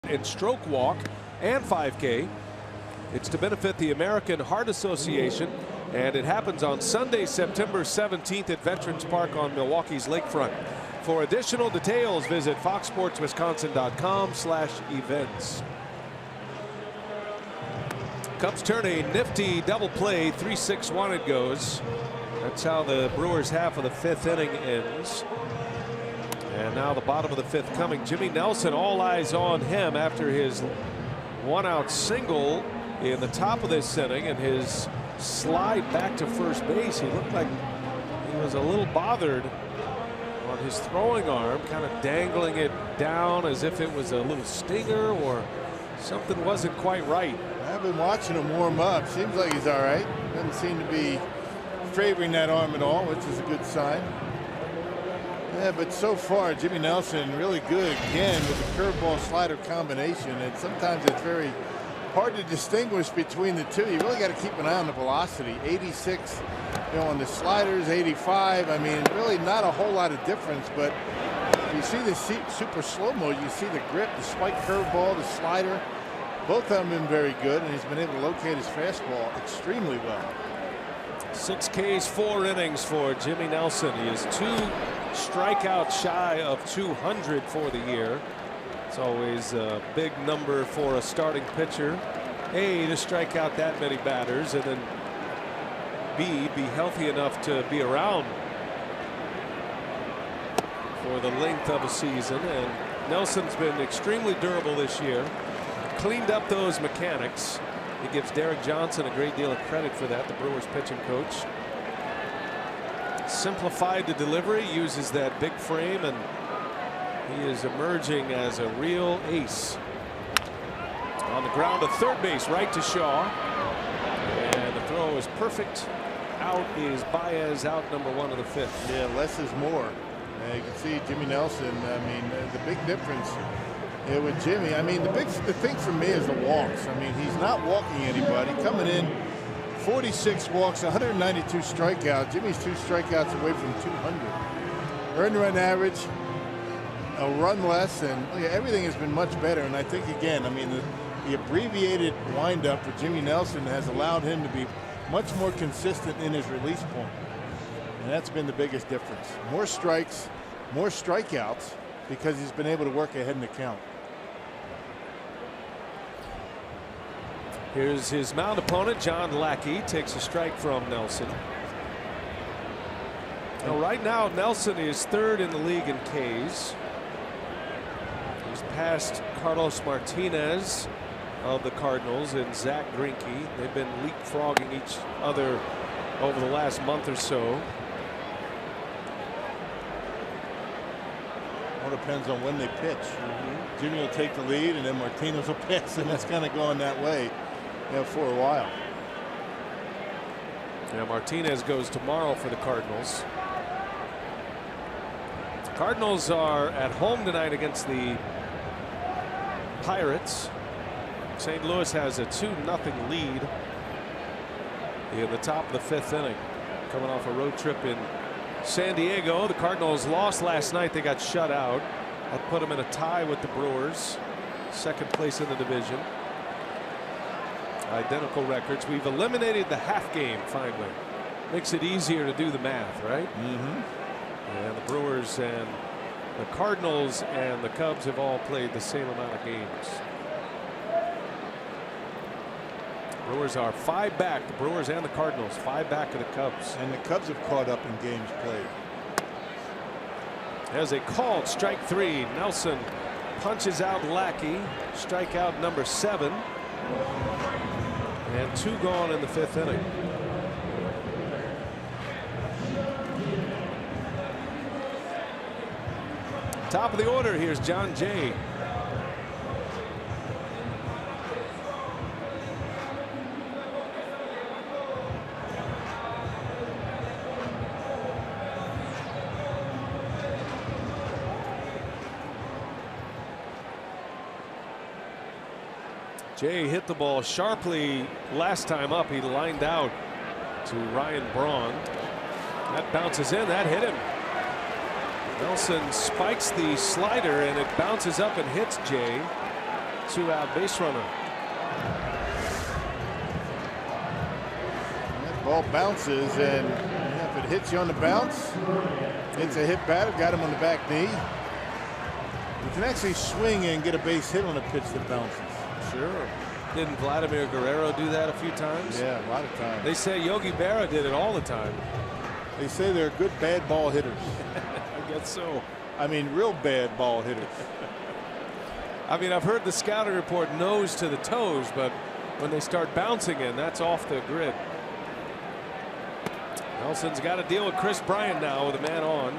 Speaker 3: And stroke walk and 5K. It's to benefit the American Heart Association, and it happens on Sunday, September 17th at Veterans Park on Milwaukee's lakefront. For additional details, visit foxsportswisconsin.com/events. Cubs turn a nifty double play. 3-6-1 it goes. That's how the Brewers half of the 5th inning ends. And now the bottom of the 5th coming. Jimmy Nelson, all eyes on him after his 1-out single in the top of this inning and his slide back to first base. He looked like he was a little bothered on his throwing arm, kind of dangling it down as if it was a little stinger or something wasn't quite right.
Speaker 6: I've been watching him warm up. Seems like he's all right. Doesn't seem to be favoring that arm at all, which is a good sign. Yeah, but so far, Jimmy Nelson really good again with the curveball slider combination. And sometimes it's very hard to distinguish between the two. You really got to keep an eye on the velocity. 86, on the sliders, 85. I mean, really not a whole lot of difference. But if you see the super slow mo, you see the grip, the spike curveball, the slider. Both of them have been very good, and he's been able to locate his fastball extremely well.
Speaker 3: 6 Ks, 4 innings for Jimmy Nelson. He is 2 strikeouts shy of 200 for the year. It's always a big number for a starting pitcher. A, to strike out that many batters, and then B, be healthy enough to be around for the length of a season. And Nelson's been extremely durable this year. Cleaned up those mechanics. He gives Derek Johnson a great deal of credit for that, the Brewers pitching coach. Simplified the delivery, uses that big frame, and he is emerging as a real ace. On the ground to third base, right to Shaw. And the throw is perfect out is Baez, out number 1 of the 5th.
Speaker 6: Yeah, less is more. You can see Jimmy Nelson. I mean, the big difference with Jimmy. I mean, the thing for me is the walks. I mean, he's not walking anybody. Coming in, 46 walks, 192 strikeouts. Jimmy's 2 strikeouts away from 200. Earned run average, a run less, and everything has been much better. And I think, again, I mean, the abbreviated windup for Jimmy Nelson has allowed him to be much more consistent in his release point. And that's been the biggest difference. More strikes, more strikeouts, because he's been able to work ahead in the count.
Speaker 3: Here's his mound opponent, John Lackey, takes a strike from Nelson. Now, right now, Nelson is 3rd in the league in Ks. He's passed Carlos Martinez of the Cardinals and Zach Greinke. They've been leapfrogging each other over the last month or so.
Speaker 6: All depends on when they pitch. Jimmy will take the lead, and then Martinez will pass, and that's kind of going that way, for a while.
Speaker 3: Yeah, Martinez goes tomorrow for the Cardinals. The Cardinals are at home tonight against the Pirates. St. Louis has a 2-0 lead in the top of the 5th inning. Coming off a road trip in San Diego. The Cardinals lost last night. They got shut out. That put them in a tie with the Brewers. 2nd place in the division. Identical records. We've eliminated the half game finally. Makes it easier to do the math, right? And the Brewers and the Cardinals and the Cubs have all played the same amount of games. Brewers are 5 back. The Brewers and the Cardinals 5 back of the Cubs.
Speaker 6: And the Cubs have caught up in games played.
Speaker 3: As a called strike 3. Nelson punches out Lackey. Strikeout number 7. And 2 gone in the 5th inning. Top of the order, here's John Jay. Jay hit the ball sharply last time up. He lined out to Ryan Braun. That bounces in. That hit him. Nelson spikes the slider, and it bounces up and hits Jay. 2-out base runner.
Speaker 6: That ball bounces, and if it hits you on the bounce, it's a hit batter. Got him on the back knee. You can actually swing and get a base hit on a pitch that bounces.
Speaker 3: Sure. Didn't Vladimir Guerrero do that a few times?
Speaker 6: Yeah, a lot of times.
Speaker 3: They say Yogi Berra did it all the time.
Speaker 6: They say they're good bad ball hitters.
Speaker 3: I guess so.
Speaker 6: I mean, real bad ball hitters.
Speaker 3: I mean, I've heard the scouting report nose to the toes, but when they start bouncing in, that's off the grid. Nelson's got to deal with Chris Bryant now with a man on.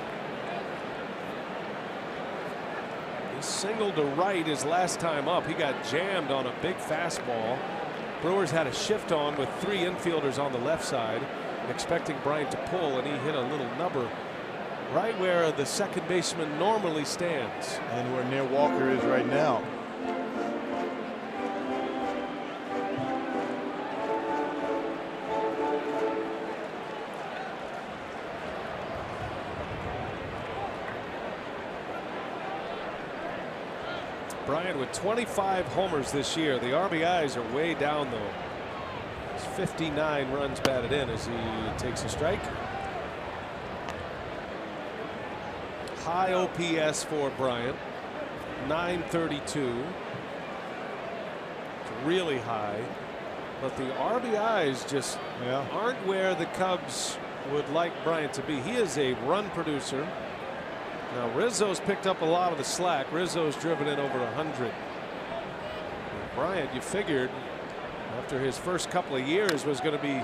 Speaker 3: He singled to right his last time up. He got jammed on a big fastball. Brewers had a shift on with 3 infielders on the left side, expecting Bryant to pull, and he hit a little number right where the second baseman normally stands.
Speaker 6: And where near Walker is right now.
Speaker 3: Bryant with 25 homers this year. The RBIs are way down, though. It's 59 runs batted in as he takes a strike. High OPS for Bryant, 932. It's really high, but the RBIs just aren't where the Cubs would like Bryant to be. He is a run producer. Now Rizzo's picked up a lot of the slack. Rizzo's driven in over 100. Bryant, you figured after his first couple of years was going to be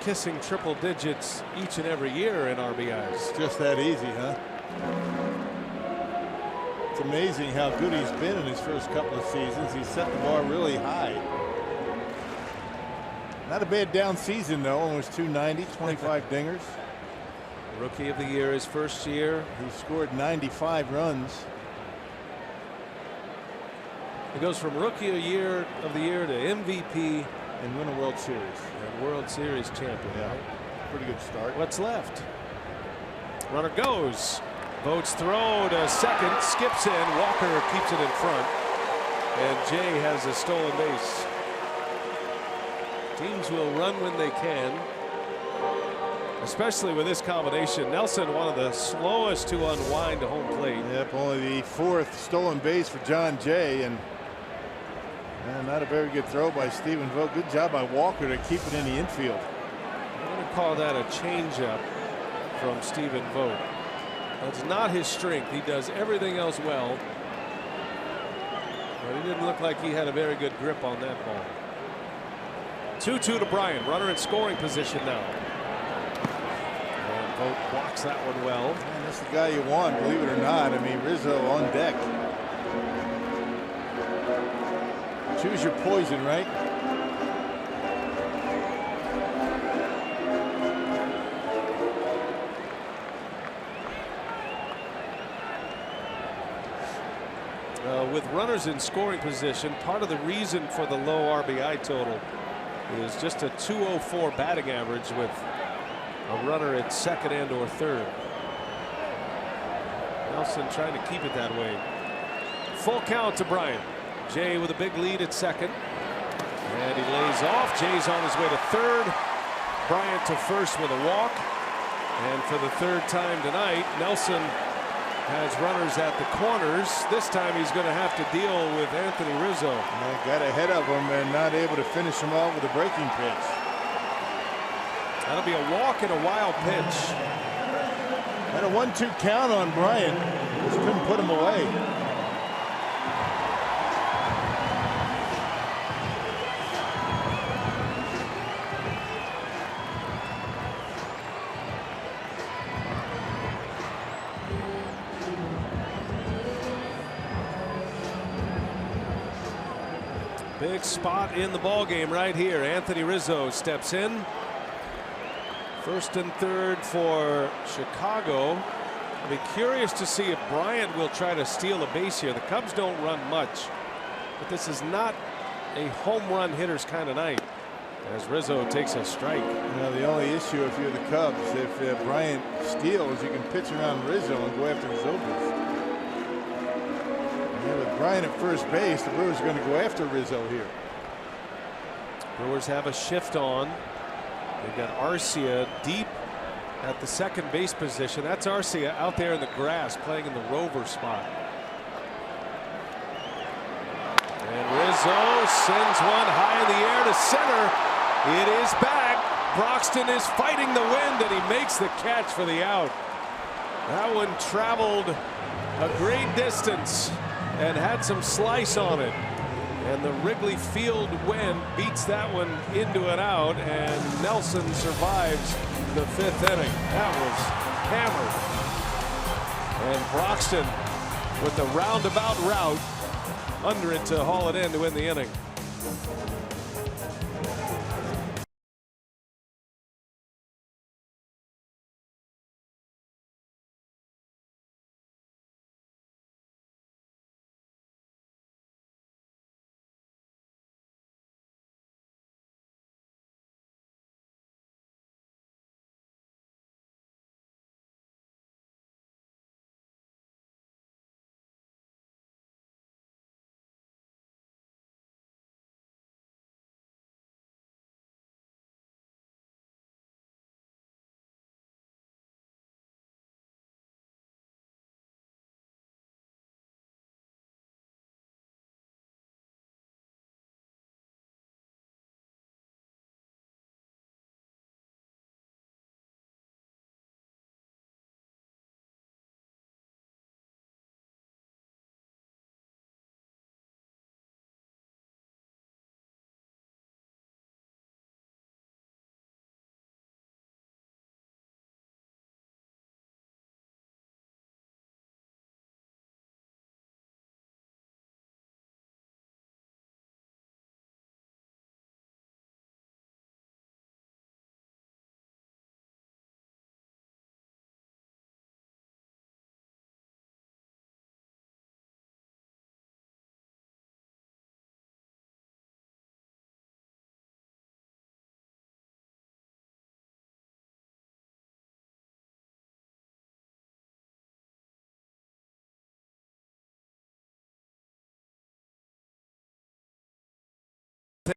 Speaker 3: kissing triple digits each and every year in RBIs.
Speaker 6: Just that easy, huh? It's amazing how good he's been in his first couple of seasons. He set the bar really high. Not a bad down season, though. Almost 290, 25 dingers.
Speaker 3: Rookie of the year his first year.
Speaker 6: He scored 95 runs.
Speaker 3: He goes from Rookie of the Year to MVP
Speaker 6: and win a World Series.
Speaker 3: And World Series champion.
Speaker 6: Yeah, pretty good start.
Speaker 3: What's left? Runner goes. Vogt's throw to second, skips in. Walker keeps it in front. And Jay has a stolen base. Teams will run when they can, especially with this combination. Nelson, one of the slowest to unwind to home plate.
Speaker 6: Yep, only the 4th stolen base for John Jay, and not a very good throw by Stephen Vogt. Good job by Walker to keep it in the infield.
Speaker 3: I'm going to call that a changeup from Stephen Vogt. That's not his strength. He does everything else well, but he didn't look like he had a very good grip on that ball. 2-2 to Bryant. Runner in scoring position now. And Vogt blocks that one well.
Speaker 6: And that's the guy you want, believe it or not. I mean, Rizzo on deck. Choose your poison, right?
Speaker 3: With runners in scoring position, part of the reason for the low RBI total is just a 204 batting average with a runner at second and or third. Nelson trying to keep it that way. Full count to Bryant. Jay with a big lead at second. And he lays off. Jay's on his way to third. Bryant to first with a walk. And for the 3rd time tonight, Nelson has runners at the corners. This time he's going to have to deal with Anthony Rizzo.
Speaker 6: Got ahead of him and not able to finish him off with a breaking pitch.
Speaker 3: That'll be a walk and a wild pitch.
Speaker 6: Had a 1-2 count on Bryant. Just couldn't put him away.
Speaker 3: Big spot in the ball game right here. Anthony Rizzo steps in. 1st and 3rd for Chicago. I'll be curious to see if Bryant will try to steal a base here. The Cubs don't run much, but this is not a home run hitter's kind of night, as Rizzo takes a strike.
Speaker 6: The only issue if you're the Cubs, if Bryant steals, you can pitch around Rizzo and go after Rizzo. With Bryant at first base, the Brewers are going to go after Rizzo here.
Speaker 3: Brewers have a shift on. They've got Arcia deep at the second base position. That's Arcia out there in the grass playing in the rover spot. And Rizzo sends one high in the air to center. It is back. Broxton is fighting the wind and he makes the catch for the out. That one traveled a great distance and had some slice on it, and the Wrigley Field wind beats that one into an out, and Nelson survives the 5th inning. That was hammered, and Broxton with the roundabout route under it to haul it in to win the inning.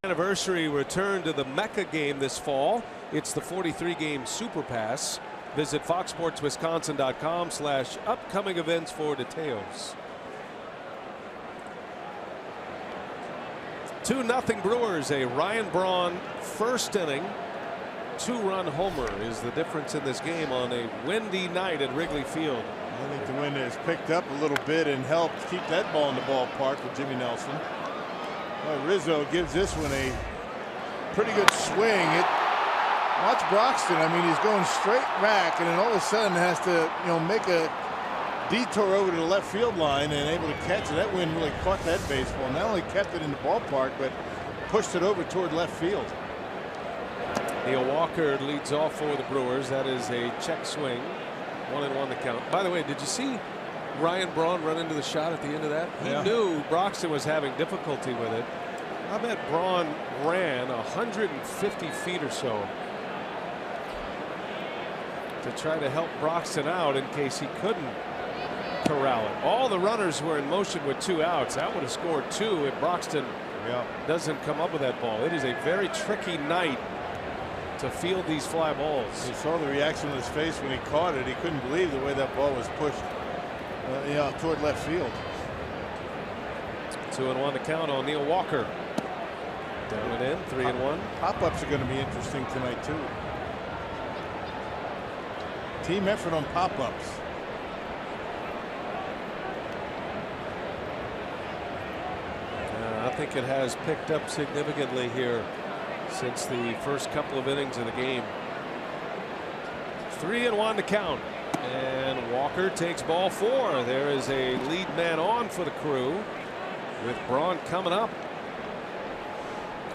Speaker 3: Anniversary return to the Mecca game this fall. It's the 43-game Super Pass. Visit foxsportswisconsin.com/upcoming events for details. 2-0 Brewers. A Ryan Braun first inning 2-run homer is the difference in this game on a windy night at Wrigley Field.
Speaker 6: I think the wind has picked up a little bit and helped keep that ball in the ballpark with Jimmy Nelson. Well, Rizzo gives this one a pretty good swing. Watch Broxton. I mean, he's going straight back, and then all of a sudden has to, make a detour over to the left field line and able to catch it. That wind really caught that baseball. Not only kept it in the ballpark, but pushed it over toward left field.
Speaker 3: Neil Walker leads off for the Brewers. That is a check swing. 1-1 the count. By the way, did you see Ryan Braun run into the shot at the end of that? He knew Broxton was having difficulty with it. I bet Braun ran 150 feet or so to try to help Broxton out in case he couldn't corral it. All the runners were in motion with 2 outs. That would have scored 2 if Broxton doesn't come up with that ball. It is a very tricky night to field these fly balls.
Speaker 6: You saw the reaction on his face when he caught it. He couldn't believe the way that ball was pushed toward left field.
Speaker 3: 2-1 to count on Neil Walker. Down and in. 3-1.
Speaker 6: Pop-ups are going to be interesting tonight too. Team effort on pop-ups.
Speaker 3: I think it has picked up significantly here since the first couple of innings of the game. 3-1 to count. And Walker takes ball 4. There is a lead man on for the Crew with Braun coming up.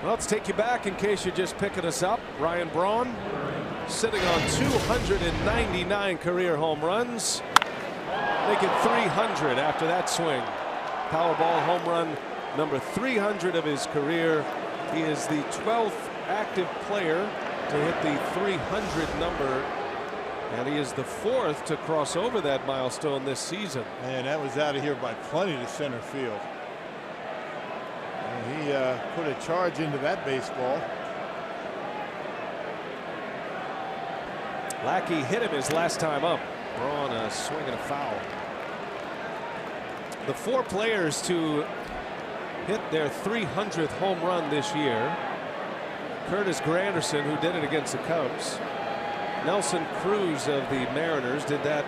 Speaker 3: Well, let's take you back in case you're just picking us up. Ryan Braun sitting on 299 career home runs, making 300 after that swing. Powerball home run number 300 of his career. He is the 12th active player to hit the 300 number, and he is the 4th to cross over that milestone this season.
Speaker 6: And that was out of here by plenty to center field. And he put a charge into that baseball.
Speaker 3: Lackey hit him his last time up. Braun a swing and a foul. The 4 players to hit their 300th home run this year: Curtis Granderson, who did it against the Cubs. Nelson Cruz of the Mariners did that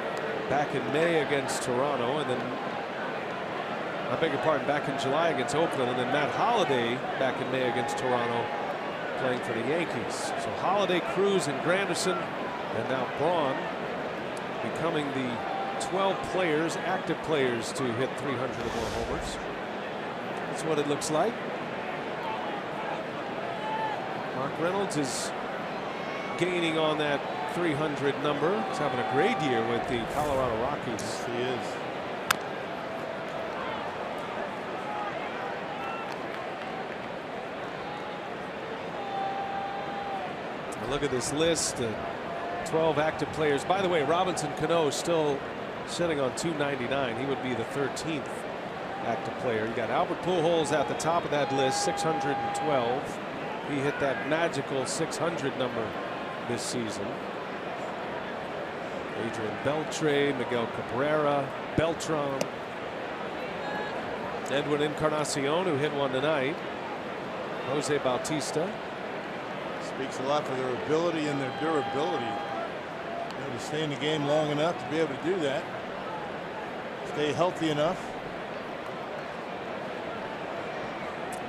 Speaker 3: back in May against Toronto, and then, I beg your pardon, back in July against Oakland, and then Matt Holliday back in May against Toronto, playing for the Yankees. So Holliday, Cruz, and Granderson, and now Braun becoming the 12 players, active players, to hit 300 or more homers. That's what it looks like. Mark Reynolds is gaining on that 300 number. He's having a great year with the Colorado Rockies.
Speaker 6: Yes, he is.
Speaker 3: And look at this list. 12 active players. By the way, Robinson Cano still sitting on 299. He would be the 13th active player. You got Albert Pujols at the top of that list, 612. He hit that magical 600 number this season. Adrian Beltre, Miguel Cabrera, Beltran, Edwin Encarnacion, who hit one tonight, Jose Bautista.
Speaker 6: Speaks a lot for their ability and their durability. To stay in the game long enough to be able to do that. Stay healthy enough.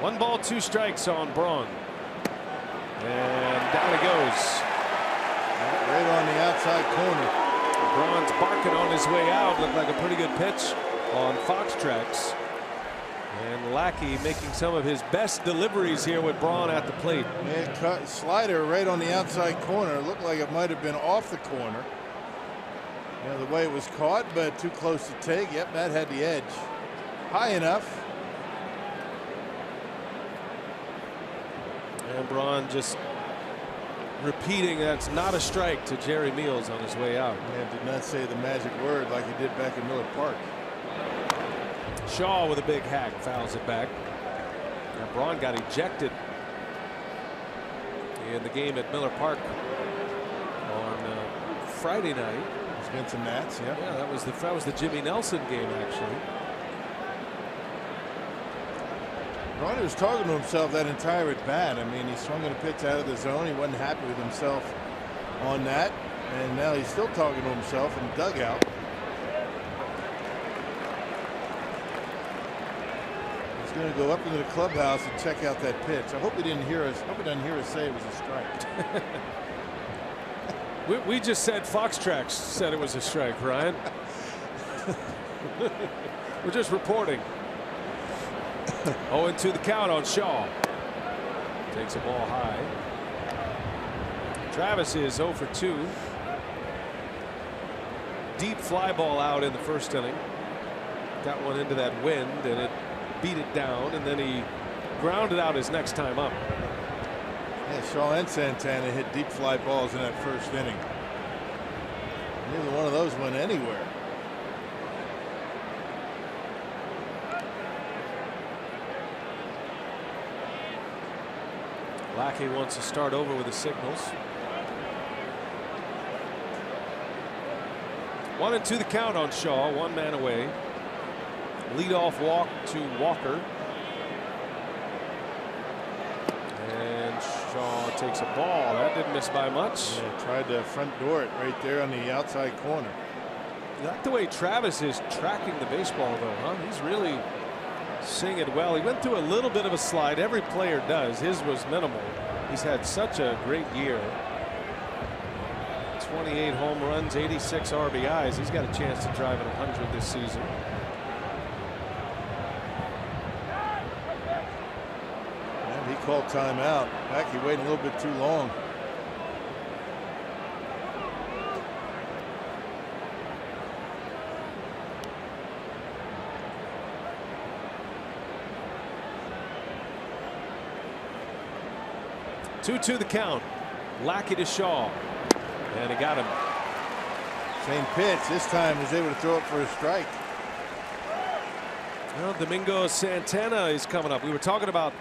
Speaker 3: 1 ball, 2 strikes on Braun. And down he goes.
Speaker 6: Right on the outside corner.
Speaker 3: Braun's barking on his way out. Looked like a pretty good pitch on Fox Tracks. And Lackey making some of his best deliveries here with Braun at the plate.
Speaker 6: Yeah, cut slider right on the outside corner. Looked like it might have been off the corner. The way it was caught, but too close to take. Yep, that had the edge. High enough.
Speaker 3: And Braun just repeating that's not a strike to Jerry Meals on his way out.
Speaker 6: Yeah, did not say the magic word like he did back in Miller Park.
Speaker 3: Shaw with a big hack fouls it back. And Braun got ejected in the game at Miller Park on Friday night.
Speaker 6: Against the Nats, yeah.
Speaker 3: Yeah, that was the Jimmy Nelson game, actually.
Speaker 6: Ronnie was talking to himself that entire at bat. I mean, he swung at a pitch out of the zone. He wasn't happy with himself on that, and now he's still talking to himself in the dugout. He's going to go up into the clubhouse and check out that pitch. I hope he didn't hear us. I hope he doesn't hear us say it was a strike.
Speaker 3: We just said Fox Tracks said it was a strike, Ryan. We're just reporting. 0-2 the count on Shaw. Takes a ball high. Travis is 0 for 2. Deep fly ball out in the first inning. Got one into that wind and it beat it down, and then he grounded out his next time up.
Speaker 6: Yeah, Shaw and Santana hit deep fly balls in that first inning. Neither one of those went anywhere.
Speaker 3: Lackey wants to start over with the signals. 1-2 the count on Shaw. One man away. Leadoff walk to Walker. And Shaw takes a ball. That didn't miss by much.
Speaker 6: Yeah, tried to front door it right there on the outside corner.
Speaker 3: You like the way Travis is tracking the baseball, though, huh? He's really seeing it well. He went through a little bit of a slide. Every player does. His was minimal. He's had such a great year. 28 home runs, 86 RBIs. He's got a chance to drive at 100 this season.
Speaker 6: And he called timeout. Back, he waited a little bit too long.
Speaker 3: Two the count. Lackey to Shaw. And he got him.
Speaker 6: Same pitch. This time was able to throw it for a strike.
Speaker 3: Well, Domingo Santana is coming up. We were talking about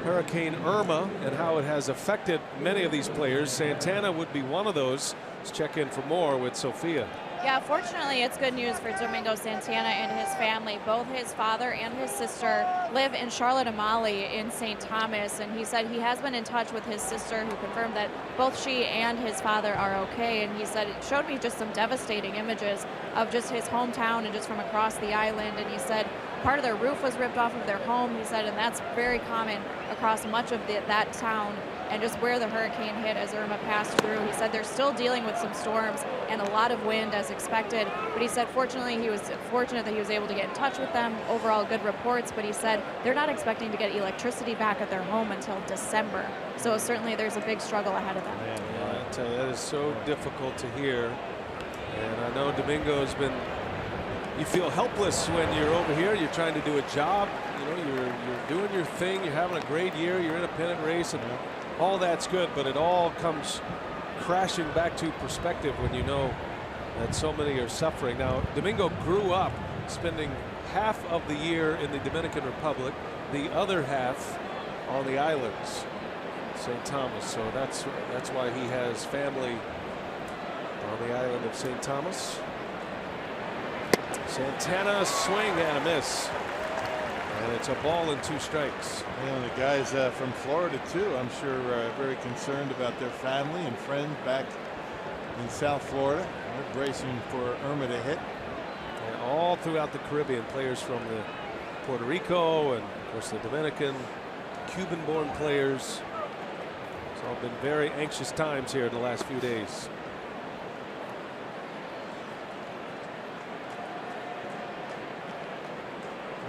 Speaker 3: Hurricane Irma and how it has affected many of these players. Santana would be one of those. Let's check in for more with Sophia.
Speaker 1: Yeah, fortunately, it's good news for Domingo Santana and his family. Both his father and his sister live in Charlotte Amalie in St. Thomas, and he said he has been in touch with his sister, who confirmed that both she and his father are okay. And he said it showed me just some devastating images of just his hometown and just from across the island. And he said part of their roof was ripped off of their home, he said, and that's very common across much of that town. And just where the hurricane hit as Irma passed through. He said they're still dealing with some storms and a lot of wind as expected. But he said fortunately he was fortunate that he was able to get in touch with them. Overall good reports. But he said they're not expecting to get electricity back at their home until December. So certainly there's a big struggle ahead of them.
Speaker 3: Yeah, I tell you, that is so difficult to hear. And I know Domingo's been. You feel helpless when you're over here. You're trying to do a job. You know, you're doing your thing. You're having a great year. You're in a pennant race, and all that's good, but it all comes crashing back to perspective when you know that so many are suffering. Now, Domingo grew up spending half of the year in the Dominican Republic, the other half on the islands, St. Thomas. So that's why he has family on the island of St. Thomas. Santana swing and a miss. And it's a ball and 2 strikes.
Speaker 6: And the guys from Florida, too, I'm sure very concerned about their family and friends back in South Florida. They're bracing for Irma to hit.
Speaker 3: And all throughout the Caribbean, players from the Puerto Rico and, of course, the Dominican, Cuban-born players. It's all been very anxious times here in the last few days.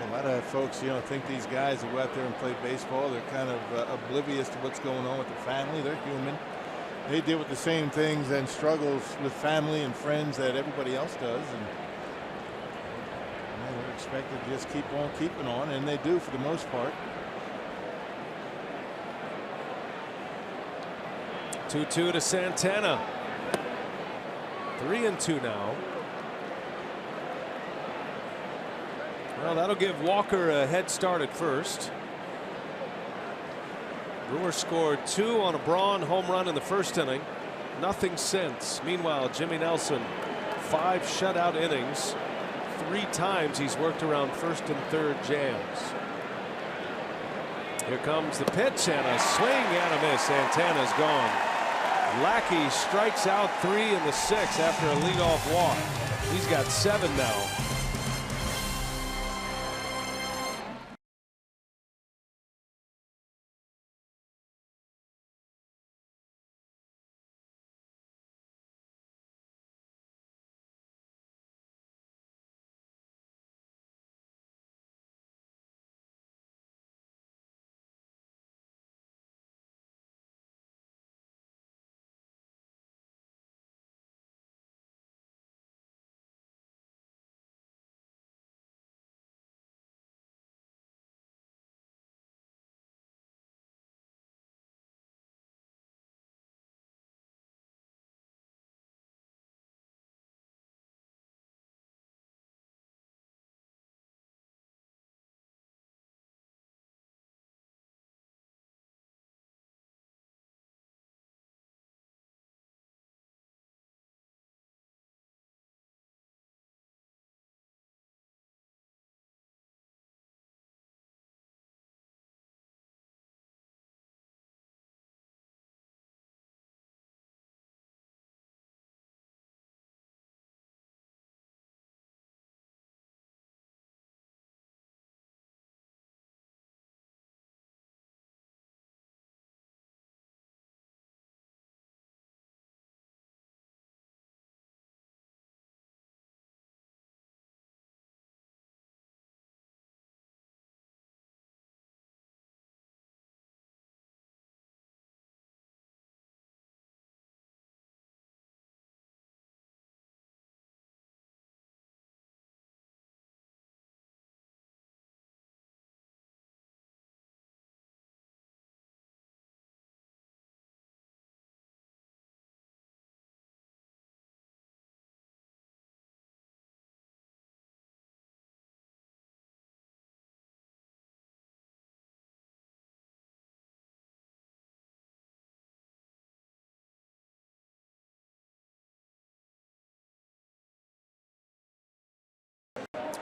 Speaker 6: A lot of folks, you know, think these guys who go out there and play baseball, they're kind of oblivious to what's going on with the family. They're human. They deal with the same things and struggles with family and friends that everybody else does. And they're expected to just keep on keeping on, and they do for the most part.
Speaker 3: 2-2 to Santana. 3-2 now. Well, that'll give Walker a head start at first. Brewers scored 2 on a Braun home run in the first inning. Nothing since. Meanwhile, Jimmy Nelson, 5 shutout innings. 3 times he's worked around first and third jams. Here comes the pitch and a swing and a miss. Santana's gone. Lackey strikes out 3 in the 6th after a leadoff walk. He's got 7 now.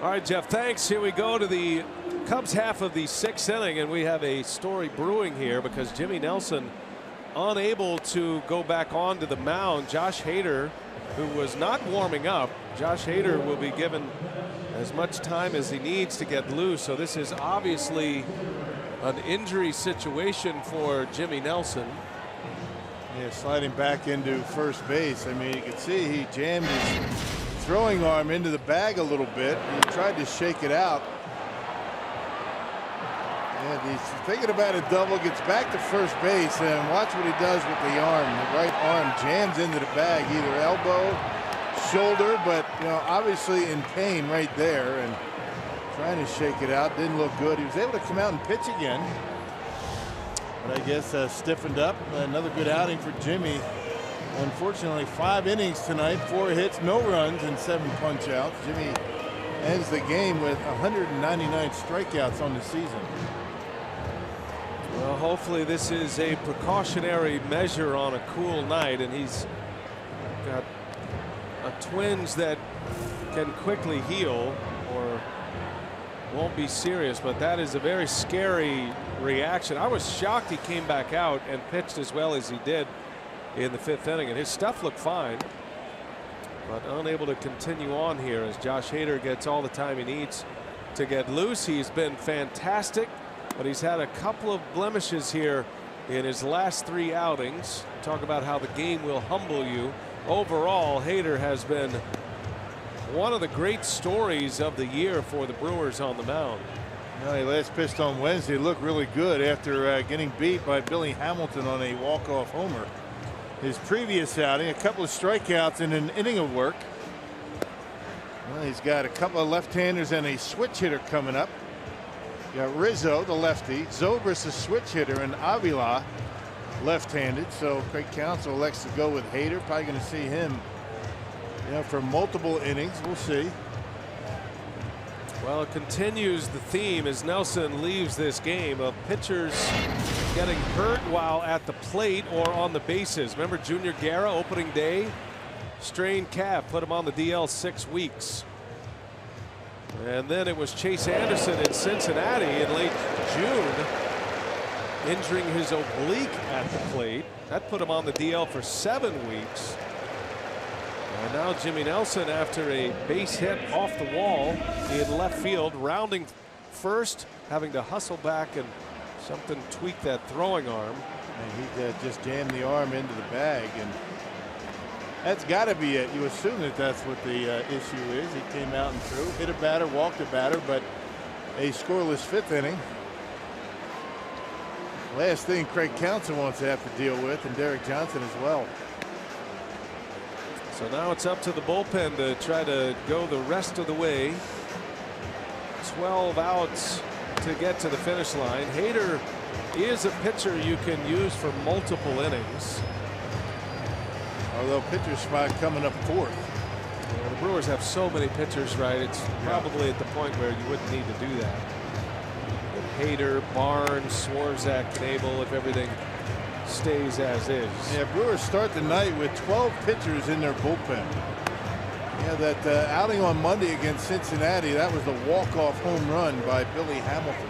Speaker 3: All right, Jeff, thanks. Here we go to the Cubs half of the 6th inning, and we have a story brewing here because Jimmy Nelson unable to go back onto the mound. Josh Hader, who was not warming up, Josh Hader will be given as much time as he needs to get loose. So this is obviously an injury situation for Jimmy Nelson.
Speaker 6: Yeah, sliding back into first base. I mean, you can see he jammed his throwing arm into the bag a little bit. He tried to shake it out. And he's thinking about a double, gets back to first base, and watch what he does with the arm. The right arm jams into the bag, either elbow, shoulder, but obviously in pain right there, and trying to shake it out. Didn't look good. He was able to come out and pitch again, but I guess stiffened up. Another good outing for Jimmy. Unfortunately, 5 innings tonight, 4 hits, no runs, and 7 punch-outs. Jimmy ends the game with 199 strikeouts on the season.
Speaker 3: Well, hopefully this is a precautionary measure on a cool night, and he's got twinge that can quickly heal or won't be serious, but that is a very scary reaction. I was shocked he came back out and pitched as well as he did in the 5th inning, and his stuff looked fine, but unable to continue on here as Josh Hader gets all the time he needs to get loose. He's been fantastic, but he's had a couple of blemishes here in his last 3 outings. Talk about how the game will humble you. Overall, Hader has been one of the great stories of the year for the Brewers on the mound.
Speaker 6: He last pitched on Wednesday, looked really good after getting beat by Billy Hamilton on a walk-off homer. His previous outing, a couple of strikeouts in an inning of work. Well, he's got a couple of left-handers and a switch hitter coming up. You got Rizzo, the lefty, Zobrist, the switch hitter, and Avila, left-handed. So Craig Counsell elects to go with Hader. Probably going to see him, for multiple innings. We'll see.
Speaker 3: Well, it continues the theme as Nelson leaves this game of pitchers getting hurt while at the plate or on the bases. Remember Junior Guerra opening day? Strained calf, put him on the DL 6 weeks. And then it was Chase Anderson in Cincinnati in late June, injuring his oblique at the plate. That put him on the DL for 7 weeks. And now Jimmy Nelson, after a base hit off the wall in left field, rounding first, having to hustle back and something tweaked that throwing arm.
Speaker 6: And he just jammed the arm into the bag, and that's got to be it. You assume that that's what the issue is. He came out and threw, hit a batter, walked a batter, but a scoreless 5th inning. Last thing Craig Counsell wants to have to deal with, and Derek Johnson as well.
Speaker 3: So now it's up to the bullpen to try to go the rest of the way. 12 outs to get to the finish line. Hader is a pitcher you can use for multiple innings.
Speaker 6: Although pitcher spot coming up 4th.
Speaker 3: Well, the Brewers have so many pitchers, right? It's probably at the point where you wouldn't need to do that. With Hader, Barnes, Swarzak, Knebel, if everything stays as is.
Speaker 6: Yeah, Brewers start the night with 12 pitchers in their bullpen. Yeah, that outing on Monday against Cincinnati, that was the walk-off home run by Billy Hamilton.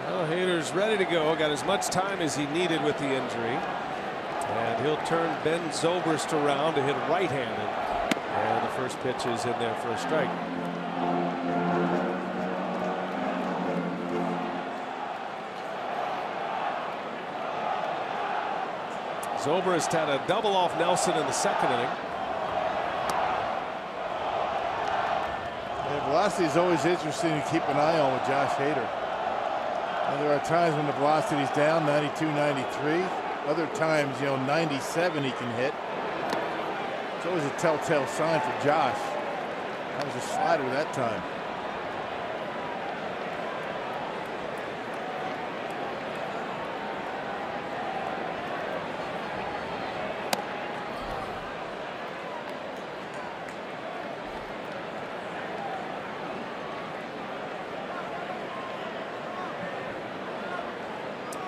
Speaker 3: Well, Hader's ready to go. Got as much time as he needed with the injury. And he'll turn Ben Zobrist around to hit right-handed. And the first pitch is in there for a strike. Zobrist had a double off Nelson in the 2nd inning.
Speaker 6: Yeah, velocity is always interesting to keep an eye on with Josh Hader. And there are times when the velocity is down, 92, 93. Other times, 97 he can hit. It's always a telltale sign for Josh. That was a slider that time.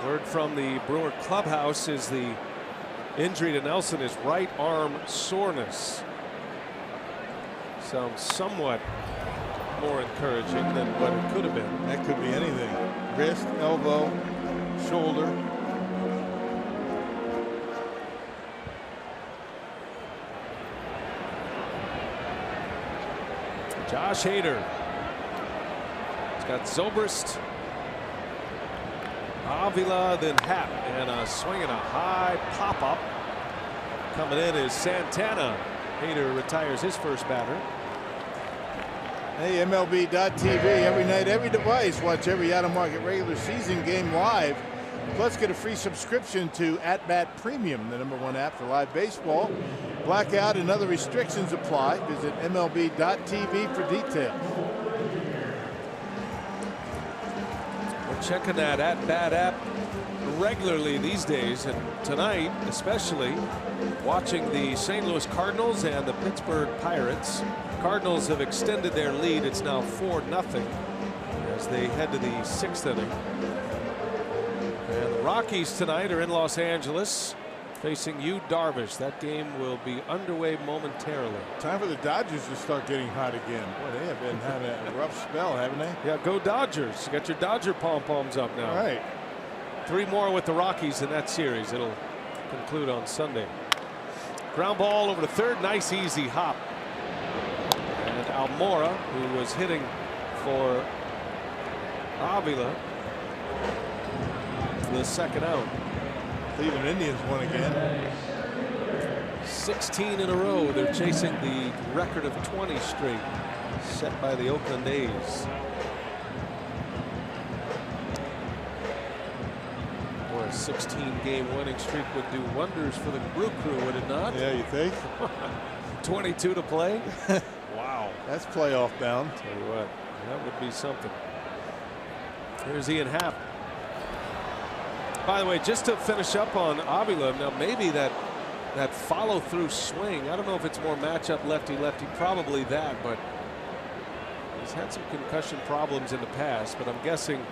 Speaker 3: Word from the Brewer clubhouse is the injury to Nelson is right arm soreness. Sounds somewhat more encouraging than what it could have been.
Speaker 6: That could be anything. Wrist, elbow, shoulder.
Speaker 3: Josh Hader. He's got Zobrist, Avila, then Happ, and a swing and a high pop-up. Coming in is Santana. Hader retires his first batter.
Speaker 6: Hey, MLB.TV, every night, every device. Watch every out-of-market regular season game live. Plus, get a free subscription to At Bat Premium, the #1 app for live baseball. Blackout and other restrictions apply. Visit MLB.TV for details.
Speaker 3: Checking that At Bat app regularly these days, and tonight especially watching the St. Louis Cardinals and the Pittsburgh Pirates. Cardinals have extended their lead. It's now 4-0 as they head to the 6th inning. And the Rockies tonight are in Los Angeles facing Yu Darvish. That game will be underway momentarily.
Speaker 6: Time for the Dodgers to start getting hot again. Boy, they have been having a rough spell, haven't they?
Speaker 3: Yeah, go Dodgers. You got your Dodger pom-poms up now.
Speaker 6: All right.
Speaker 3: 3 more with the Rockies in that series. It'll conclude on Sunday. Ground ball over to third. Nice easy hop. And Almora, who was hitting for Avila, the 2nd out.
Speaker 6: Cleveland Indians won again.
Speaker 3: 16 in a row. They're chasing the record of 20 straight set by the Oakland A's. Boy, a 16-game winning streak would do wonders for the Brew Crew, would it not?
Speaker 6: Yeah, you think?
Speaker 3: 22 to play. Wow.
Speaker 6: That's playoff bound.
Speaker 3: Tell you what, That would be something. Here's Ian Happ. By the way, just to finish up on Avila, now maybe that follow through swing, I don't know if it's more matchup lefty-lefty, probably that, but he's had some concussion problems in the past, but I'm guessing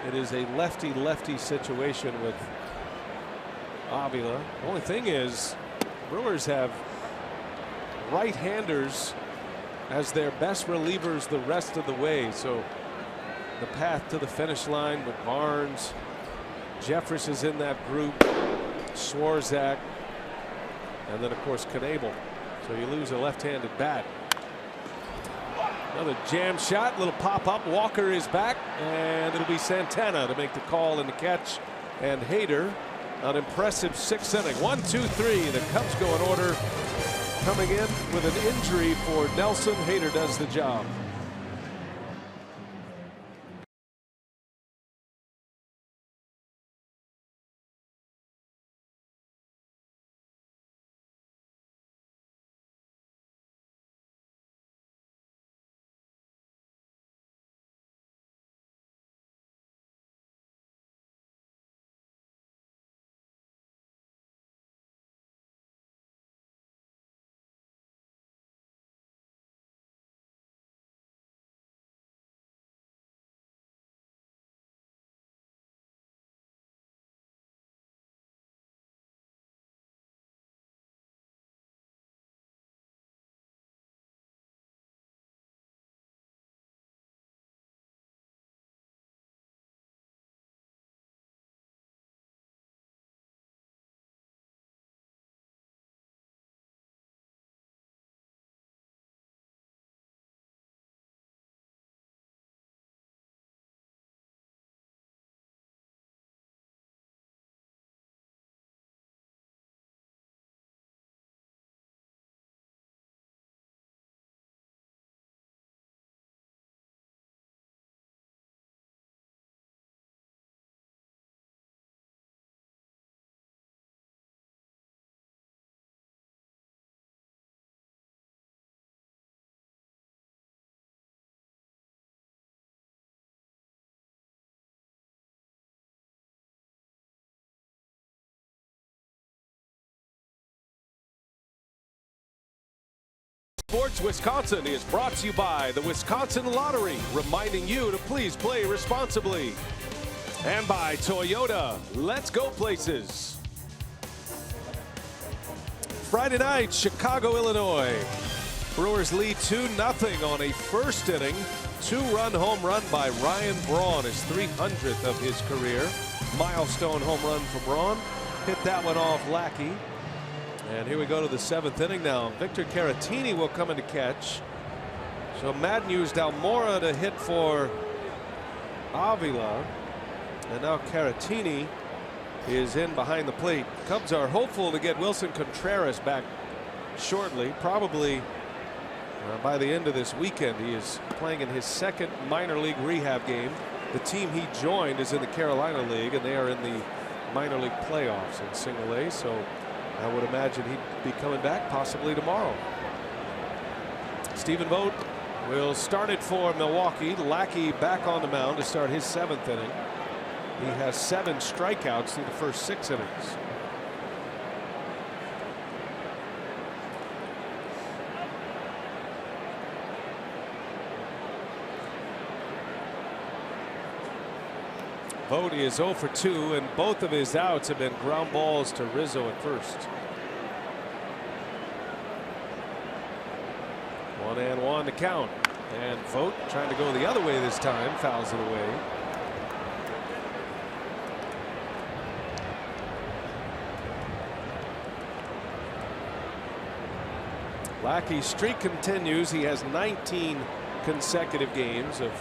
Speaker 3: it is a lefty-lefty situation with Avila. The only thing is, Brewers have right-handers as their best relievers the rest of the way. So the path to the finish line with Barnes, Jeffress is in that group, Swarzak, and then of course Knebel. So you lose a left-handed bat. Another jam shot, little pop up. Walker is back, and it'll be Santana to make the call and the catch. And Hader, an impressive 6th inning. 1, 2, 3. The Cubs go in order. Coming in with an injury for Nelson. Hader does the job. Sports Wisconsin is brought to you by the Wisconsin Lottery, reminding you to please play responsibly. And by Toyota. Let's go places. Friday night, Chicago, Illinois. Brewers lead 2-0 on a first inning. 2-run home run by Ryan Braun, his 300th of his career. Milestone home run for Braun. Hit that one off Lackey. And here we go to the 7th inning now. Victor Caratini will come in to catch. So Madden used Almora to hit for Avila. And now Caratini is in behind the plate. Cubs are hopeful to get Wilson Contreras back shortly, probably by the end of this weekend. He is playing in his 2nd minor league rehab game. The team he joined is in the Carolina League, and they are in the minor league playoffs in Single A. So I would imagine he'd be coming back possibly tomorrow. Stephen Vogt will start it for Milwaukee. Lackey back on the mound to start his 7th inning. He has 7 strikeouts through the first 6 innings. Vogt is 0 for 2, and both of his outs have been ground balls to Rizzo at first. 1-1 to count, and Vogt trying to go the other way this time, fouls it away. Lackey's streak continues. He has 19 consecutive games of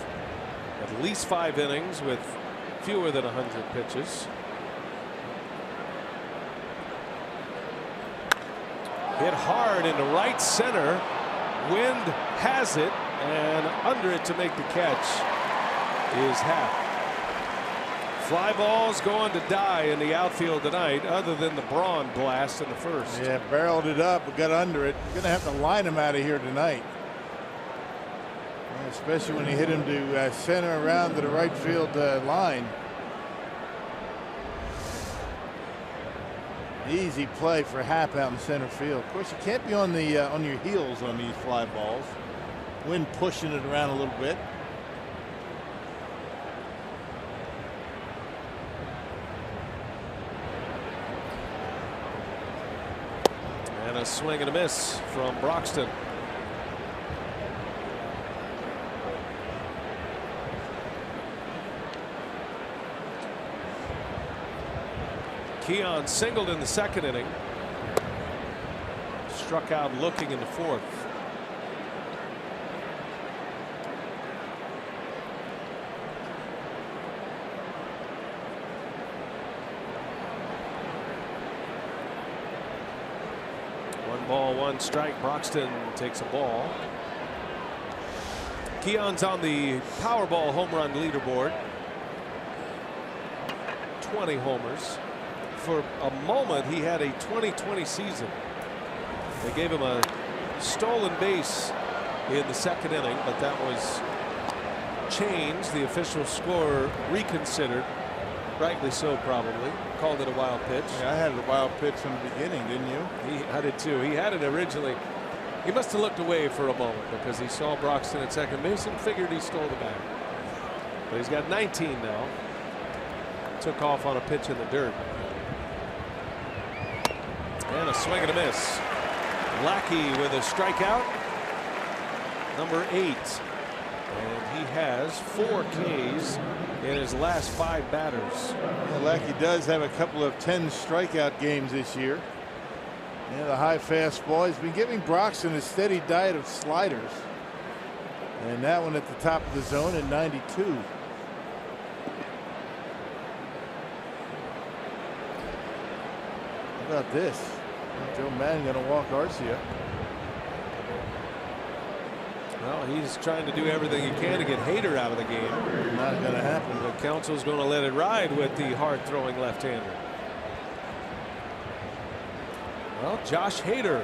Speaker 3: at least 5 innings with fewer than 100 pitches. Hit hard into right center. Wind has it, and under it to make the catch is Happ. Fly ball's going to die in the outfield tonight, other than the Braun blast in the first.
Speaker 6: Yeah, barreled it up, but got under it. Gonna have to line him out of here tonight. Especially when he hit him to center around to the right field line. Easy play for Happ out in center field. Of course, you can't be on your heels on these fly balls. Wind pushing it around a little bit.
Speaker 3: And a swing and a miss from Broxton. Keon singled in the second inning. Struck out looking in the fourth. One ball, one strike. Broxton takes a ball. Keon's on the Powerball home run leaderboard. 20 homers. For a moment, he had a 2020 season. They gave him a stolen base in the second inning, but that was changed. The official score reconsidered, rightly so, probably. Called it a wild pitch.
Speaker 6: Yeah, I had a wild pitch from the beginning, didn't you?
Speaker 3: I did too. He had it originally. He must have looked away for a moment because he saw Broxton at second base and figured he stole the bag. But he's got 19 now. Took off on a pitch in the dirt. And a swing and a miss. Lackey with a strikeout. Number 8. And he has 4 Ks in his last 5 batters.
Speaker 6: Yeah, Lackey does have a couple of 10 strikeout games this year. Yeah, the high fastball. He's been giving Broxton a steady diet of sliders. And that one at the top of the zone at 92. How about this? Joe Madden going to walk Arcia.
Speaker 3: Well, he's trying to do everything he can to get Hader out of the game.
Speaker 6: Not going to happen.
Speaker 3: The council's going to let it ride with the hard-throwing left-hander. Well, Josh Hader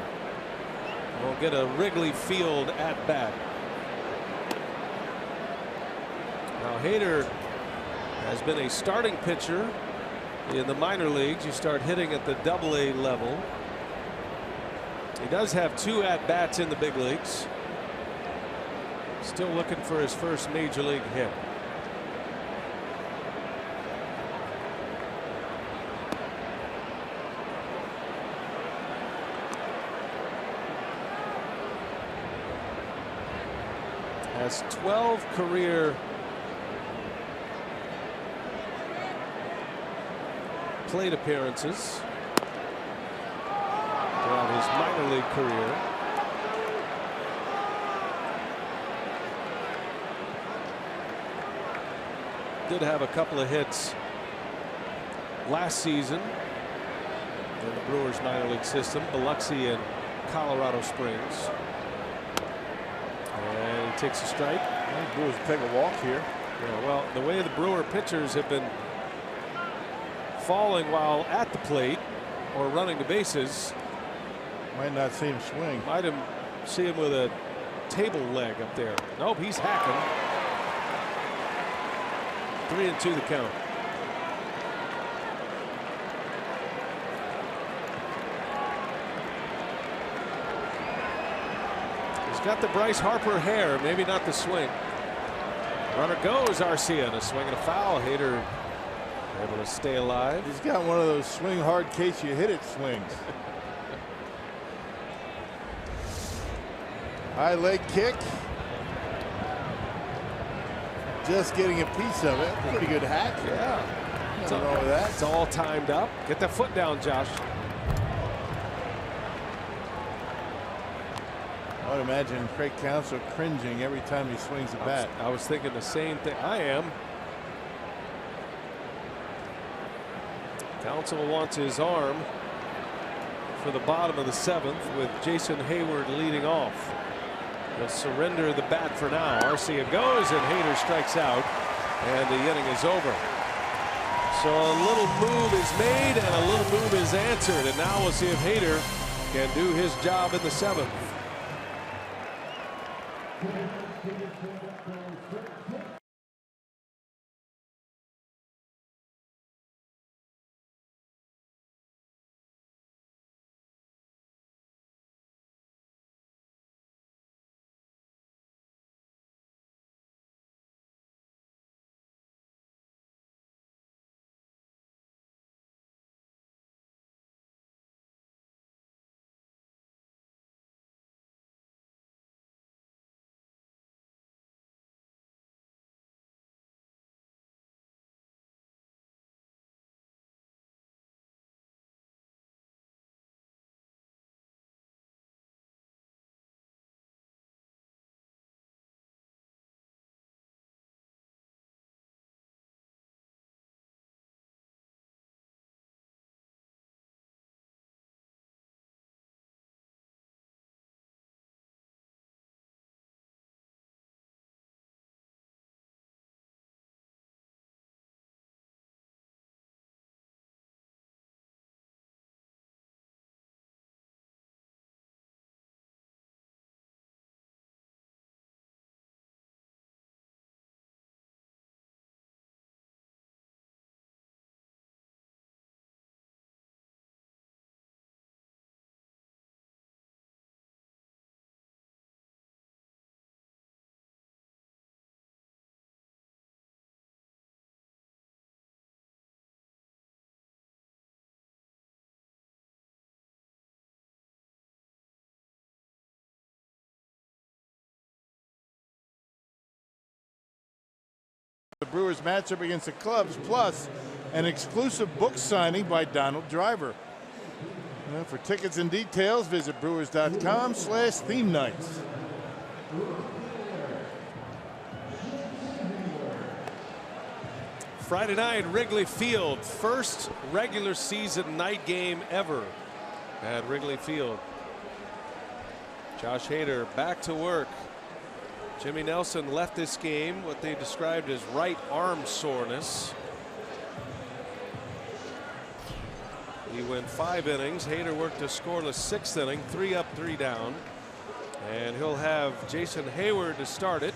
Speaker 3: will get a Wrigley Field at bat. Now Hader has been a starting pitcher in the minor leagues. You start hitting at the AA level. He does have 2 at-bats in the big leagues. Still looking for his first major league hit. Has 12 career plate appearances throughout his minor league career. Did have a couple of hits last season in the Brewers minor league system, Biloxi and Colorado Springs. And he takes a strike.
Speaker 6: The Brewers take a walk here.
Speaker 3: Yeah, well, the way the Brewer pitchers have been falling while at the plate or running the bases.
Speaker 6: Might not see him swing.
Speaker 3: Might see him with a table leg up there. Nope, he's hacking. 3-2 the count. He's got the Bryce Harper hair, maybe not the swing. Runner goes, Arcia, and a swing and a foul. Hader able to stay alive.
Speaker 6: He's got one of those swing hard case you hit it swings. High leg kick. Just getting a piece of it. Pretty good hack.
Speaker 3: Yeah.
Speaker 6: Nothing wrong with that.
Speaker 3: It's all timed up. Get that foot down, Josh.
Speaker 6: I would imagine Craig Counsell cringing every time he swings a bat.
Speaker 3: I was thinking the same thing. I am. Counsell wants his arm for the bottom of the 7th with Jason Hayward leading off. He'll surrender the bat for now. Arcia goes and Hader strikes out and the inning is over. So a little move is made and a little move is answered, and now we'll see if Hader can do his job in the 7th.
Speaker 6: The Brewers matchup against the Cubs, plus an exclusive book signing by Donald Driver. For tickets and details, visit brewers.com/theme nights.
Speaker 3: Friday night, Wrigley Field, first regular season night game ever at Wrigley Field. Josh Hader back to work. Jimmy Nelson left this game what they described as right arm soreness. He went 5 innings. Hader worked a scoreless 6th inning, 3 up, 3 down. And he'll have Jason Hayward to start it.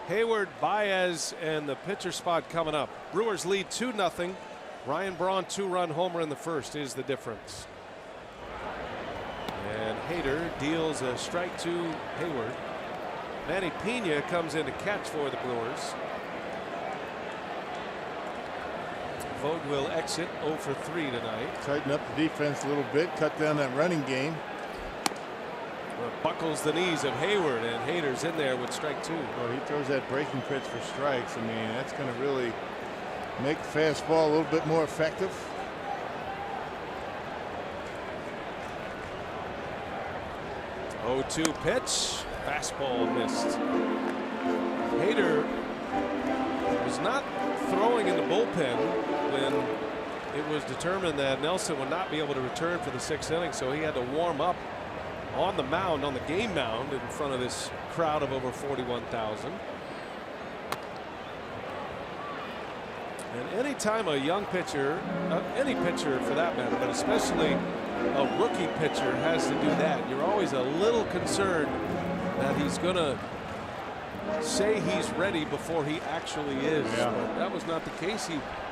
Speaker 3: Hayward, Baez, and the pitcher spot coming up. Brewers lead 2-0. Ryan Braun 2-run homer in the first is the difference. And Hader deals a strike to Hayward. Manny Pena comes in to catch for the Brewers. Vogt will exit 0 for 3 tonight.
Speaker 6: Tighten up the defense a little bit, cut down that running game.
Speaker 3: Well, buckles the knees of Hayward, and Hader's in there with strike 2.
Speaker 6: Well, he throws that breaking pitch for strikes. I mean, that's going to really make the fastball a little bit more effective.
Speaker 3: Oh, 2 pitch. Fastball missed. Hader was not throwing in the bullpen when it was determined that Nelson would not be able to return for the 6th inning, so he had to warm up on the mound, on the game mound, in front of this crowd of over 41,000. And anytime a young pitcher, any pitcher for that matter, but especially a rookie pitcher has to do that, you're always a little concerned that he's going to say he's ready before he actually is.
Speaker 6: Yeah.
Speaker 3: But that was not the case.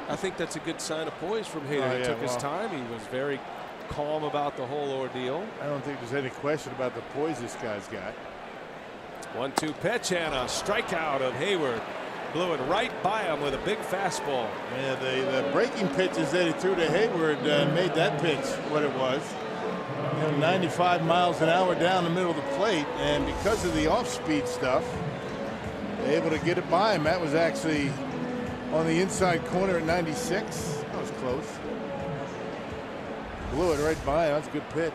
Speaker 3: I think that's a good sign of poise from Hader. He took his time. He was very calm about the whole ordeal.
Speaker 6: I don't think there's any question about the poise this guy's got.
Speaker 3: 1-2 pitch and a strikeout of Hayward. Blew it right by him with a big fastball.
Speaker 6: Yeah, the breaking pitches that he threw to Hayward made that pitch what it was. 95 miles an hour down the middle of the plate, and because of the off-speed stuff, able to get it by him. That was actually on the inside corner at 96. That was close. Blew it right by him. That's a good pitch.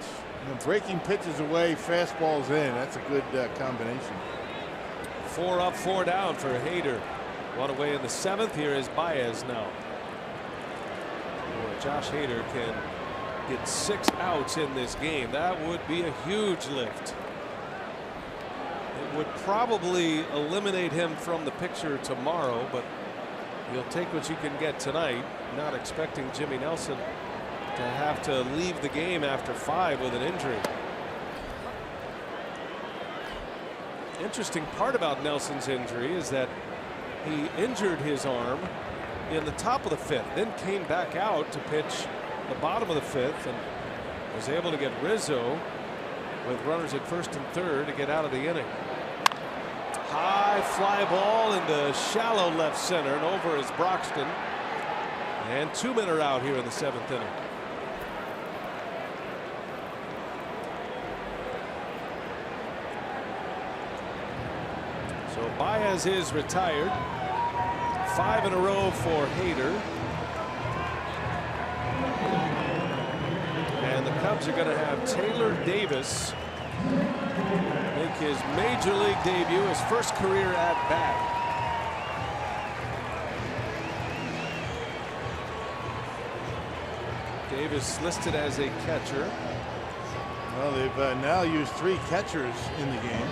Speaker 6: Breaking pitches away, fastballs in. That's a good combination.
Speaker 3: 4 up, 4 down for Hader. One away in the 7th. Here is Baez now. Boy, Josh Hader can get 6 outs in this game. That would be a huge lift. It would probably eliminate him from the picture tomorrow, but you'll take what you can get tonight. Not expecting Jimmy Nelson to have to leave the game after 5 with an injury. Interesting part about Nelson's injury is that he injured his arm in the top of the 5th, then came back out to pitch the bottom of the 5th and was able to get Rizzo with runners at 1st and 3rd to get out of the inning. High fly ball into shallow left center, and over is Broxton. And 2 men are out here in the 7th inning. So Baez is retired. 5 in a row for Hader. And the Cubs are going to have Taylor Davis make his major league debut, his first career at bat. Davis listed as a catcher.
Speaker 6: Well, they've now used 3 catchers in the game.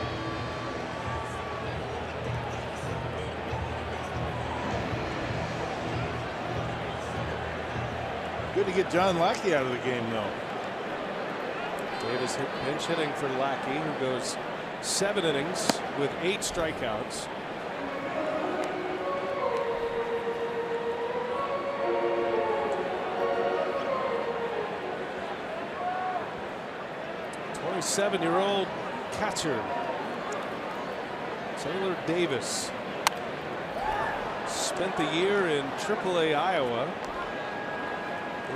Speaker 6: Good to get John Lackey out of the game, though.
Speaker 3: Davis pinch hitting for Lackey, who goes 7 innings with 8 strikeouts. Seven-year-old catcher Taylor Davis spent the year in AAA Iowa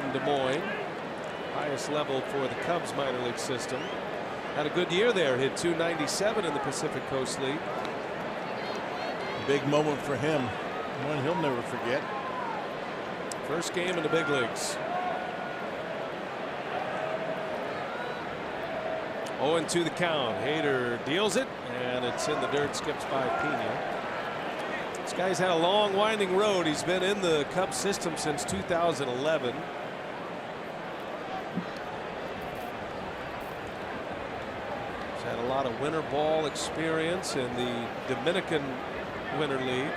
Speaker 3: in Des Moines, highest level for the Cubs minor league system. Had a good year there, hit .297 in the Pacific Coast League.
Speaker 6: Big moment for him, one he'll never forget.
Speaker 3: First game in the big leagues. 0-2 the count. Hader deals it, and it's in the dirt, skips by Pena. This guy's had a long winding road. He's been in the Cubs system since 2011. He's had a lot of winter ball experience in the Dominican Winter League.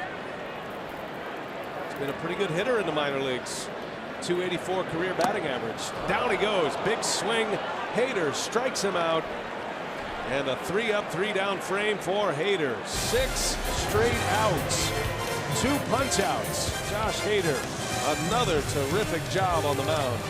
Speaker 3: He's been a pretty good hitter in the minor leagues. .284 career batting average. Down he goes. Big swing. Hader strikes him out, and a 3-up, 3-down frame for Hader. 6 straight outs, 2 punch outs. Josh Hader, another terrific job on the mound.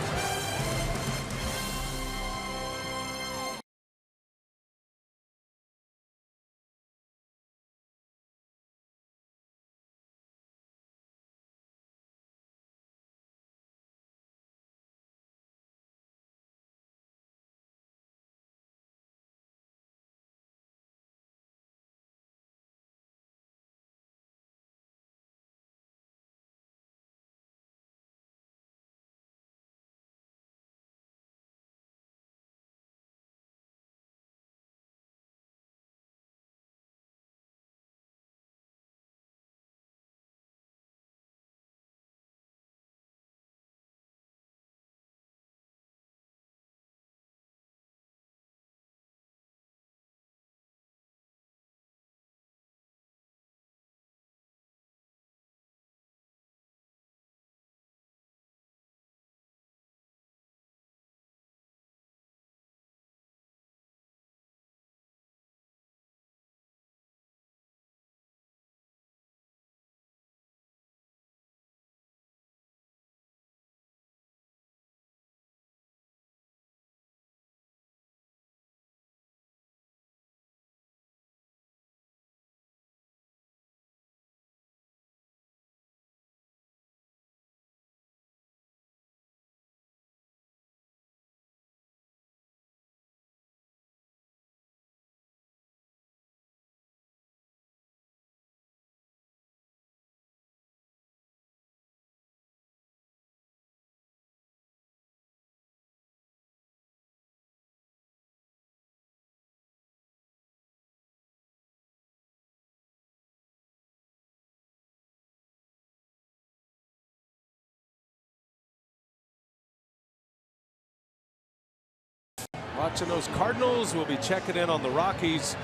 Speaker 3: Watching those Cardinals. We'll be checking in on the Rockies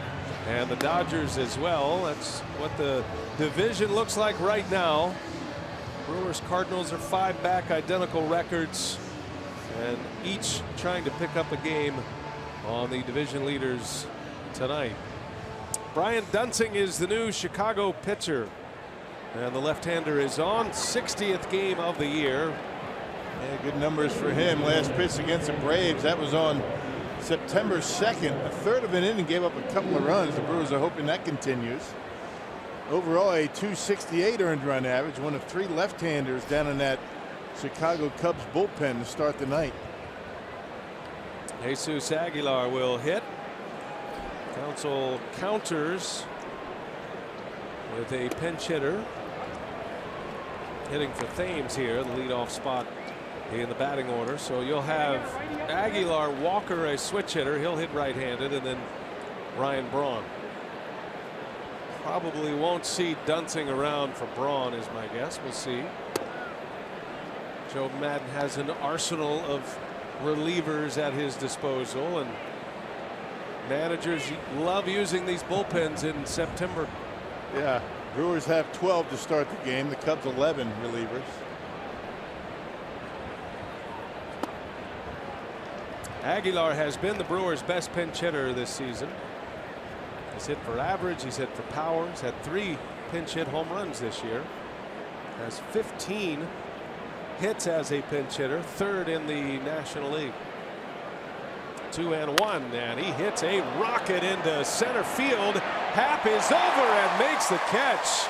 Speaker 3: and the Dodgers as well. That's what the division looks like right now. Brewers, Cardinals are 5 back, identical records, and each trying to pick up a game on the division leaders tonight. Brian Dunsing is the new Chicago pitcher. And the left-hander is on 60th game of the year.
Speaker 6: Yeah, good numbers for him. Last pitch against the Braves, that was on September 2nd. A third of an inning, gave up a couple of runs. The Brewers are hoping that continues. Overall, a .268 earned run average. One of 3 left-handers down in that Chicago Cubs bullpen to start the night.
Speaker 3: Jesus Aguilar will hit. Counsell counters with a pinch hitter. Hitting for Thames here, the leadoff spot in the batting order. So you'll have Aguilar, Walker, a switch hitter. He'll hit right-handed, and then Ryan Braun. Probably won't see Dunsing around for Braun, is my guess. We'll see. Joe Madden has an arsenal of relievers at his disposal, and managers love using these bullpens in September.
Speaker 6: Yeah, Brewers have 12 to start the game. The Cubs 11 relievers.
Speaker 3: Aguilar has been the Brewers' best pinch hitter this season. He's hit for average, he's hit for power. He's had 3 pinch hit home runs this year. Has 15 hits as a pinch hitter, 3rd in the National League. 2-1, and he hits a rocket into center field. Happ is over and makes the catch.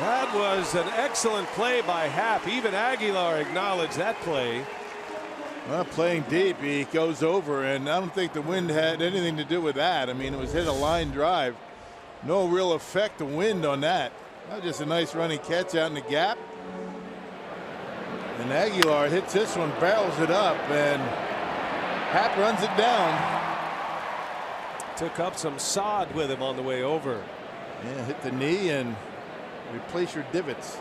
Speaker 3: That was an excellent play by Happ. Even Aguilar acknowledged that play.
Speaker 6: Well, playing deep, he goes over, and I don't think the wind had anything to do with that. I mean, it was hit a line drive. No real effect of wind on that. That was just a nice running catch out in the gap. And Aguilar hits this one, barrels it up, and Happ runs it down.
Speaker 3: Took up some sod with him on the way over.
Speaker 6: Yeah, hit the knee and replace your divots.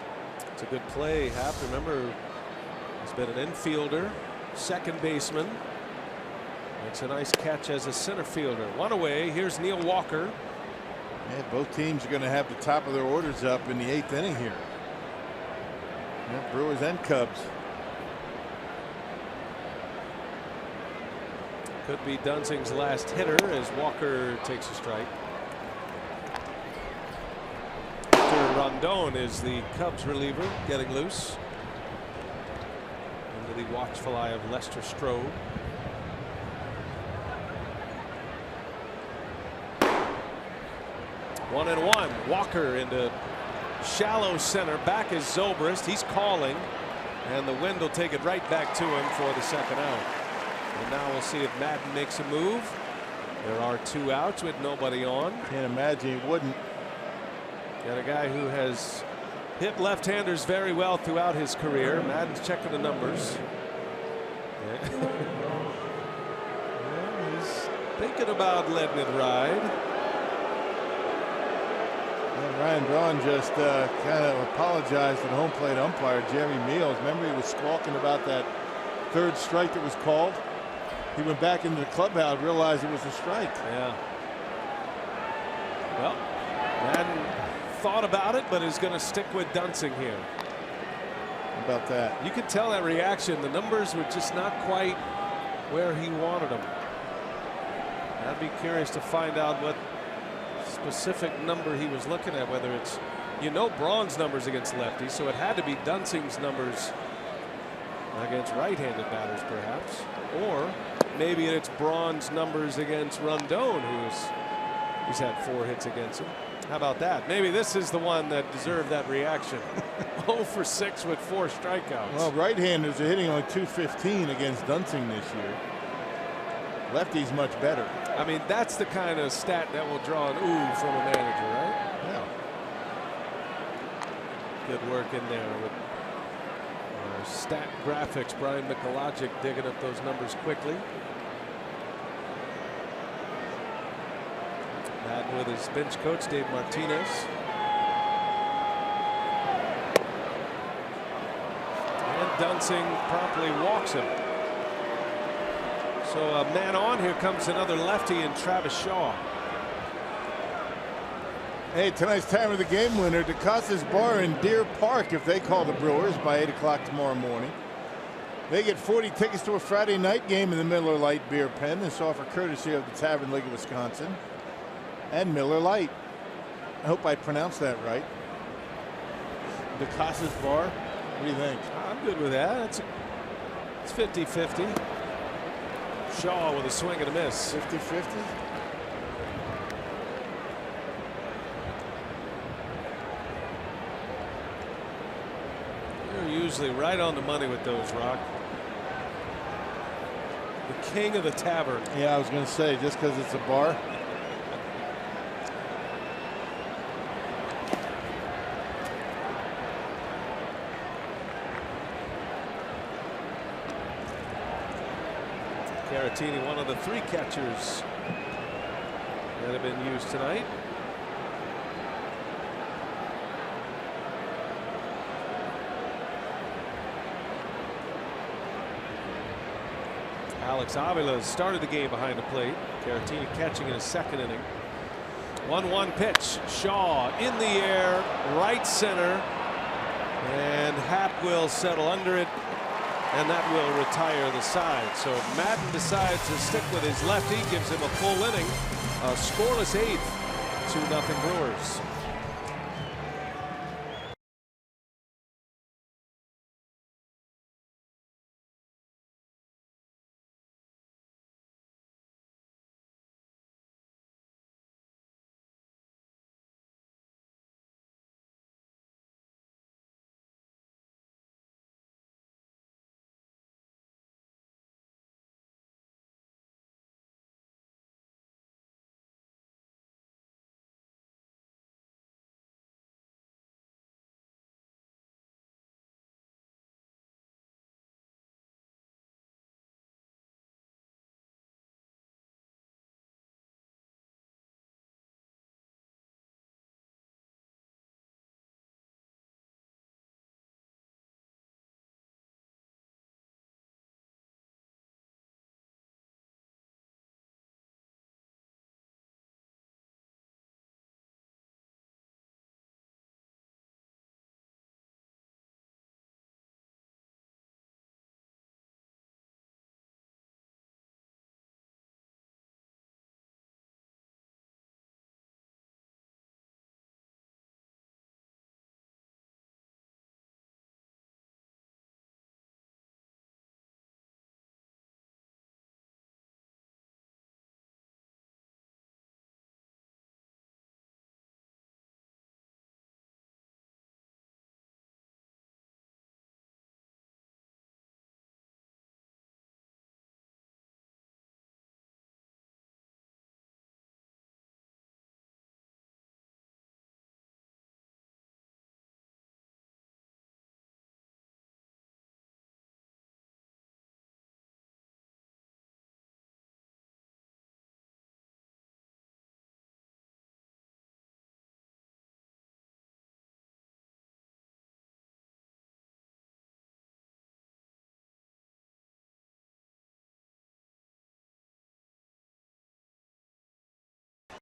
Speaker 3: It's a good play. Happ, remember, he's been an infielder, second baseman. Makes a nice catch as a center fielder. One away. Here's Neil Walker.
Speaker 6: Yeah, both teams are going to have the top of their orders up in the 8th inning here. Yeah, Brewers and Cubs.
Speaker 3: Could be Dunsing's last hitter as Walker takes a strike. Victor Rondon is the Cubs reliever, getting loose under the watchful eye of Lester Strode. One and one. Walker into shallow center. Back is Zobrist. He's calling, and the wind will take it right back to him for the second out. And now we'll see if Madden makes a move. There are 2 outs with nobody on.
Speaker 6: Can't imagine he wouldn't.
Speaker 3: Got a guy who has hit left-handers very well throughout his career. Madden's checking the numbers. Yeah. Well, he's thinking about letting it ride.
Speaker 6: And Ryan Braun just kind of apologized to the home plate umpire, Jerry Meals. Remember, he was squawking about that 3rd strike that was called. He went back into the clubhouse, realized it was a strike.
Speaker 3: Yeah. Well, Madden thought about it, but is going to stick with Dunsing here.
Speaker 6: How about that?
Speaker 3: You could tell that reaction. The numbers were just not quite where he wanted them. I'd be curious to find out what specific number he was looking at, whether it's, Braun's numbers against lefties, so it had to be Dunsing's numbers against right-handed batters, perhaps, or maybe it's Braun's numbers against Rondon, who's had 4 hits against him. How about that? Maybe this is the one that deserved that reaction. 0 for 6 with 4 strikeouts.
Speaker 6: Well, right-handers are hitting only .215 against Dunsing this year. Lefty's much better.
Speaker 3: I mean, that's the kind of stat that will draw an ooh from a manager, right?
Speaker 6: Yeah.
Speaker 3: Good work in there with stat graphics. Brian Mikulajic digging up those numbers quickly. Madden with his bench coach, Dave Martinez. And Dunsing promptly walks him. So a man on. Here comes another lefty in Travis Shaw.
Speaker 6: Hey, tonight's time of the game winner, DeCosta's Bar in Deer Park, if they call the Brewers by 8 o'clock tomorrow morning. They get 40 tickets to a Friday night game in the Miller Lite Beer Pen. This offer courtesy of the Tavern League of Wisconsin. And Miller Lite. I hope I pronounced that right. The Casas Bar. What do you think?
Speaker 3: I'm good with that. It's 50-50. Shaw with a swing and a miss.
Speaker 6: 50-50.
Speaker 3: You're usually right on the money with those, Rock. The king of the tavern.
Speaker 6: Yeah, I was going to say, just because it's a bar.
Speaker 3: Caratini, one of the 3 catchers that have been used tonight. Alex Avila started the game behind the plate. Caratini catching in his 2nd inning. 1-1 pitch. Shaw in the air, right center, and Happ will settle under it, and that will retire the side. So Madden decides to stick with his lefty, gives him a full inning, a scoreless 8th, 2-0 Brewers.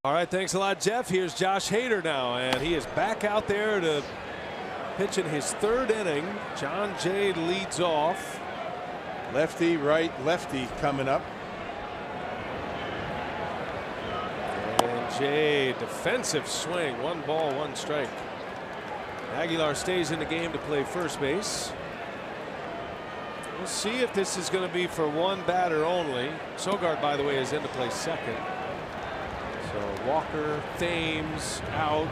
Speaker 3: All right, thanks a lot, Jeff. Here's Josh Hader now, and he is back out there to pitch in his 3rd inning. John Jay leads off.
Speaker 6: Lefty, right, lefty coming up.
Speaker 3: And Jay, defensive swing. 1 ball, 1 strike. Aguilar stays in the game to play first base. We'll see if this is going to be for 1 batter only. Sogard, by the way, is in to play 2nd. So Walker, Thames out,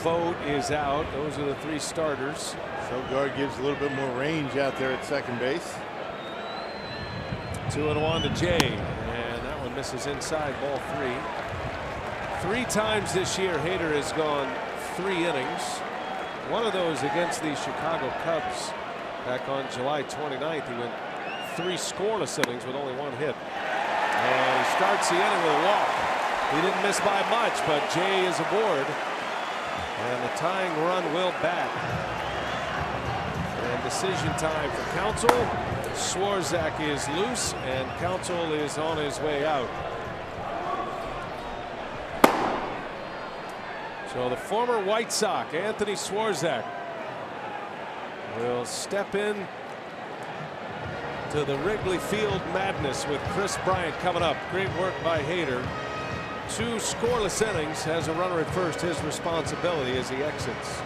Speaker 3: Vogt is out. Those are the 3 starters.
Speaker 6: Sogard gives a little bit more range out there at 2nd base.
Speaker 3: 2-1 to Jay, and that one misses inside, ball 3. 3 times this year Hader has gone 3 innings. One of those against the Chicago Cubs back on July 29th. He went 3 scoreless innings with only 1 hit. And he starts the inning with a walk. He didn't miss by much, but Jay is aboard. And the tying run will bat. And decision time for Counsell. Swarzak is loose, and Counsell is on his way out. So the former White Sox, Anthony Swarzak, will step in to the Wrigley Field madness with Chris Bryant coming up. Great work by Hader. 2 scoreless innings, has a runner at first, his responsibility as he exits.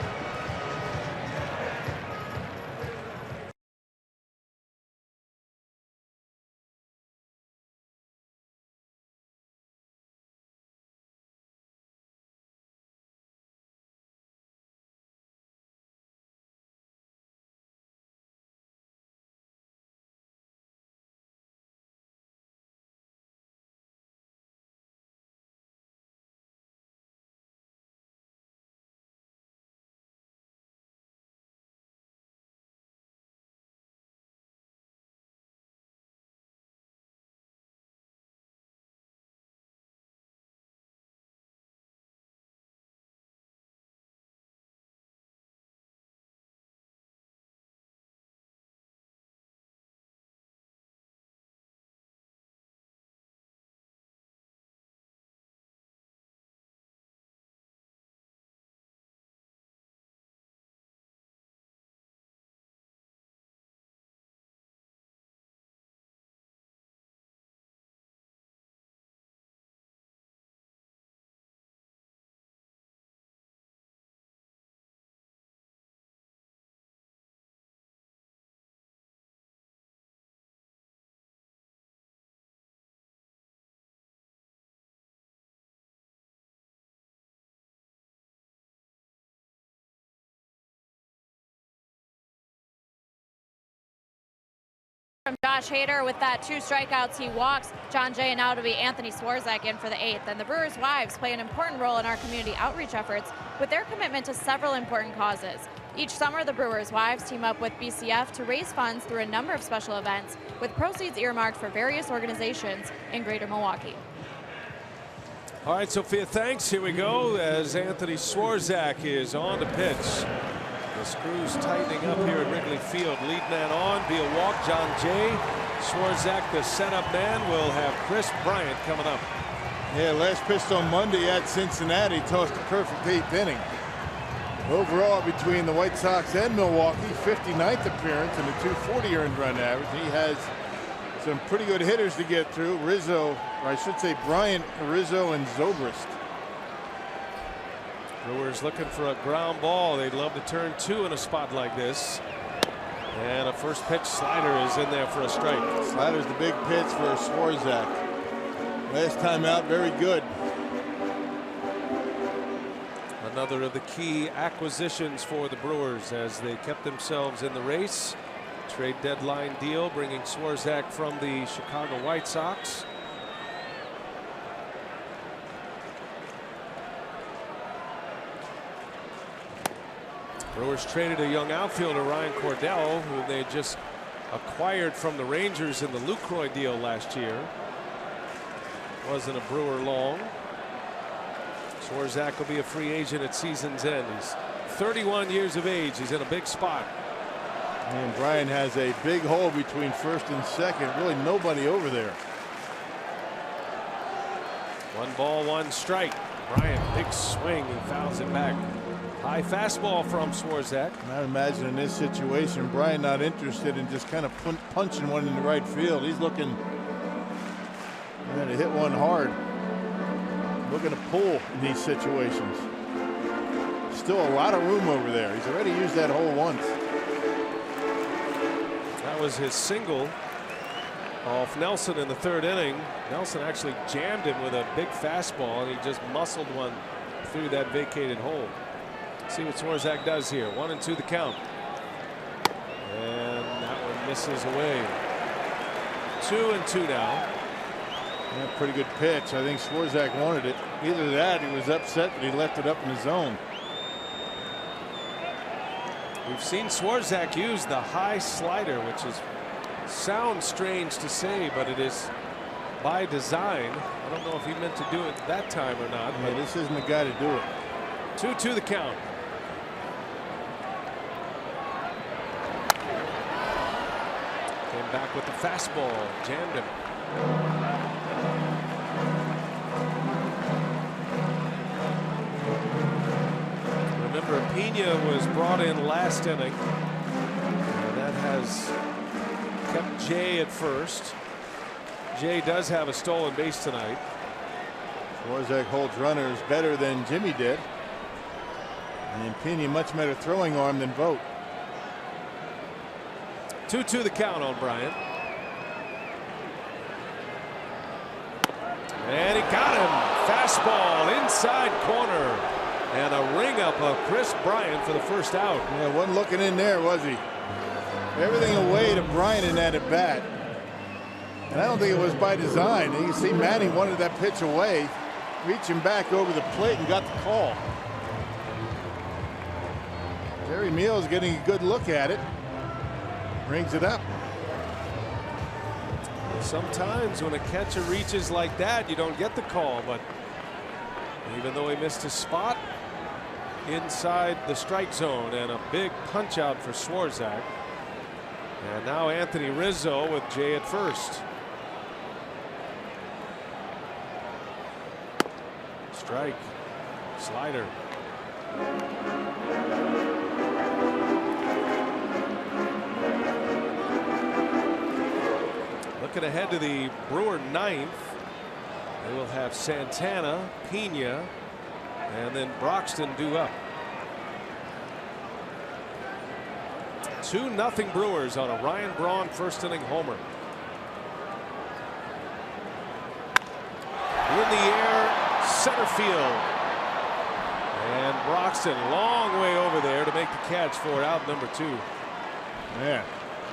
Speaker 1: From Josh Hader with that 2 strikeouts, he walks John Jay, and now to be Anthony Swarzak in for the 8th. And the Brewers' wives play an important role in our community outreach efforts with their commitment to several important causes. Each summer, the Brewers' wives team up with BCF to raise funds through a number of special events, with proceeds earmarked for various organizations in Greater Milwaukee.
Speaker 3: All right, Sophia, thanks. Here we go as Anthony Swarzak is on the pitch. The screws tightening up here at Wrigley Field. Lead man on via walk, John Jay. Swarzak, the setup man, will have Chris Bryant coming up.
Speaker 6: Yeah, last pitched on Monday at Cincinnati, tossed a perfect 8th inning. Overall, between the White Sox and Milwaukee, 59th appearance and a 240 earned run average. He has some pretty good hitters to get through. Rizzo, or I should say Bryant, Rizzo, and Zobrist.
Speaker 3: Brewers looking for a ground ball. They'd love to turn 2 in a spot like this. And a first pitch slider is in there for a strike.
Speaker 6: Slider's the big pitch for Swarzak. Last time out, very good.
Speaker 3: Another of the key acquisitions for the Brewers as they kept themselves in the race. Trade deadline deal bringing Swarzak from the Chicago White Sox. Brewers traded a young outfielder, Ryan Cordell, who they just acquired from the Rangers in the Lucroy deal last year. Wasn't a Brewer long. Swarzak will be a free agent at season's end. He's 31 years of age. He's in a big spot.
Speaker 6: And Brian has a big hole between first and second. Really nobody over there.
Speaker 3: 1 ball, 1 strike. Bryant, big swing. He fouls it back. High fastball from Swarzak.
Speaker 6: I imagine in this situation, Brian not interested in just kind of punching one in the right field. He's looking to hit one hard. Looking to pull in these situations. Still a lot of room over there. He's already used that hole once.
Speaker 3: That was his single off Nelson in the 3rd inning. Nelson actually jammed him with a big fastball, and he just muscled one through that vacated hole. See what Swarzak does here. 1-2 the count. And that one misses away. 2-2 now.
Speaker 6: Yeah, pretty good pitch. I think Swarzak wanted it. Either that, he was upset that he left it up in the zone.
Speaker 3: We've seen Swarzak use the high slider, which sounds strange to say, but it is by design. I don't know if he meant to do it that time or not.
Speaker 6: Yeah, this isn't the guy to do it.
Speaker 3: 2-2 the count. Came back with the fastball, jammed him. Remember, Pena was brought in last inning, and that has kept Jay at first. Jay does have a stolen base tonight.
Speaker 6: Swarzak holds runners better than Jimmy did. And Pena much better throwing arm than Vogt.
Speaker 3: 2-2 the count on Bryant. And he got him. Fastball inside corner. And a ring up of Chris Bryant for the first out.
Speaker 6: Yeah, wasn't looking in there, was he? Everything away to Bryant in that at bat. And I don't think it was by design. You can see Manning wanted that pitch away, reaching back over the plate and got the call. Jerry Meals getting a good look at it. Brings it up.
Speaker 3: Sometimes when a catcher reaches like that, you don't get the call, but even though he missed his spot inside the strike zone, and a big punch out for Swarzak. And now Anthony Rizzo with Jay at first. Strike. Slider. Looking ahead to the Brewer ninth. They will have Santana, Pena, and then Broxton due up. 2-0 Brewers on a Ryan Braun first inning homer. In the air, center field. And Broxton long way over there to make the catch for out number 2.
Speaker 6: Yeah.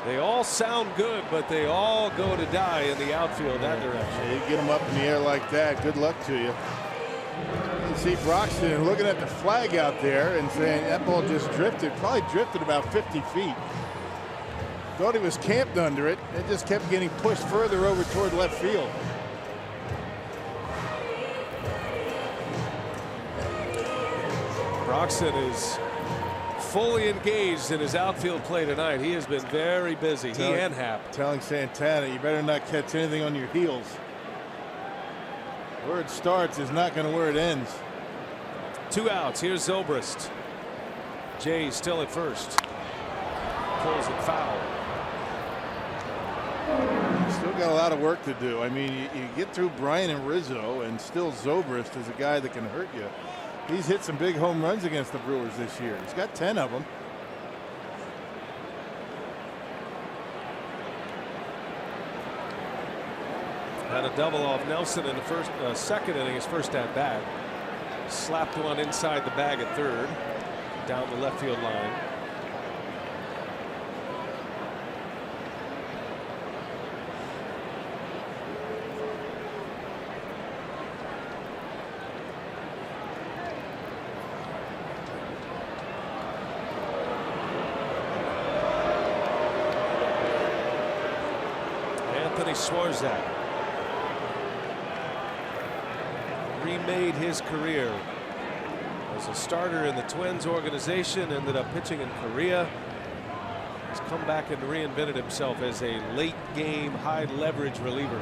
Speaker 3: They all sound good, but they all go to die in the outfield that direction.
Speaker 6: Yeah, you get them up in the air like that, good luck to you. You see Broxton looking at the flag out there and saying that ball just drifted, probably drifted about 50 feet. Thought he was camped under it. It just kept getting pushed further over toward left field.
Speaker 3: Broxton is fully engaged in his outfield play tonight. He has been very busy. He and Happ.
Speaker 6: Telling Santana, you better not catch anything on your heels. Where it starts is not going to where it ends.
Speaker 3: 2 outs. Here's Zobrist. Jay still at first. Pulls it foul.
Speaker 6: Still got a lot of work to do. I mean, you get through Bryant and Rizzo, and still Zobrist is a guy that can hurt you. He's hit some big home runs against the Brewers this year. He's got 10 of them.
Speaker 3: Had a double off Nelson in the second inning, his first at bat. Slapped one inside the bag at third, down the left field line. Anthony Swarzak remade his career as a starter in the Twins organization, ended up pitching in Korea. He's come back and reinvented himself as a late game high leverage reliever.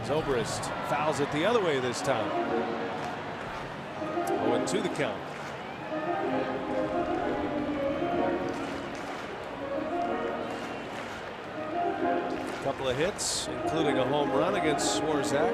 Speaker 3: Zobrist fouls it the other way this time. 0-2 the count. Couple of hits, including a home run against Swarzak.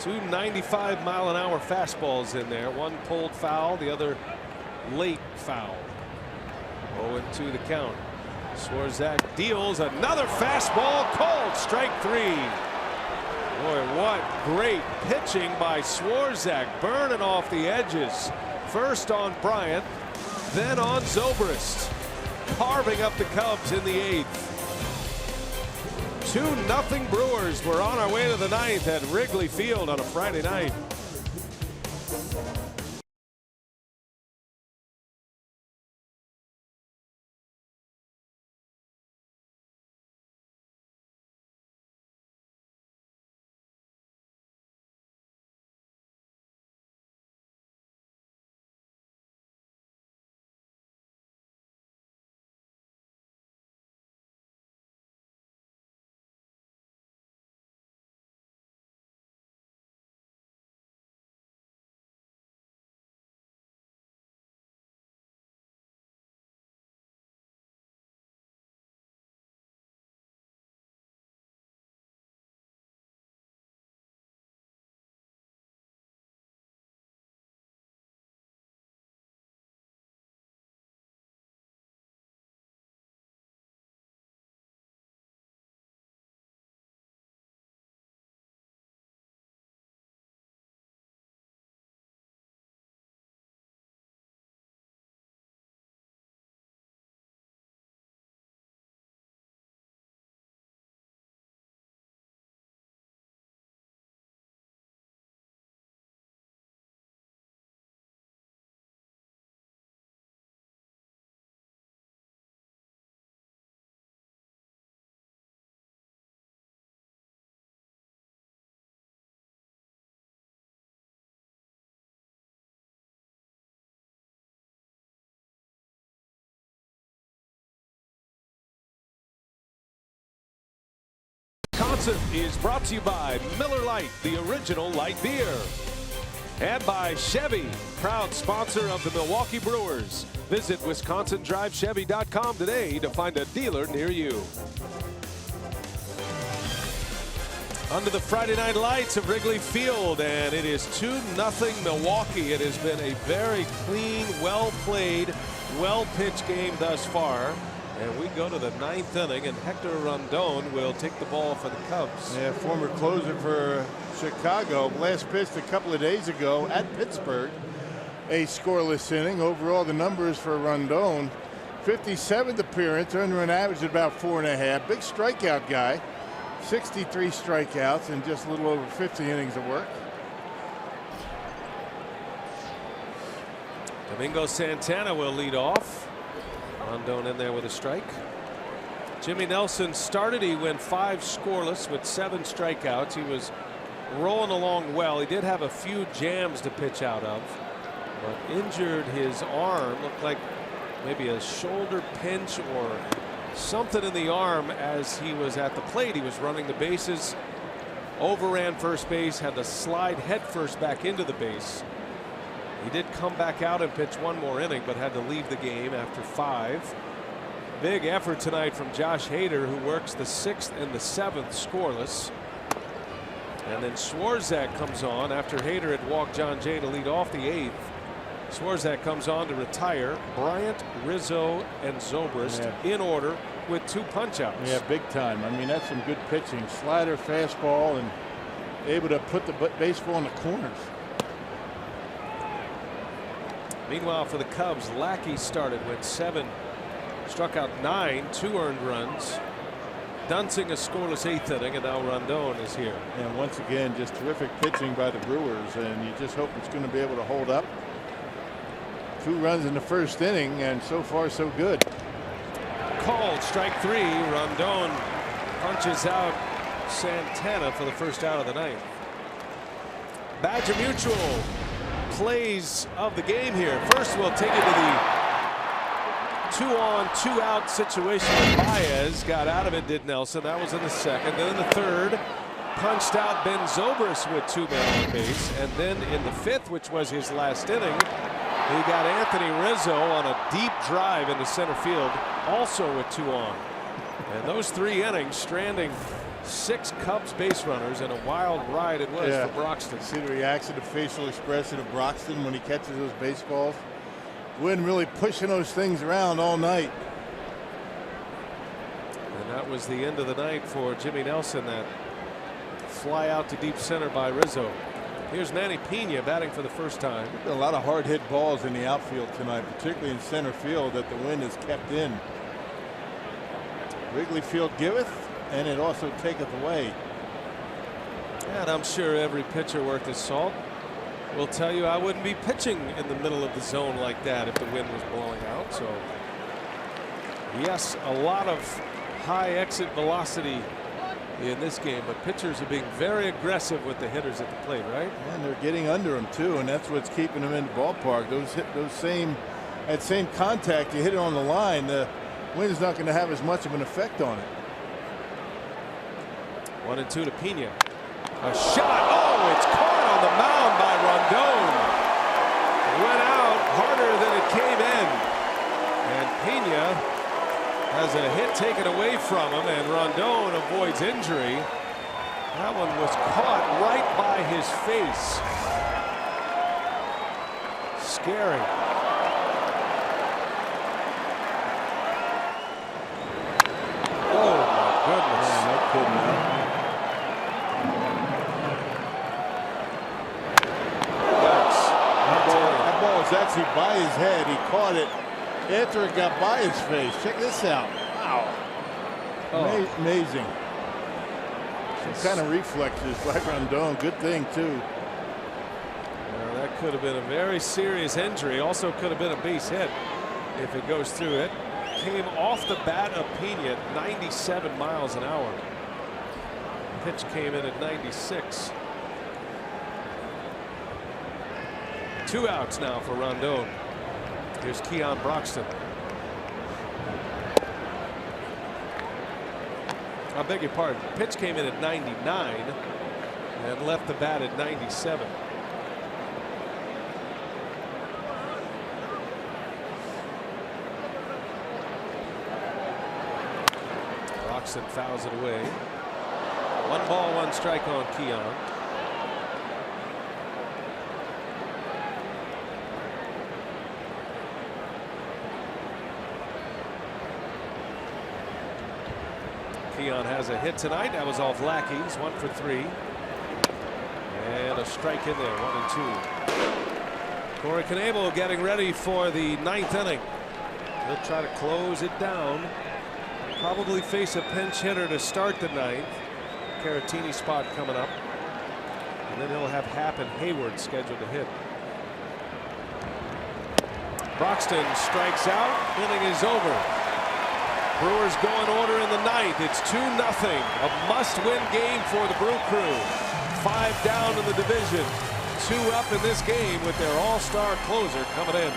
Speaker 3: Two 95-mile-an-hour fastballs in there. One pulled foul, the other late foul. 0-2 the count. Swarzak deals another fastball, called strike 3. Boy, what great pitching by Swarzak, burning off the edges. First on Bryant, then on Zobrist, carving up the Cubs in the 8th. 2-0 Brewers. We're on our way to the 9th at Wrigley Field on a Friday night. Wisconsin is brought to you by Miller Lite, the original light beer. And by Chevy, proud sponsor of the Milwaukee Brewers. Visit WisconsinDriveChevy.com today to find a dealer near you. Under the Friday night lights of Wrigley Field, and it is 2-0 Milwaukee. It has been a very clean, well-played, well-pitched game thus far. And we go to the 9th inning, and Hector Rondon will take the ball for the Cubs.
Speaker 6: Yeah, former closer for Chicago. Last pitched a couple of days ago at Pittsburgh. A scoreless inning. Overall, the numbers for Rondon: 57th appearance, earned run average at about 4.5. Big strikeout guy. 63 strikeouts in just a little over 50 innings of work.
Speaker 3: Domingo Santana will lead off. Rondon in there with a strike. Jimmy Nelson started. He went 5 scoreless with 7 strikeouts. He was rolling along well. He did have a few jams to pitch out of, but injured his arm. Looked like maybe a shoulder pinch or something in the arm as he was at the plate. He was running the bases, overran first base, had to slide head first back into the base. He did come back out and pitch one more inning, but had to leave the game after 5. Big effort tonight from Josh Hader, who works the 6th and the 7th scoreless. And then Swarzak comes on after Hader had walked John Jay to lead off the 8th. Swarzak comes on to retire Bryant, Rizzo, and Zobrist in order with 2 punch-outs.
Speaker 6: Yeah, big time. I mean, that's some good pitching. Slider, fastball, and able to put the baseball in the corners.
Speaker 3: Meanwhile, for the Cubs, Lackey started, went 7, struck out 9, 2 earned runs. Dunsing a scoreless 8th inning, and now Rondon is here.
Speaker 6: And once again, just terrific pitching by the Brewers, and you just hope it's going to be able to hold up. 2 runs in the first inning, and so far so good.
Speaker 3: Called strike 3. Rondon punches out Santana for the first out of the 9th. Badger Mutual plays of the game here. First, we'll take it to the 2-on, 2-out situation with Baez. Got out of it, did Nelson. That was in the 2nd. Then in the 3rd, punched out Ben Zobrist with 2 men on base. And then in the 5th, which was his last inning, he got Anthony Rizzo on a deep drive into center field, also with 2 on. And those 3 innings, stranding 6 Cubs base runners, and a wild ride it was for Broxton.
Speaker 6: See the reaction, the facial expression of Broxton when he catches those baseballs. Wynn really pushing those things around all night.
Speaker 3: And that was the end of the night for Jimmy Nelson. That fly out to deep center by Rizzo. Here's Manny Pena batting for the first time.
Speaker 6: A lot of hard hit balls in the outfield tonight, particularly in center field, that the wind has kept in. Wrigley Field giveth, and it also taketh away.
Speaker 3: And I'm sure every pitcher worth his salt will tell you I wouldn't be pitching in the middle of the zone like that if the wind was blowing out. So yes, a lot of high exit velocity in this game, but pitchers are being very aggressive with the hitters at the plate, right?
Speaker 6: And they're getting under them too, and that's what's keeping them in the ballpark. That same contact, you hit it on the line, the wind's not going to have as much of an effect on it.
Speaker 3: 1-2 to Pena. A shot. Oh, it's caught on the mound by Rondon. It went out harder than it came in. And Pena has a hit taken away from him, and Rondon avoids injury. That one was caught right by his face. Scary. Oh my goodness.
Speaker 6: Man, no kidding. That ball was actually by his head. He caught it after it got by his face. Check this out. Wow. Oh. Amazing. Some kind of reflexes by Rondon. Good thing too.
Speaker 3: Well, that could have been a very serious injury. Also could have been a base hit if it goes through it. Came off the bat of Pena at 97 miles an hour. Pitch came in at 96. 2 outs now for Rondon. Here's Keon Broxton. I beg your pardon. Pitch came in at 99 and left the bat at 97. Roxon fouls it away. 1 ball, 1 strike on Keon. Keon has a hit tonight. That was off Lackey. He's 1 for 3. And a strike in there. 1 and 2. Corey Knebel getting ready for the 9th inning. He'll try to close it down. Probably face a pinch hitter to start the 9th. Caratini spot coming up. And then he'll have Happ and Hayward scheduled to hit. Broxton strikes out. Inning is over. Brewers go in order in the 9th. It's 2-0. A must-win game for the Brew Crew. 5 down in the division. 2 up in this game with their all-star closer coming in.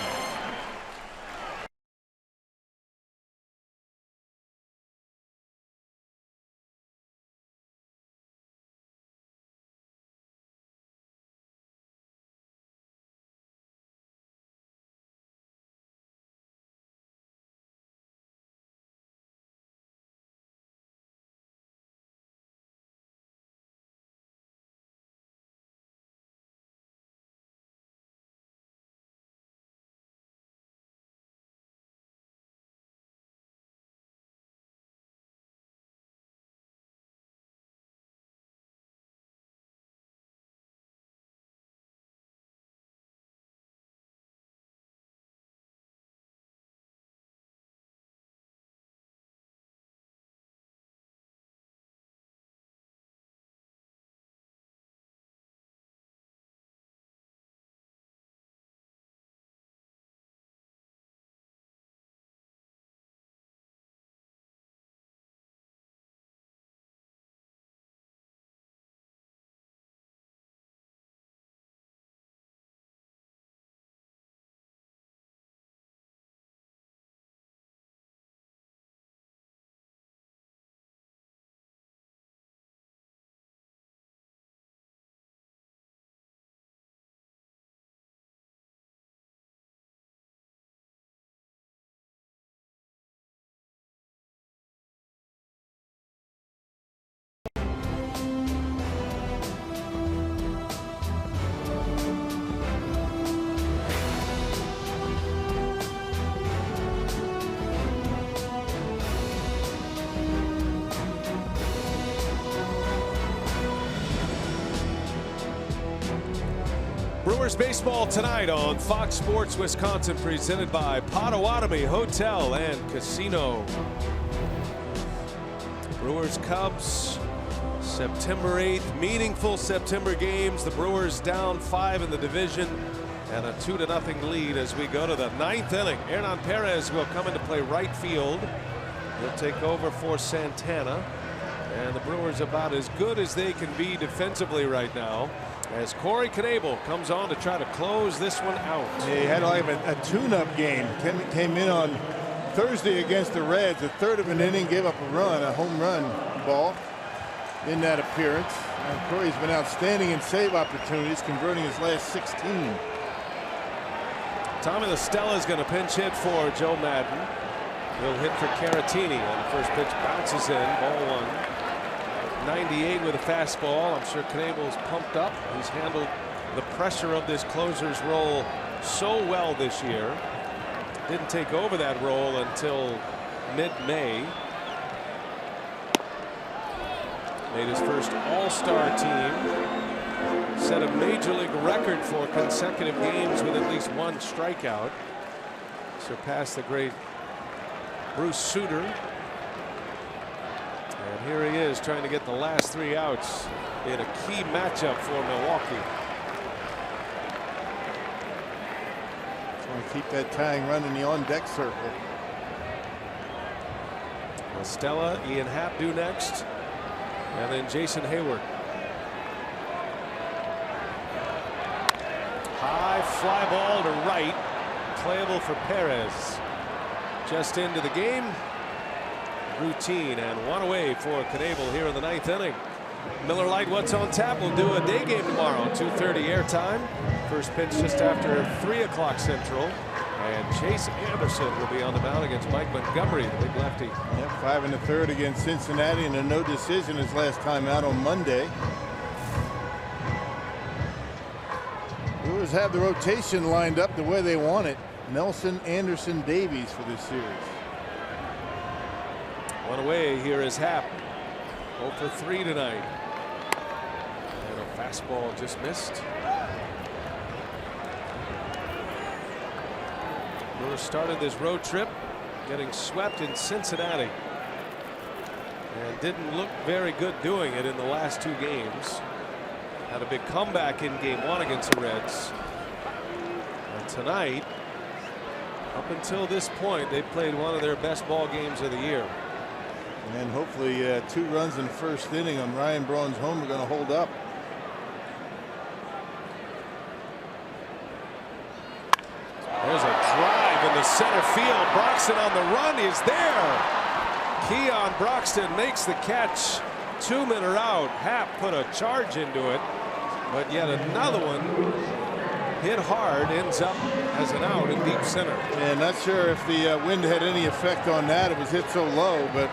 Speaker 3: Brewers baseball tonight on Fox Sports Wisconsin, presented by Potawatomi Hotel and Casino. Brewers Cubs September 8th, meaningful September games. The Brewers down 5 in the division and a 2-0 lead as we go to the 9th inning. Hernan Perez will come into play right field. He'll take over for Santana, and the Brewers about as good as they can be defensively right now, as Corey Knebel comes on to try to close this one out.
Speaker 6: Yeah, he had like a tune-up game. Came in on Thursday against the Reds, a third of an inning, gave up a home run ball in that appearance. And Corey's been outstanding in save opportunities, converting his last 16.
Speaker 3: Tommy La Stella is going to pinch hit for Joe Madden. He'll hit for Caratini, and the first pitch bounces in, ball 1. 98 with a fastball. I'm sure Knebel's pumped up. He's handled the pressure of this closer's role so well this year. Didn't take over that role until mid-May. Made his first all-star team. Set a major league record for consecutive games with at least 1 strikeout. Surpassed the great Bruce Sutter. And here he is trying to get the last 3 outs in a key matchup for Milwaukee.
Speaker 6: Trying to keep that tying run in the on-deck circle.
Speaker 3: Stella, Ian Happ due next, and then Jason Hayward. High fly ball to right, playable for Perez. Just into the game. routine, and one away for Knebel here in the 9th inning. Miller Lite, what's on tap? We'll do a day game tomorrow, 2:30 airtime. First pitch just after 3 o'clock Central. And Chase Anderson will be on the mound against Mike Montgomery, the big lefty.
Speaker 6: Yep, 5 1/3 against Cincinnati, and a no decision his last time out on Monday. Brewers have the rotation lined up the way they want it. Nelson, Anderson, Davies for this series.
Speaker 3: One away. Here is Happ. 0 for 3 tonight. And a fastball just missed. Brewers started this road trip getting swept in Cincinnati and didn't look very good doing it in the last 2 games. Had a big comeback in game 1 against the Reds. And tonight, up until this point, they played one of their best ball games of the year.
Speaker 6: And hopefully 2 runs in the first inning on Ryan Braun's home are going to hold up.
Speaker 3: There's a drive in the center field. Broxton on the run is there. Keon Broxton makes the catch. 2 men are out. Happ put a charge into it, but yet another one hit hard ends up as an out in deep center.
Speaker 6: And not sure if the wind had any effect on that. It was hit so low, but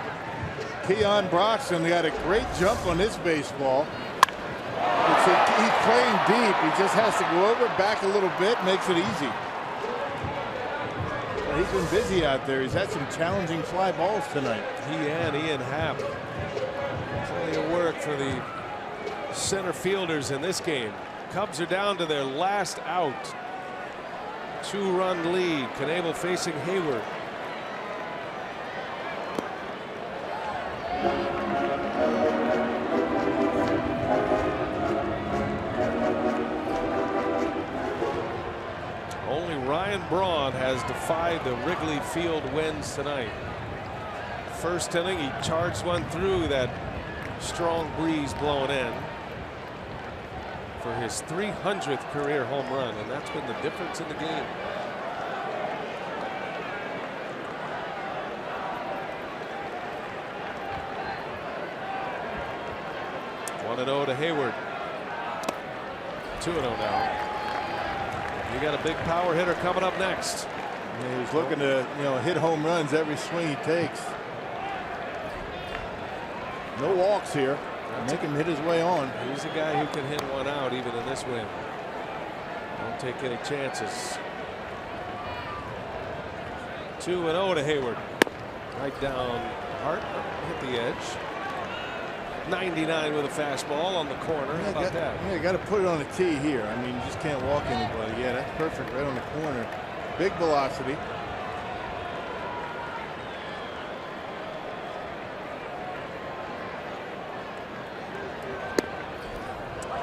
Speaker 6: Keon Broxton got a great jump on this baseball. He's playing deep. He just has to go over, back a little bit, makes it easy. He's been busy out there. He's had some challenging fly balls tonight.
Speaker 3: He and Ian Happ. Plenty of work for the center fielders in this game. Cubs are down to their last out. 2-run lead. Knebel facing Hayward. Only Ryan Braun has defied the Wrigley Field winds tonight. First inning, he charged one through that strong breeze blowing in for his 300th career home run, and that's been the difference in the game. One and 0 to Hayward. 2-0 now. You got a big power hitter coming up next.
Speaker 6: Yeah, he's looking to hit home runs every swing he takes. No walks here. Make him hit his way on.
Speaker 3: He's a guy who can hit one out even in this wind. Don't take any chances. 2-0 to Hayward. Right down Hart. Hit the edge. 99 with a fastball on the corner. How about that?
Speaker 6: Yeah, you got to put it on the tee here. I mean, you just can't walk anybody. Yeah, that's perfect right on the corner. Big velocity.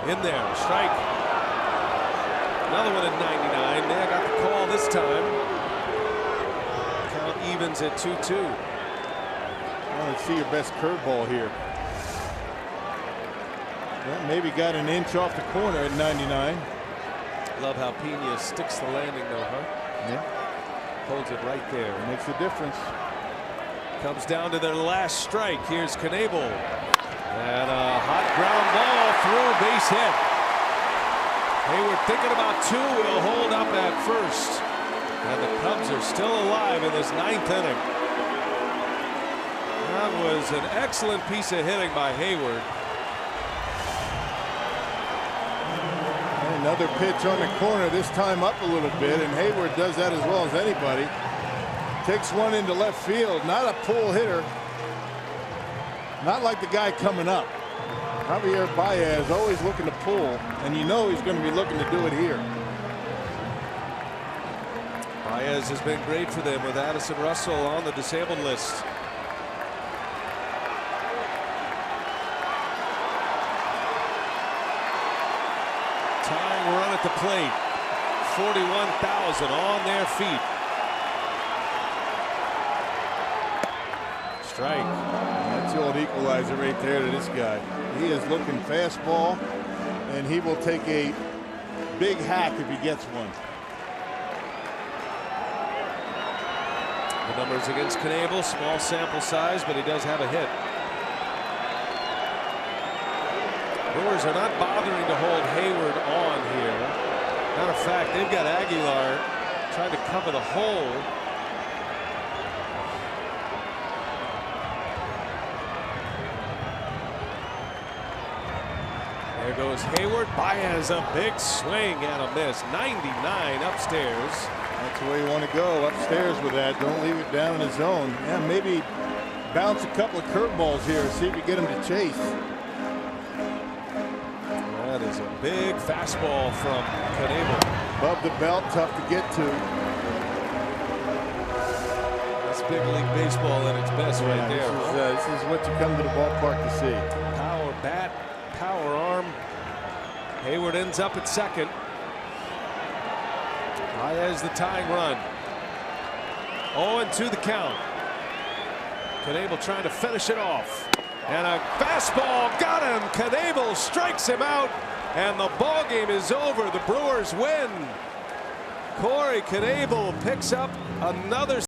Speaker 3: In there, strike. Another one at 99. They got the call this time. Count evens at 2-2.
Speaker 6: Well, let's see your best curveball here. Well, maybe got an inch off the corner at 99.
Speaker 3: Love how Pena sticks the landing though, huh?
Speaker 6: Yeah.
Speaker 3: Holds it right there.
Speaker 6: Makes a difference.
Speaker 3: Comes down to their last strike. Here's Knebel. And a hot ground ball through, base hit. Hayward thinking about 2, will hold up at first. And the Cubs are still alive in this 9th inning. That was an excellent piece of hitting by Hayward.
Speaker 6: Another pitch on the corner, this time up a little bit, and Hayward does that as well as anybody. Takes one into left field, not a pull hitter. Not like the guy coming up. Javier Baez always looking to pull, and you know he's going to be looking to do it here.
Speaker 3: Baez has been great for them with Addison Russell on the disabled list. Tying run at the plate. 41,000 on their feet. Strike.
Speaker 6: That's the old equalizer right there to this guy. He is looking fastball, and he will take a big hack if he gets one.
Speaker 3: The numbers against Knebel, small sample size, but he does have a hit. Brewers are not bothering to hold Hayward on here. Matter of fact, they've got Aguilar trying to cover the hole. There goes Hayward. Baez, a big swing and a miss. 99 upstairs.
Speaker 6: That's the way you want to go, upstairs with that. Don't leave it down in the zone. Yeah, maybe bounce a couple of curveballs here, see if you get him to chase.
Speaker 3: That is a big fastball from Knebel.
Speaker 6: Above the belt, tough to get to.
Speaker 3: That's big league baseball at its best right there.
Speaker 6: This is what you come to the ballpark to see.
Speaker 3: Power bat, power arm. Hayward ends up at second. Baez the tying run. 0-2 the count. Knebel trying to finish it off. And a fastball got him. Knebel strikes him out. And the ball game is over. The Brewers win. Corey Knebel picks up another